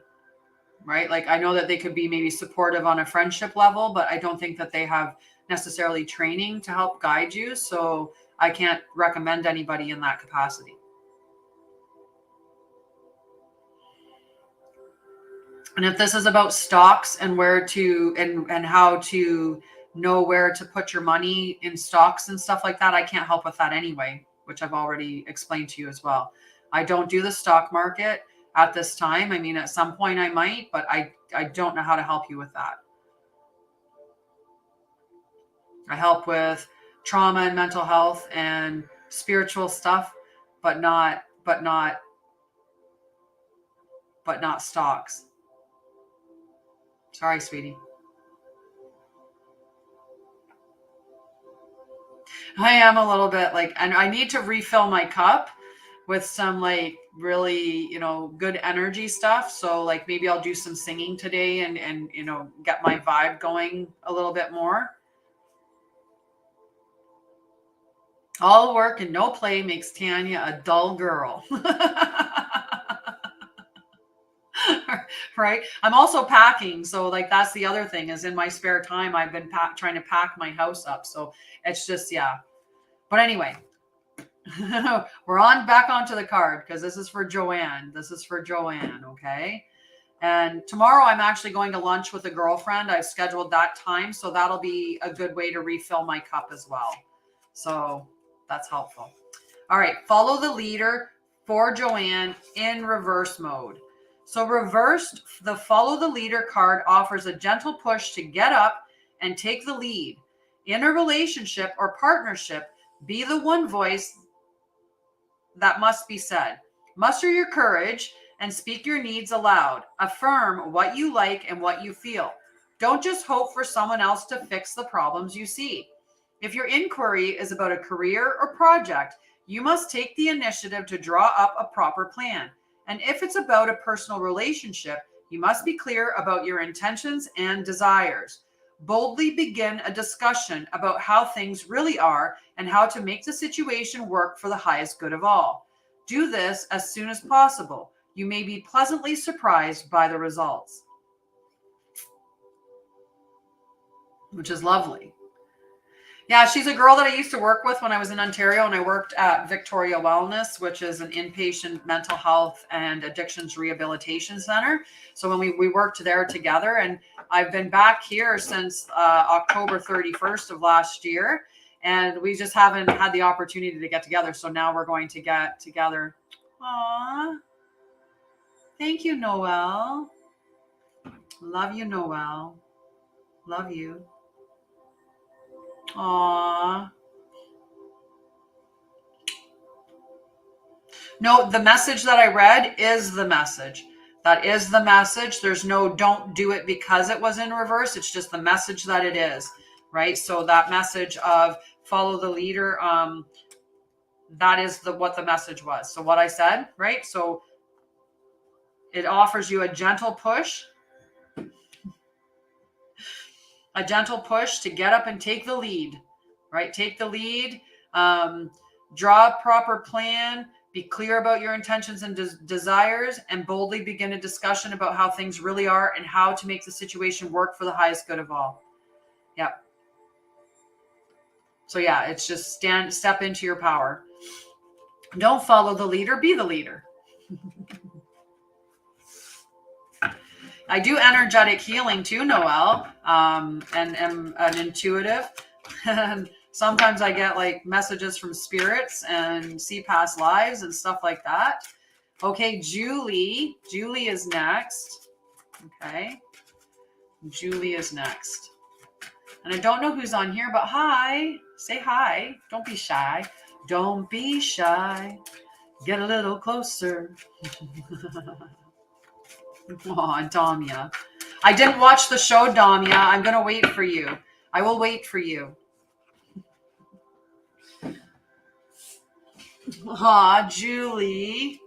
right? Like I know that they could be maybe supportive on a friendship level, but I don't think that they have necessarily training to help guide you. So I can't recommend anybody in that capacity. And if this is about stocks and where to and how to know where to put your money in stocks and stuff like that, I can't help with that anyway, which I've already explained to you as well. I don't do the stock market at this time. I mean, at some point I might, but I don't know how to help you with that. I help with trauma and mental health and spiritual stuff, but not stocks. Sorry, sweetie. I am a little bit and I need to refill my cup with some really, good energy stuff. So maybe I'll do some singing today and get my vibe going a little bit more. All work and no play makes Tanya a dull girl. Right. I'm also packing. So that's the other thing is in my spare time, I've been trying to pack my house up. So it's just, yeah. But anyway, we're back onto the card because this is for Joanne. Okay. And tomorrow I'm actually going to lunch with a girlfriend. I've scheduled that time. So that'll be a good way to refill my cup as well. So that's helpful. All right. Follow the leader for Joanne in reverse mode. So reversed, the follow the leader card offers a gentle push to get up and take the lead. In a relationship or partnership, be the one voice that must be said. Muster your courage and speak your needs aloud. Affirm what you like and what you feel. Don't just hope for someone else to fix the problems you see. If your inquiry is about a career or project, you must take the initiative to draw up a proper plan. And if it's about a personal relationship, you must be clear about your intentions and desires. Boldly begin a discussion about how things really are and how to make the situation work for the highest good of all. Do this as soon as possible. You may be pleasantly surprised by the results. Which is lovely. Yeah, she's a girl that I used to work with when I was in Ontario, and I worked at Victoria Wellness, which is an inpatient mental health and addictions rehabilitation center. So when we worked there together, and I've been back here since October 31st of last year, and we just haven't had the opportunity to get together. So now we're going to get together. Aww. Thank you, Noelle. Love you, Noelle. Love you. Aww. No, the message that I read is the message. That is the message. There's no don't do it because it was in reverse. It's just the message that it is, right? So that message of follow the leader, that is what the message was. So what I said, right? So it offers you a gentle push to get up and take the lead, right? Take the lead, draw a proper plan, be clear about your intentions and desires, and boldly begin a discussion about how things really are and how to make the situation work for the highest good of all. Yep. So yeah, it's just step into your power. Don't follow the leader, be the leader. I do energetic healing too, Noelle, and am an intuitive. Sometimes I get like messages from spirits and see past lives and stuff like that. Okay, Julie. Julie is next. Okay. Julie is next. And I don't know who's on here, but hi. Say hi. Don't be shy. Don't be shy. Get a little closer. Oh, Damia. I didn't watch the show, Damia. I'm going to wait for you. I will wait for you. Ah, Julie.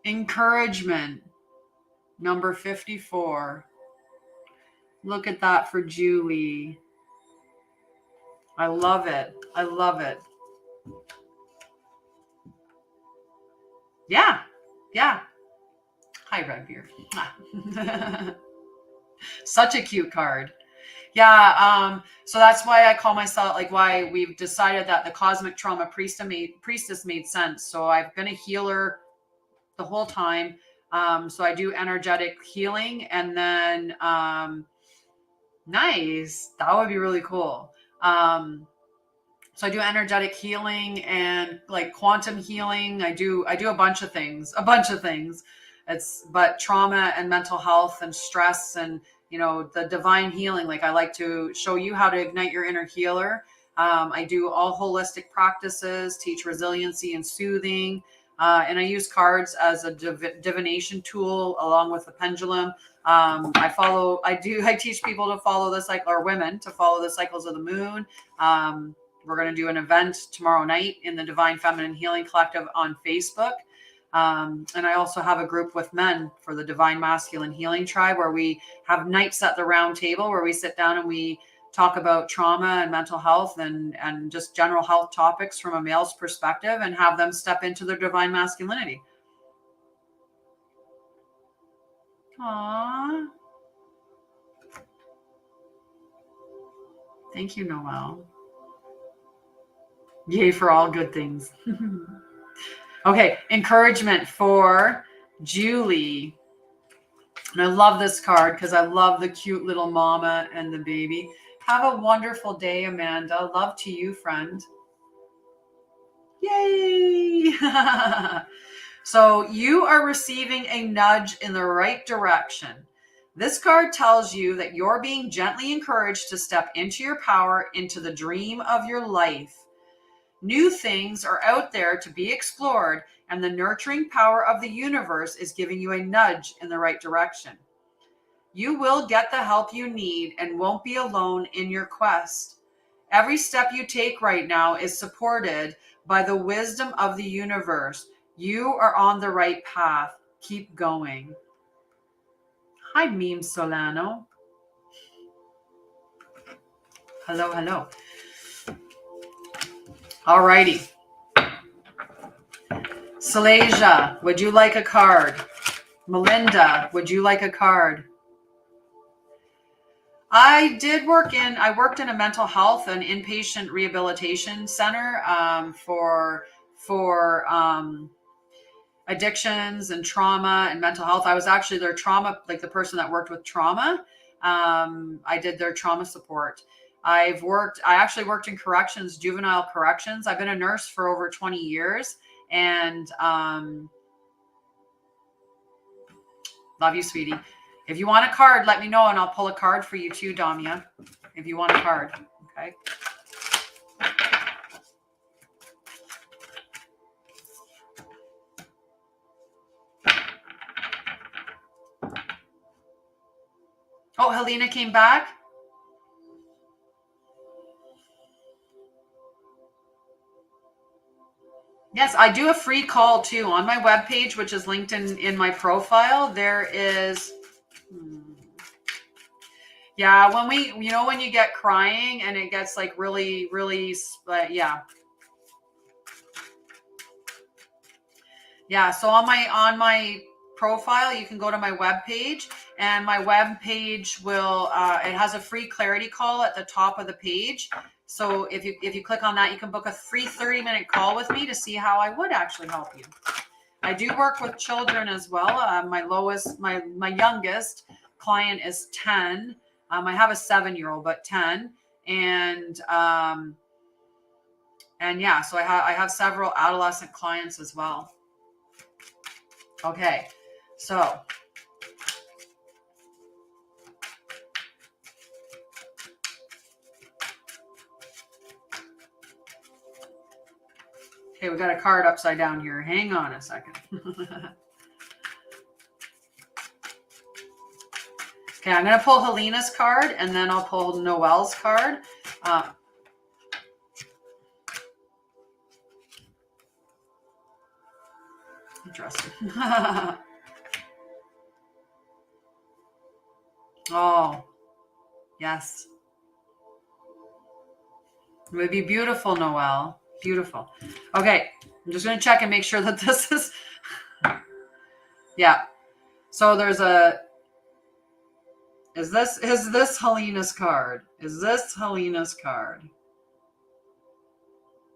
Encouragement. Number 54. Look at that for Julie. I love it. I love it. Yeah. Yeah. Hi, Redbeard. Such a cute card. Yeah, so that's why I call myself, like why we've decided that the Cosmic Trauma Priestess made sense. So I've been a healer the whole time. So I do energetic healing, and then nice. That would be really cool. So I do energetic healing and like quantum healing. I do a bunch of things. But trauma and mental health and stress and, you know, the divine healing. Like I like to show you how to ignite your inner healer. I do all holistic practices, teach resiliency and soothing. And I use cards as a divination tool along with the pendulum. I teach people to follow the cycle, or women to follow the cycles of the moon. We're going to do an event tomorrow night in the Divine Feminine Healing Collective on Facebook. And I also have a group with men for the Divine Masculine Healing Tribe, where we have nights at the round table where we sit down and we talk about trauma and mental health and just general health topics from a male's perspective, and have them step into their divine masculinity. Aww. Thank you, Noelle. Yay for all good things. Okay, encouragement for Julie. And I love this card because I love the cute little mama and the baby. Have a wonderful day, Amanda. Love to you, friend. Yay! So you are receiving a nudge in the right direction. This card tells you that you're being gently encouraged to step into your power, into the dream of your life. New things are out there to be explored, and the nurturing power of the universe is giving you a nudge in the right direction. You will get the help you need and won't be alone in your quest. Every step you take right now is supported by the wisdom of the universe. You are on the right path. Keep going. Hi, Meme Solano. Hello, hello. Alrighty. Salasia, would you like a card? Melinda, would you like a card? I worked in a mental health and inpatient rehabilitation center for addictions and trauma and mental health. I was actually their trauma, like the person that worked with trauma. I did their trauma support. I actually worked in corrections, juvenile corrections. I've been a nurse for over 20 years and love you, sweetie. If you want a card, let me know and I'll pull a card for you too, Damia. If you want a card, okay? Oh, Helena came back. Yes, I do a free call too on my webpage, which is linked in my profile. There is, yeah, when when you get crying and it gets like really, really, yeah. Yeah, so on my profile, you can go to my webpage and my webpage will, it has a free clarity call at the top of the page. So if you click on that, you can book a free 30-minute call with me to see how I would actually help you. I do work with children as well. My youngest client is 10. I have a 7-year-old, but 10. And yeah, so I have several adolescent clients as well. Okay, so okay, we got a card upside down here. Hang on a second. Okay, I'm going to pull Helena's card and then I'll pull Noelle's card. Interesting. Oh, yes. It would be beautiful, Noelle. Beautiful. Okay, I'm just going to check and make sure that this is... Yeah. So there's a... Is this Helena's card? Is this Helena's card?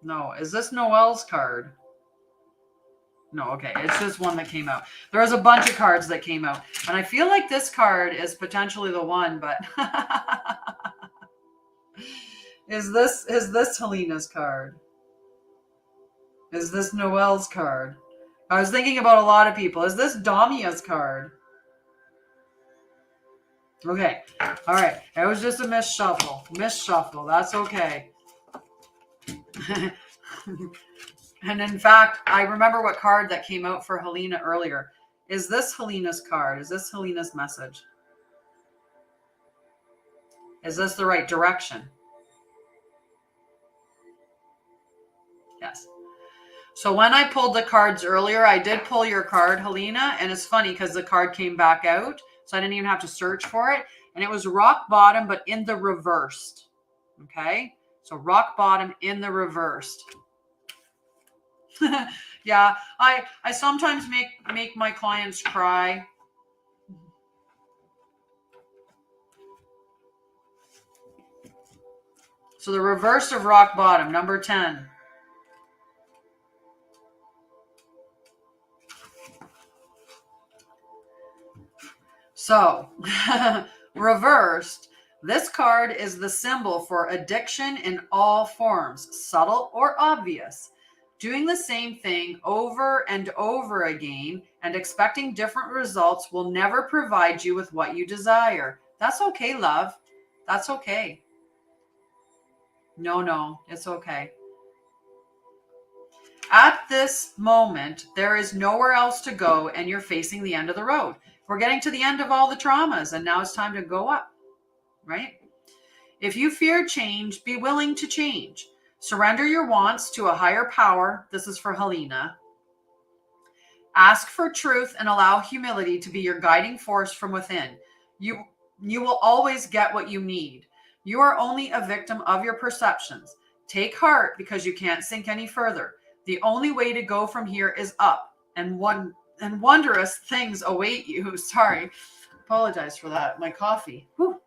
No. Is this Noelle's card? No, okay. It's just one that came out. There was a bunch of cards that came out. And I feel like this card is potentially the one, but is this Helena's card? Is this Noelle's card? I was thinking about a lot of people. Is this Damia's card? Okay. All right. It was just a misshuffle. That's okay. And in fact, I remember what card that came out for Helena earlier. Is this Helena's card? Is this Helena's message? Is this the right direction? Yes. So when I pulled the cards earlier, I did pull your card, Helena, and it's funny because the card came back out, so I didn't even have to search for it. And it was rock bottom, but in the reversed. Okay? So rock bottom in the reversed. Yeah, I sometimes make my clients cry. So the reverse of rock bottom, number 10. So, reversed, this card is the symbol for addiction in all forms, subtle or obvious. Doing the same thing over and over again and expecting different results will never provide you with what you desire. That's okay, love. That's okay. No, it's okay. At this moment, there is nowhere else to go and you're facing the end of the road. We're getting to the end of all the traumas and now it's time to go up, right? If you fear change, be willing to change. Surrender your wants to a higher power. This is for Helena. Ask for truth and allow humility to be your guiding force from within. You will always get what you need. You are only a victim of your perceptions. Take heart because you can't sink any further. The only way to go from here is up, and wondrous things await you. Sorry, apologize for that. My coffee. Whew.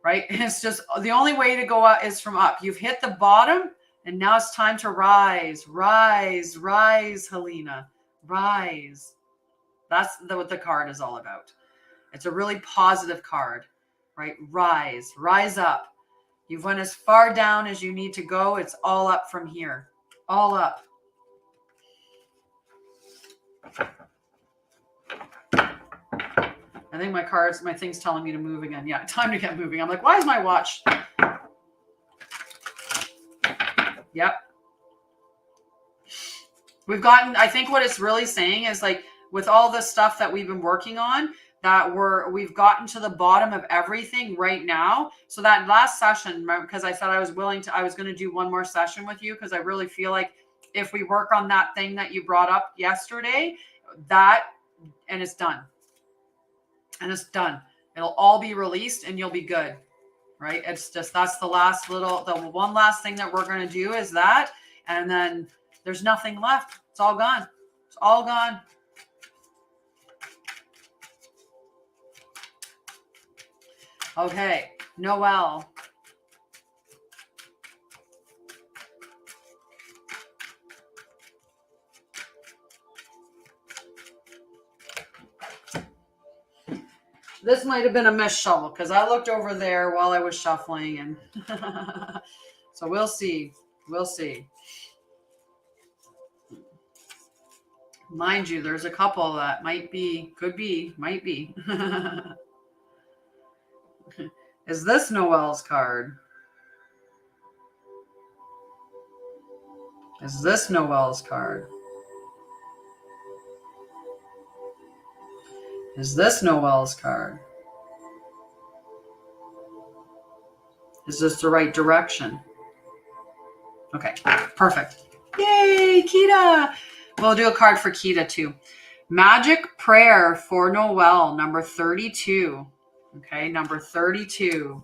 right? It's just the only way to go up is from up. You've hit the bottom, and now it's time to rise, rise, rise, Helena, rise. That's what the card is all about. It's a really positive card, right? Rise, rise up. You've went as far down as you need to go. It's all up from here, all up. I think my thing's telling me to move again. Yeah, time to get moving. I'm like, why is my watch? Yep. We've gotten, I think what it's really saying is like, with all the stuff that we've been working on, that we've gotten to the bottom of everything right now. So that last session, because I said I was going to do one more session with you, because I really feel like if we work on that thing that you brought up yesterday, and it's done. And it's done. It'll all be released and you'll be good, right? It's just, that's the one last thing that we're going to do is that. And then there's nothing left. It's all gone. It's all gone. Okay. Noelle. This might have been a missed shovel because I looked over there while I was shuffling, and so we'll see. We'll see. Mind you, there's a couple that might be. Is this Noelle's card? Is this Noelle's card? Is this Noelle's card? Is this the right direction? Okay, perfect. Yay, Kita! We'll do a card for Kita too. Magic Prayer for Noelle, number 32. Okay, number 32.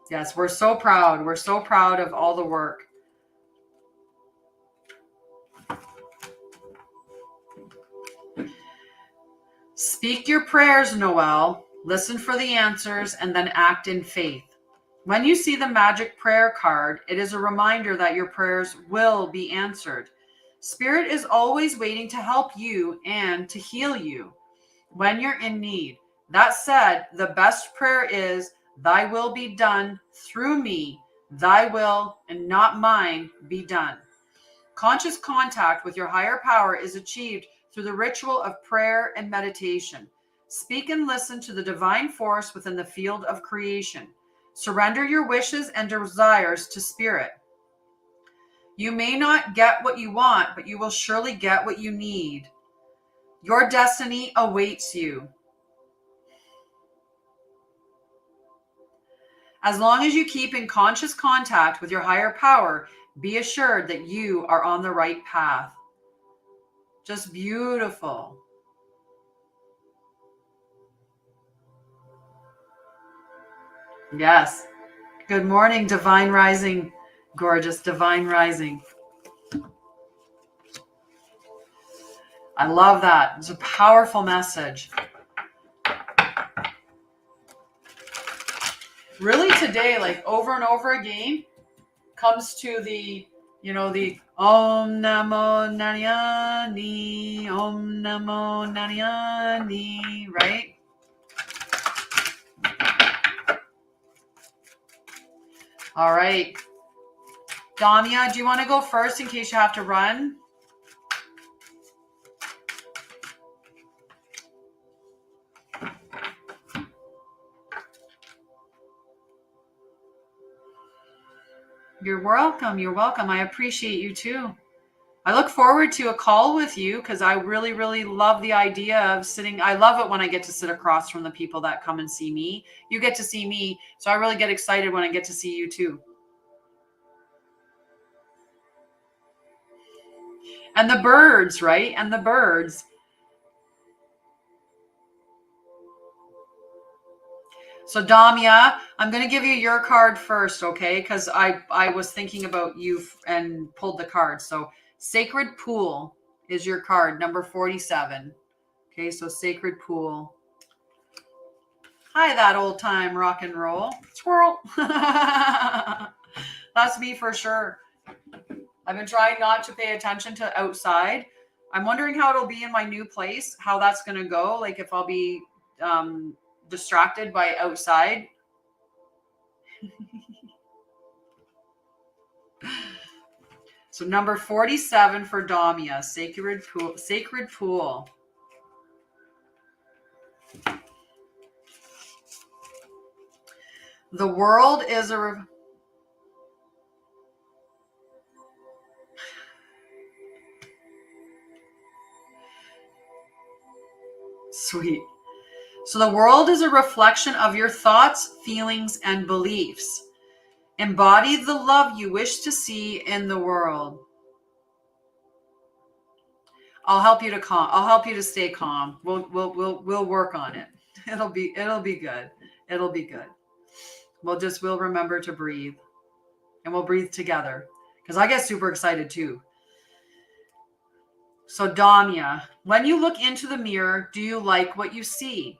Yes, we're so proud. We're so proud of all the work. Speak your prayers, Noelle. Listen for the answers and then act in faith. When you see the magic prayer card, it is a reminder that your prayers will be answered. Spirit is always waiting to help you and to heal you when you're in need. That said, the best prayer is, thy will be done through me. Thy will and not mine be done. Conscious contact with your higher power is achieved through the ritual of prayer and meditation. Speak and listen to the divine force within the field of creation. Surrender your wishes and desires to Spirit. You may not get what you want, but you will surely get what you need. Your destiny awaits you. As long as you keep in conscious contact with your higher power, be assured that you are on the right path. Just beautiful. Yes. Good morning, Divine Rising. Gorgeous Divine Rising. I love that. It's a powerful message. Really today, like over and over again, comes to the Om Namo Narayani, Om Namo Narayani, right? All right. Damia, do you want to go first in case you have to run? You're welcome. You're welcome. I appreciate you too. I look forward to a call with you because I really, really love the idea of sitting. I love it when I get to sit across from the people that come and see me. You get to see me. So I really get excited when I get to see you too. And the birds, right? And the birds. So Damia, I'm going to give you your card first, okay? Because I was thinking about you and pulled the card. So Sacred Pool is your card, number 47. Okay, so sacred pool. Hi, that old time rock and roll. Squirrel. That's me for sure. I've been trying not to pay attention to outside. I'm wondering how it'll be in my new place, how that's going to go. Like if I'll be distracted by outside. So number 47 for Damia, sacred pool. Sacred pool. The world is a... Sweet. So the world is a reflection of your thoughts, feelings, and beliefs. Embody the love you wish to see in the world. I'll help you to calm. I'll help you to stay calm. We'll work on it. It'll be good. It'll be good. We'll remember to breathe, and we'll breathe together, because I get super excited too. So Damia, when you look into the mirror, do you like what you see?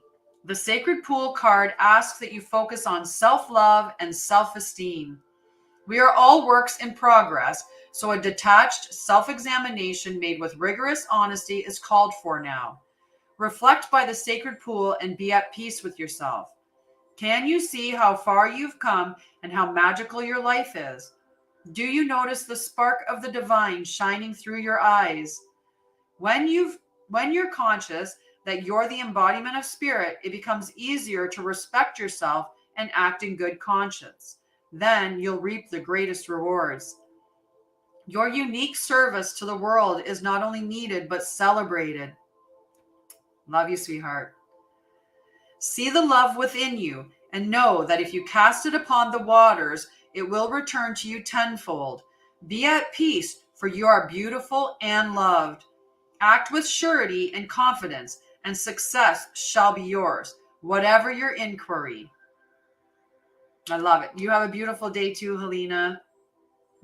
The Sacred Pool card asks that you focus on self-love and self-esteem. We are all works in progress, so a detached self-examination made with rigorous honesty is called for now. Reflect by the Sacred Pool and be at peace with yourself. Can you see how far you've come and how magical your life is? Do you notice the spark of the divine shining through your eyes? When you're conscious that you're the embodiment of spirit, it becomes easier to respect yourself and act in good conscience. Then you'll reap the greatest rewards. Your unique service to the world is not only needed, but celebrated. Love you, sweetheart. See the love within you and know that if you cast it upon the waters, it will return to you tenfold. Be at peace, for you are beautiful and loved. Act with surety and confidence, and success shall be yours, whatever your inquiry. I love it. You have a beautiful day too, Helena.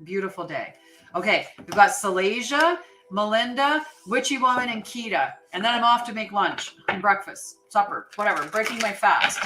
Beautiful day. Okay, we've got Salasia, Melinda, Witchy Woman, and Kita. And then I'm off to make lunch and breakfast, supper, whatever, breaking my fast.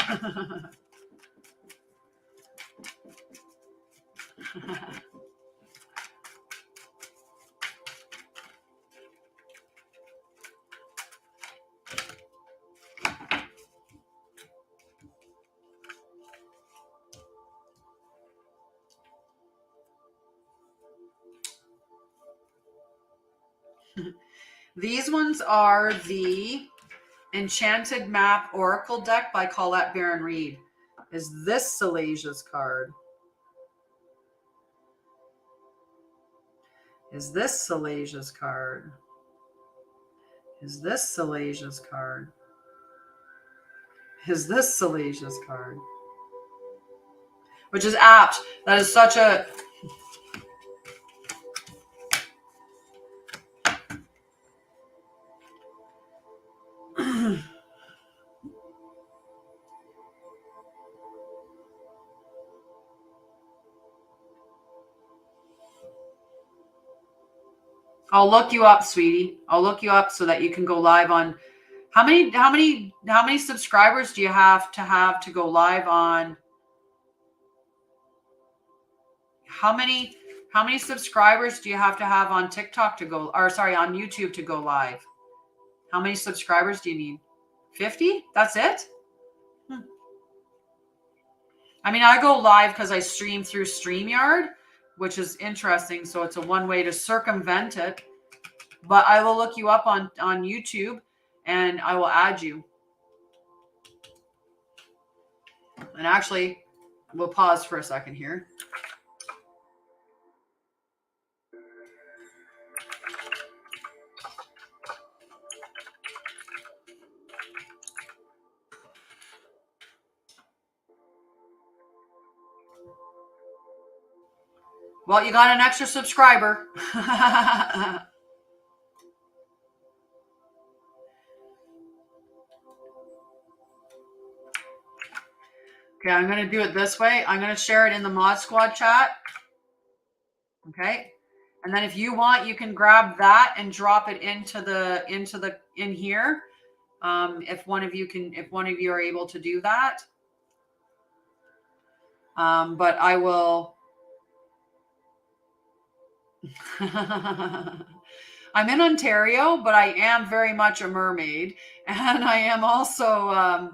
These ones are the Enchanted Map Oracle deck by Colette Baron Reed. Is this Salasia's card? Is this Salasia's card? Is this Salasia's card? Is this Salasia's card? Which is apt. That is such a... I'll look you up, sweetie. I'll look you up so that you can go live on... How many subscribers do you have to go live on? How many subscribers do you have on TikTok to go, or sorry, on YouTube to go live? How many subscribers do you need? 50? That's it? I mean, I go live because I stream through StreamYard, which is interesting. So it's a one way to circumvent it. But I will look you up on YouTube and I will add you. And actually, we'll pause for a second here. Well, you got an extra subscriber. Okay, I'm going to do it this way. I'm going to share it in the Mod Squad chat. Okay. And then if you want, you can grab that and drop it in here. If one of you are able to do that. But I will. I'm in Ontario, but I am very much a mermaid, and I am also.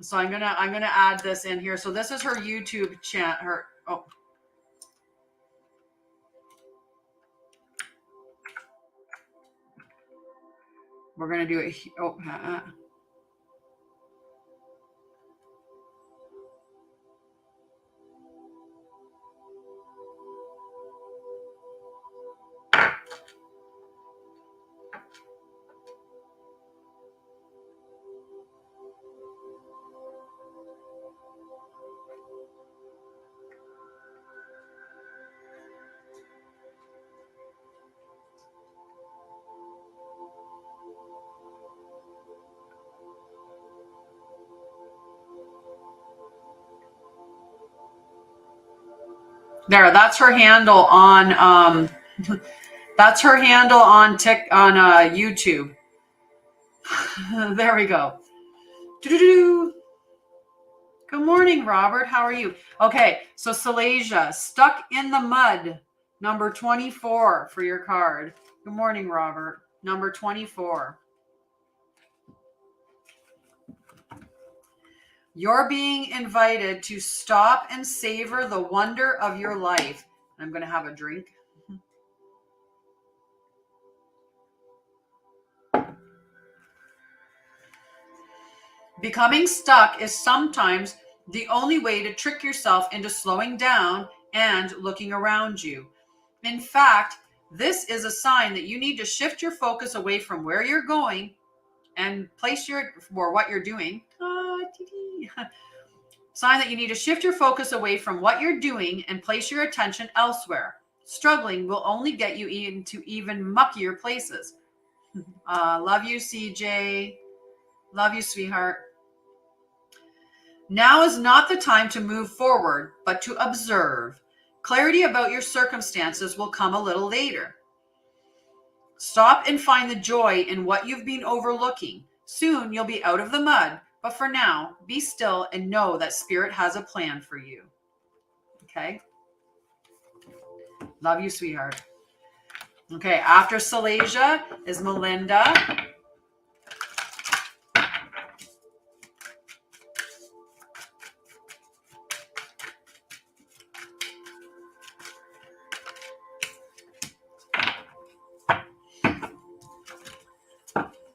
So I'm gonna add this in here. So this is her YouTube channel. We're gonna do it. There, that's her handle on that's her handle on YouTube. There we go. Doo-doo-doo. Good morning, Robert. How are you? Okay, so Salasia, stuck in the mud, number 24 for your card. Good morning, Robert. Number 24. You're being invited to stop and savor the wonder of your life. I'm going to have a drink. Becoming stuck is sometimes the only way to trick yourself into slowing down and looking around you. In fact, this is a sign that you need to shift your focus away from where you're going and place what you're doing. Sign that you need to shift your focus away from what you're doing and place your attention elsewhere. Struggling will only get you into even muckier places. Love you, CJ. Love you, sweetheart. Now is not the time to move forward, but to observe. Clarity about your circumstances will come a little later. Stop and find the joy in what you've been overlooking. Soon you'll be out of the mud, but for now, be still and know that Spirit has a plan for you. Okay? Love you, sweetheart. Okay, after Salasia is Melinda.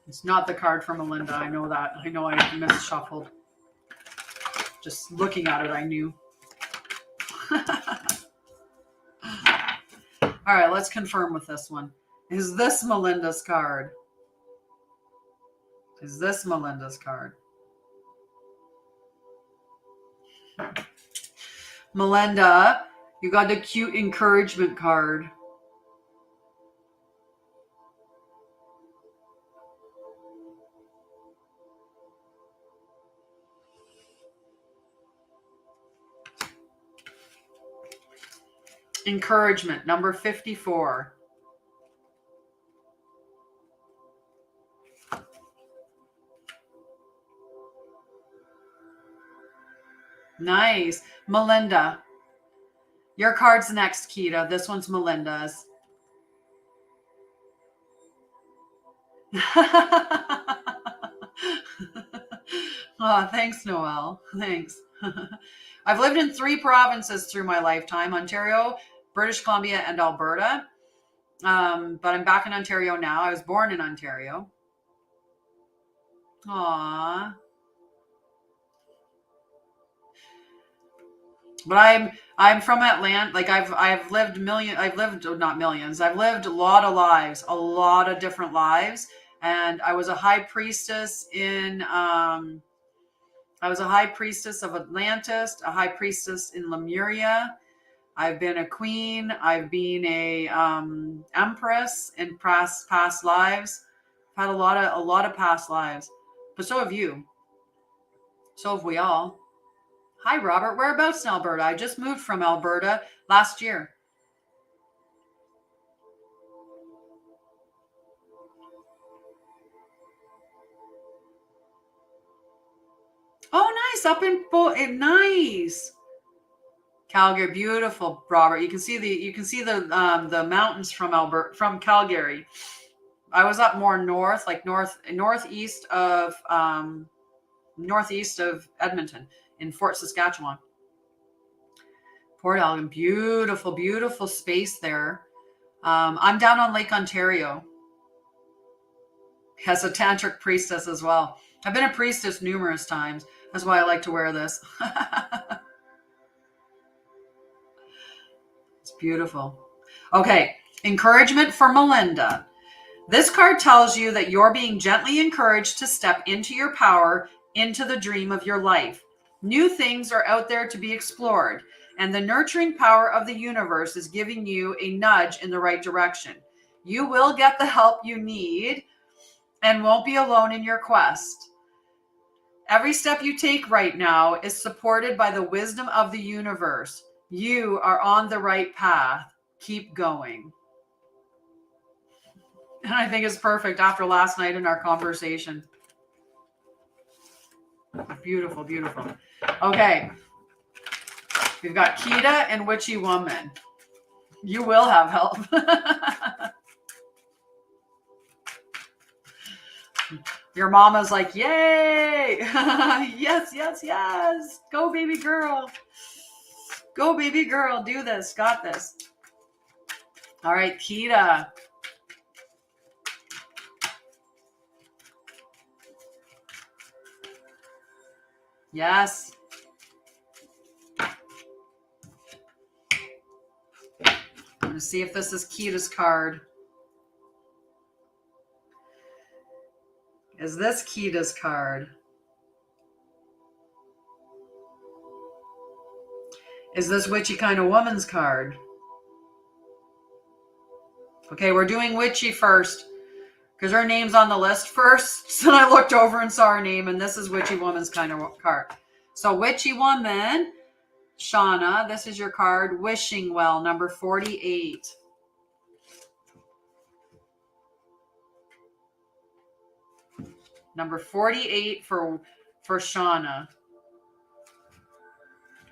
It's not the card for Melinda. I know that. I know I misshuffled. Just looking at it, I knew. All right, let's confirm with this one. Is this Melinda's card? Is this Melinda's card? Melinda, you got the cute encouragement card. Encouragement, number 54. Nice. Melinda. Your card's next, Kita. This one's Melinda's. Oh, thanks, Noelle. Thanks. I've lived in 3 provinces through my lifetime: Ontario, British Columbia, and Alberta. But I'm back in Ontario now. I was born in Ontario. Aww. But I'm from Atlanta. Like I've lived not millions. I've lived a lot of lives, a lot of different lives. And I was a high priestess I was a high priestess of Atlantis, a high priestess in Lemuria. I've been a queen. I've been a empress in past lives. I've had a lot of past lives. But so have you. So have we all. Hi, Robert. Whereabouts in Alberta? I just moved from Alberta last year. up in nice. Calgary, beautiful, Robert. You can see the mountains from Calgary. I was up more north, like northeast of Edmonton in Fort Saskatchewan. Port Elgin, beautiful, beautiful space there. I'm down on Lake Ontario. Has a tantric priestess as well. I've been a priestess numerous times. That's why I like to wear this. It's beautiful. Okay, encouragement for Melinda. This card tells you that you're being gently encouraged to step into your power, into the dream of your life. New things are out there to be explored, and the nurturing power of the universe is giving you a nudge in the right direction. You will get the help you need and won't be alone in your quest. Every step you take right now is supported by the wisdom of the universe. You are on the right path. Keep going. And I think it's perfect after last night in our conversation. Beautiful, beautiful. Okay. We've got Kita and Witchy Woman. You will have help. Your mama's like, yay! Yes, yes, yes. Go, baby girl. Go, baby girl. Do this. Got this. All right, Kita. Yes. I'm going to see if this is Kita's card. Is this Kita's card? Is this Witchy Kind of Woman's card? Okay, we're doing Witchy first because her name's on the list first. So I looked over and saw her name, and this is Witchy Woman's kind of card. So Witchy Woman, Shauna, this is your card. Wishing Well, number 48. Number 48 for Shauna.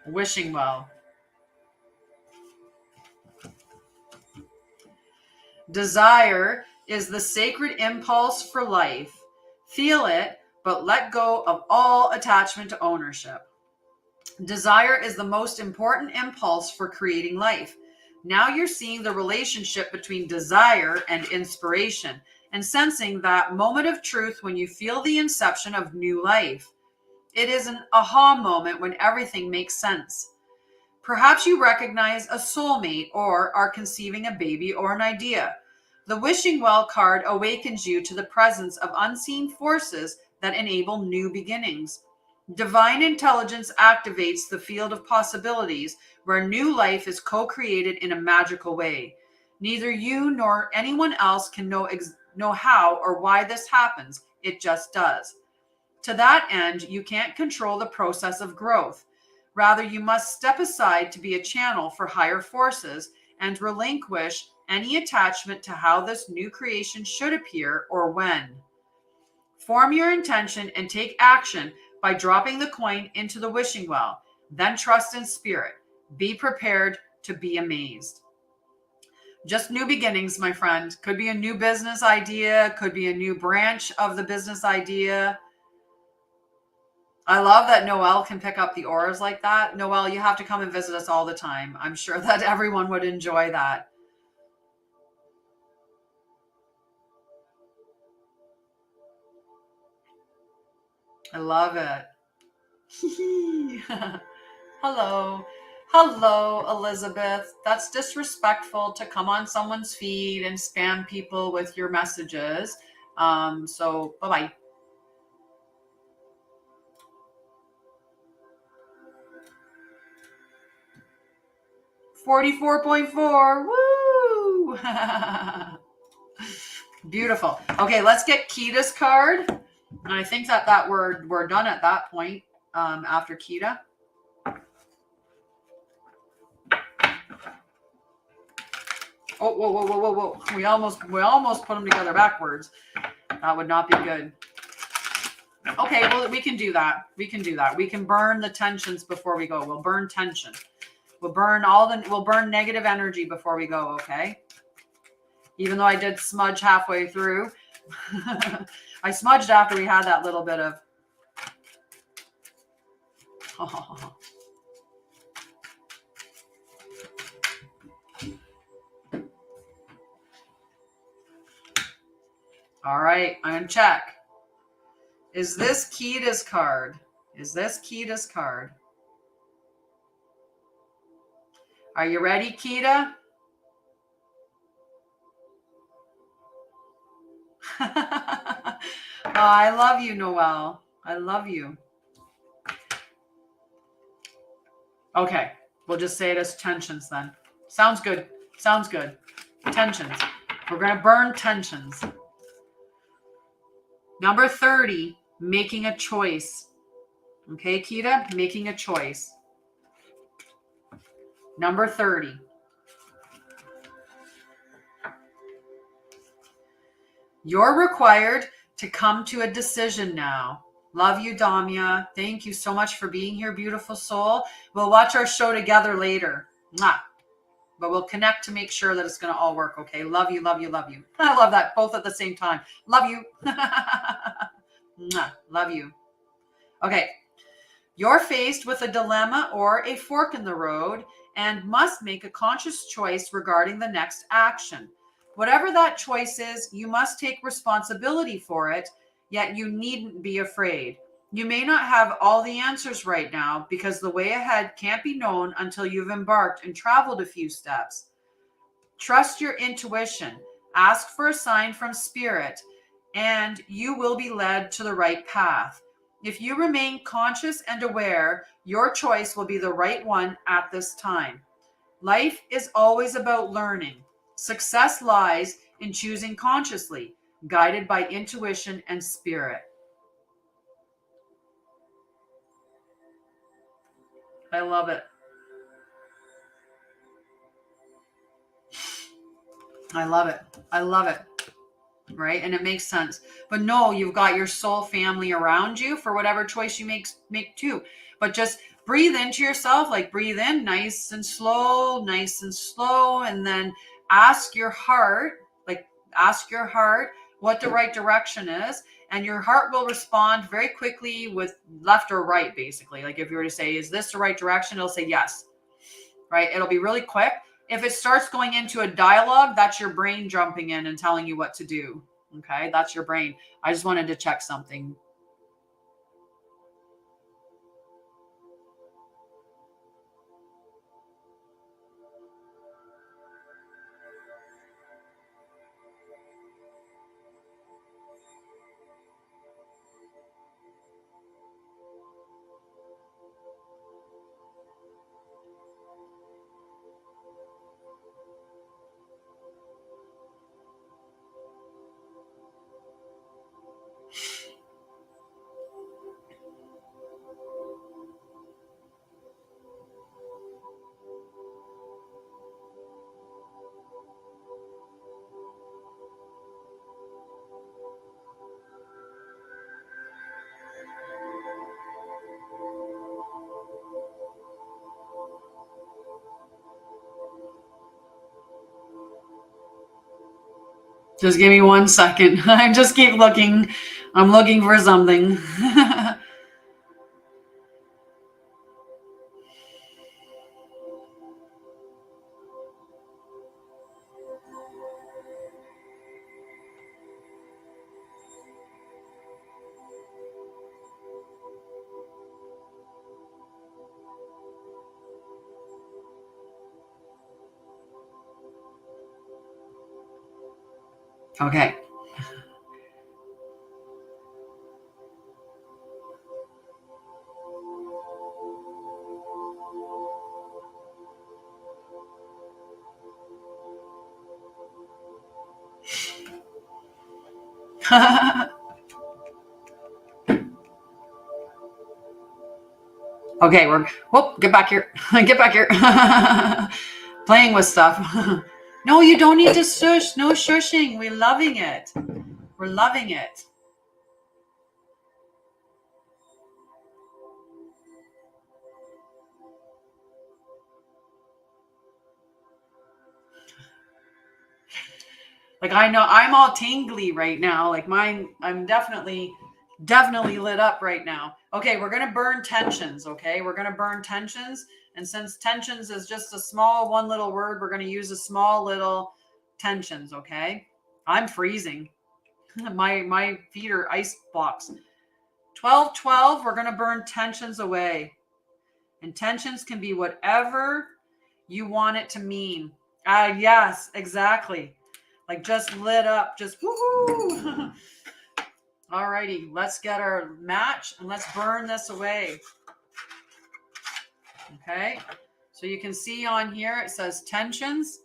Wishing Well. Desire is the sacred impulse for life. Feel it, but let go of all attachment to ownership. Desire is the most important impulse for creating life. Now you're seeing the relationship between desire and inspiration and sensing that moment of truth when you feel the inception of new life. It is an aha moment when everything makes sense. Perhaps you recognize a soulmate or are conceiving a baby or an idea. The Wishing Well card awakens you to the presence of unseen forces that enable new beginnings. Divine intelligence activates the field of possibilities where new life is co-created in a magical way. Neither you nor anyone else can know how or why this happens. It just does. To that end, you can't control the process of growth. Rather, you must step aside to be a channel for higher forces and relinquish any attachment to how this new creation should appear or when. Form your intention and take action by dropping the coin into the wishing well. Then trust in spirit. Be prepared to be amazed. Just new beginnings, my friend. Could be a new business idea. Could be a new branch of the business idea. I love that Noelle can pick up the auras like that. Noelle, you have to come and visit us all the time. I'm sure that everyone would enjoy that. I love it. Hello. Hello, Elizabeth. That's disrespectful to come on someone's feed and spam people with your messages. So bye-bye. $44.4. Woo! Beautiful. Okay, let's get Kita's card. And I think that we're done at that point after Kita. Oh, whoa. We almost put them together backwards. That would not be good. Okay, well, we can do that. We can do that. We can burn the tensions before we go. We'll burn tension. We'll burn negative energy before we go, okay? Even though I did smudge halfway through. I smudged after we had that little bit of All right, I'm going to check. Is this Kita's card? Is this Kita's card? Are you ready, Kita? Oh, I love you, Noelle. I love you. Okay, we'll just say it as tensions then. Sounds good. Sounds good. Tensions. We're going to burn tensions. Number 30, making a choice. Okay, Kita, making a choice. Number 30. You're required to come to a decision now. Love you, Damia. Thank you so much for being here, beautiful soul. We'll watch our show together later. Mwah. But we'll connect to make sure that it's going to all work, okay? Love you, love you, love you. I love that, both at the same time. Love you. Mwah. Love you. Okay. You're faced with a dilemma or a fork in the road and must make a conscious choice regarding the next action. Whatever that choice is, you must take responsibility for it, yet you needn't be afraid. You may not have all the answers right now because the way ahead can't be known until you've embarked and traveled a few steps. Trust your intuition, ask for a sign from spirit, and you will be led to the right path. If you remain conscious and aware, your choice will be the right one at this time. Life is always about learning. Success lies in choosing consciously, guided by intuition and spirit. I love it. I love it. I love it. Right? And it makes sense. But no, you've got your soul family around you for whatever choice you make too. But just breathe into yourself, like breathe in nice and slow, and then ask your heart what the right direction is. And your heart will respond very quickly with left or right, basically. Like if you were to say, is this the right direction? It'll say yes, right? It'll be really quick. If it starts going into a dialogue, that's your brain jumping in and telling you what to do. Okay, that's your brain. I just wanted to check something. Just give me 1 second. I just keep looking. I'm looking for something. Okay. Okay, get back here. Get back here. Playing with stuff. No, you don't need to shush. No shushing. We're loving it. We're loving it. Like, I know I'm all tingly right now. Like mine, I'm definitely lit up right now. Okay, we're going to burn tensions, okay? We're going to burn tensions. And since tensions is just a small one little word, we're going to use a small little tensions, okay? I'm freezing. My feet are ice blocks. 1212, we're going to burn tensions away. And tensions can be whatever you want it to mean. Yes, exactly. Like just lit up, just woohoo. Alrighty, let's get our match and let's burn this away. Okay, so you can see on here it says tensions.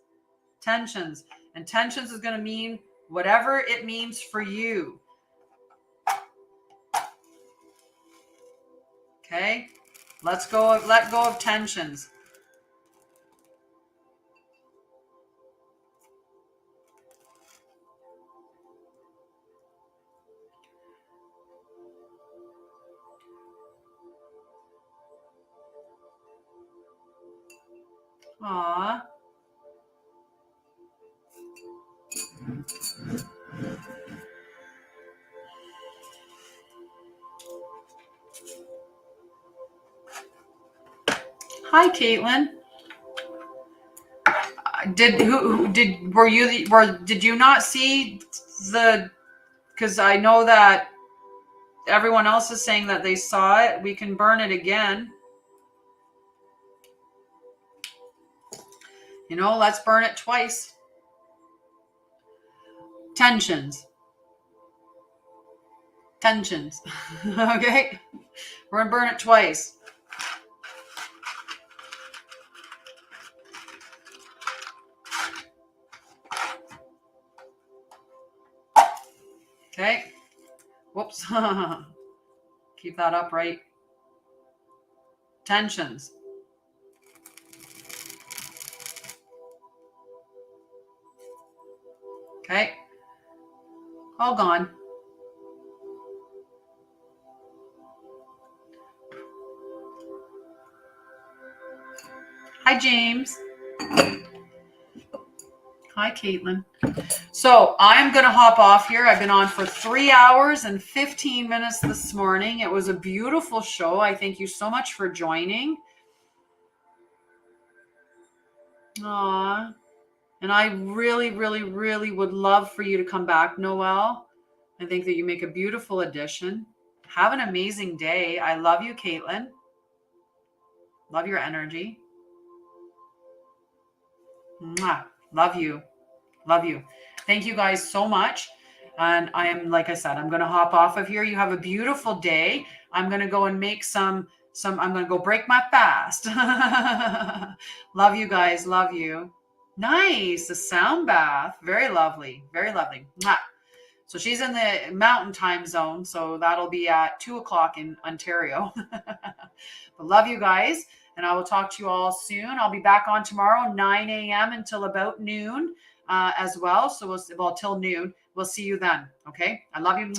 And tensions is going to mean whatever it means for you. Okay, let go of tensions. Aww. Hi, Caitlin. Did you not see the? Because I know that everyone else is saying that they saw it. We can burn it again. You know, let's burn it twice. Tensions. Okay, we're gonna burn it twice. Okay. Whoops. Keep that upright. Tensions. Okay. All gone. Hi, James. Hi, Caitlin. So I'm going to hop off here. I've been on for 3 hours and 15 minutes this morning. It was a beautiful show. I thank you so much for joining. Aww. And I really, really, really would love for you to come back, Noelle. I think that you make a beautiful addition. Have an amazing day. I love you, Caitlin. Love your energy. Mwah. Love you. Love you. Thank you guys so much. And I am, like I said, I'm going to hop off of here. You have a beautiful day. I'm going to go and make I'm going to go break my fast. Love you guys. Love you. Nice. A sound bath. Very lovely. Very lovely. Mwah. So she's in the mountain time zone. So that'll be at 2:00 in Ontario. But love you guys. And I will talk to you all soon. I'll be back on tomorrow, 9 a.m. until about noon as well. So till noon. We'll see you then. Okay. I love you.